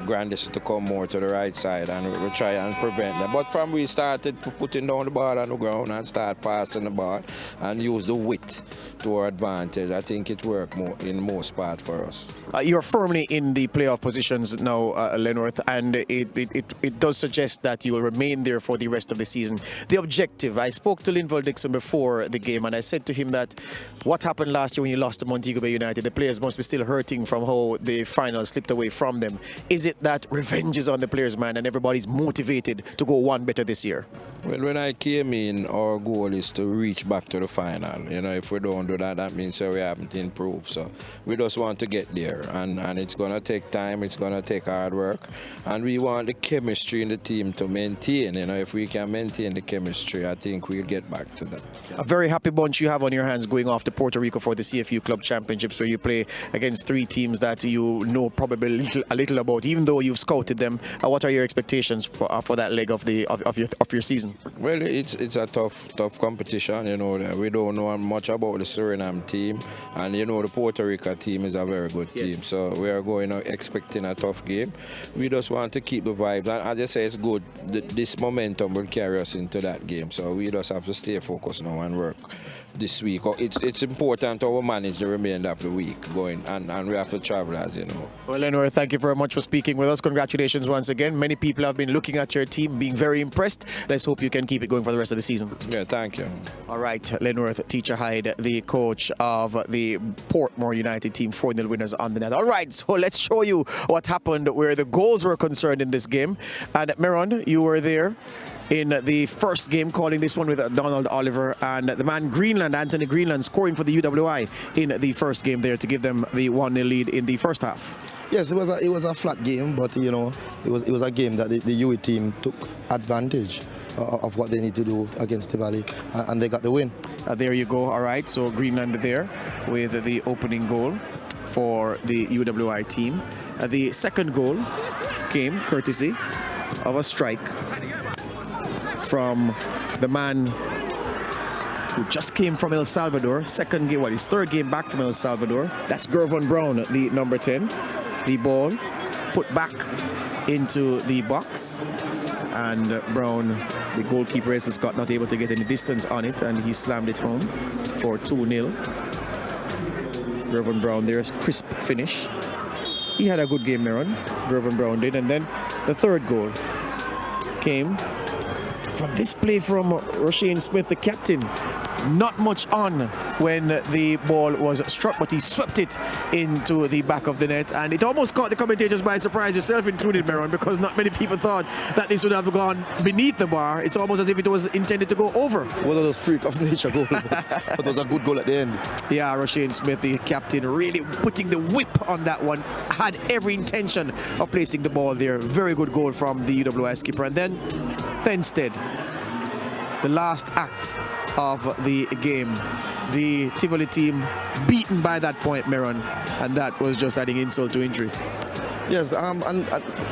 Grandis to come more to the right side, and we try and prevent them. But from we started putting down the ball on the ground and start passing the ball and use the width to our advantage, I think it worked more in most part for us. You're firmly in the playoff positions now, Lenworth, and it does suggest that you will remain there for the rest of the season. The objective, I spoke to Linval Dixon before the game, and I said to him that what happened last year when you lost to Montego Bay United, the players must be still hurting from how the final slipped away from them. Is it that revenge is on the players' mind and everybody's motivated to go one better this year? Well, when I came in, our goal is to reach back to the final. You know, if we don't do that, that means we haven't improved. So we just want to get there, and it's going to take time, it's going to take hard work, and we want the chemistry in the team to maintain. You know, if we can maintain the chemistry, I think we'll get back to that. A very happy bunch you have on your hands going off to Puerto Rico for the CFU Club Championships, where you play against three teams that you know probably a little about, even though you've scouted them. What are your expectations for that leg of your season? Well, it's a tough competition. You know, we don't know much about the Suriname team, and you know the Puerto Rico team is a very good team. So we are going expecting a tough game. We just want to keep the vibes, and as I say, it's good. This momentum will carry us into that game. So we just have to stay focused now and work this week. It's important to manage the remainder of the week going, and we have to travel, as you know. Well, Lenworth, thank you very much for speaking with us. Congratulations once again. Many people have been looking at your team, being very impressed. Let's hope you can keep it going for the rest of the season. Yeah, thank you. All right, Lenworth Teacher Hyde, the coach of the Portmore United team, 4-0 winners on the net. All right, so let's show you what happened where the goals were concerned in this game. And Meron, you were there in the first game, calling this one with Donald Oliver, and the man Greenland, Anthony Greenland, scoring for the UWI in the first game there to give them the 1-0 lead in the first half. Yes, it was a flat game, but you know, it was a game that the UE team took advantage of what they need to do against the Valley, and they got the win. There you go. All right, so Greenland there with the opening goal for the UWI team. The second goal came courtesy of a strike from the man who just came from El Salvador. Second game, his third game back from El Salvador. That's Gervon Brown, the number 10. The ball put back into the box, and Brown The goalkeeper, Estes Scott, not able to get any distance on it, and he slammed it home for 2-0. Gervin Brown there's crisp finish. He had a good game, Meron. Gervin Brown did, and then the third goal came from this play from Roshane Smith, the captain. Not much on when the ball was struck, but he swept it into the back of the net, and it almost caught the commentators by surprise, yourself included, Meron, because not many people thought that this would have gone beneath the bar. It's almost as if it was intended to go over. One of those freak of nature goals, but it was a good goal at the end. Yeah, Roshane Smith, the captain, really putting the whip on that one, had every intention of placing the ball there. Very good goal from the UWS keeper. And then Fenstead, the last act of the game. The Tivoli team beaten by that point, Meron, and that was just adding insult to injury. Yes, and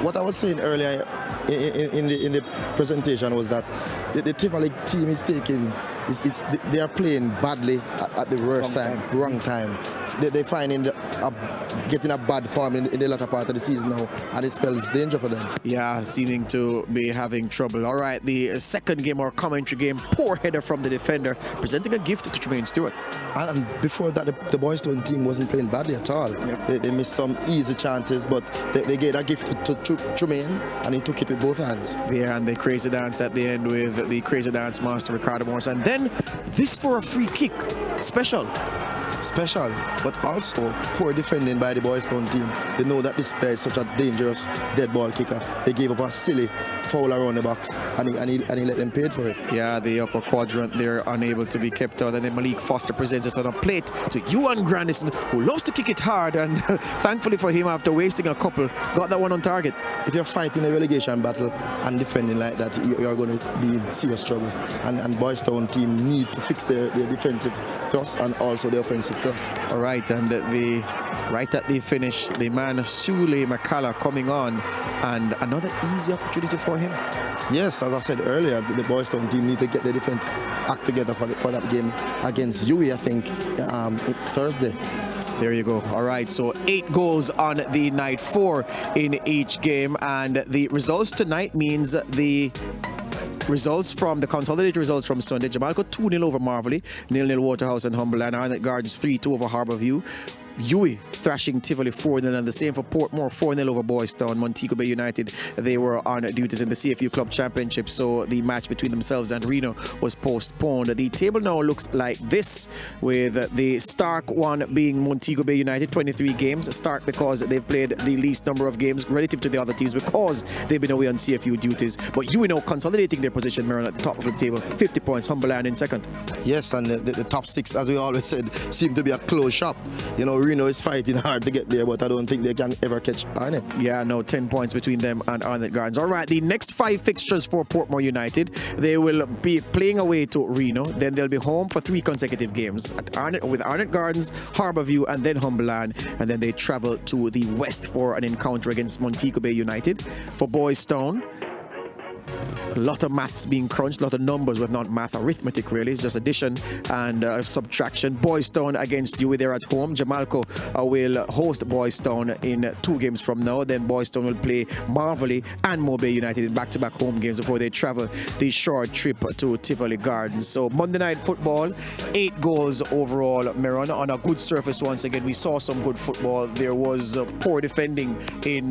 what I was saying earlier in the presentation was that the Tivoli team is taking, they are playing badly at the worst wrong time. They're finding getting a bad form in the latter part of the season now, and it spells danger for them. Yeah, seeming to be having trouble. All right, the second game or commentary game, poor header from the defender, presenting a gift to Tremaine Stewart. And before that, the Boys Town team wasn't playing badly at all. Yep. They missed some easy chances, but they gave a gift to Tremaine, and he took it with both hands. Yeah, and the crazy dance at the end with the crazy dance master Ricardo Morris, and then this for a free kick, special, but also poor defending by the Boys Town team. They know that this player is such a dangerous dead ball kicker. They gave up a silly foul around the box, and he let them pay for it. Yeah, the upper quadrant, they're unable to be kept out, and then Malik Foster presents us on a plate to Ewan Grandison, who loves to kick it hard, and thankfully for him, after wasting a couple, got that one on target. If you're fighting a relegation battle and defending like that, you're going to be in serious trouble, and Boys Town team need to fix their defensive thrust and also the offensive thrust. All right, and right at the finish, the man Sule McCullough coming on, and another easy opportunity for him. Yes, as I said earlier, the Boys Town team need to get their defense act together for that game against UWI, I think, Thursday. There you go. All right, so 8 goals on the night, 4 in each game, and the results tonight means the results from the consolidated results from Sunday: Jamaica 2-0 over Marvelly, 0-0 Waterhouse and Humberland, Arnett Gardens 3-2 over Harbourview, UWI thrashing Tivoli 4-0, and the same for Portmore, 4-0 over Boys Town. Montego Bay United, they were on duties in the CFU Club Championship, so the match between themselves and Reno was postponed. The table now looks like this, with the stark one being Montego Bay United, 23 games. Stark because they've played the least number of games relative to the other teams because they've been away on CFU duties. But UWI now consolidating their position, Maryland, at the top of the table, 50 points, Humberland in second. Yes, and the top 6, as we always said, seem to be a close shop. You know, Reno is fighting hard to get there, but I don't think they can ever catch Arnett. Yeah, no, 10 points between them and Arnett Gardens. All right, the next 5 fixtures for Portmore United, they will be playing away to Reno, then they'll be home for 3 consecutive games with Arnett Gardens, Harbourview, and then Humberland, and then they travel to the west for an encounter against Montego Bay United. For Boys Town, a lot of maths being crunched, a lot of numbers with not math, arithmetic really, it's just addition and subtraction. Boys Town against UWI, they're at home. Jamalco will host Boys Town in 2 games from now. Then Boys Town will play Marvelly and Mobay United in back-to-back home games before they travel the short trip to Tivoli Gardens. So Monday Night Football, 8 goals overall, Meron, on a good surface once again. We saw some good football. There was poor defending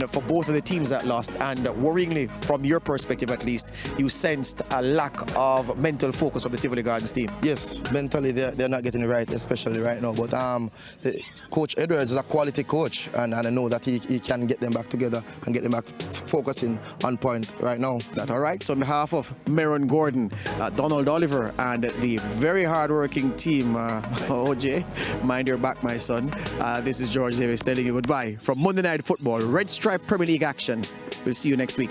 for both of the teams that lost, and worryingly, from your perspective at least, you sensed a lack of mental focus of the Tivoli Gardens team. Yes, mentally they're not getting it right, especially right now. But Coach Edwards is a quality coach, and I know that he can get them back together and get them back focusing on point right now. That's all right. So on behalf of Meron Gordon, Donald Oliver, and the very hard-working team, OJ, mind your back, my son. This is George Davis telling you goodbye from Monday Night Football, Red Stripe Premier League action. We'll see you next week.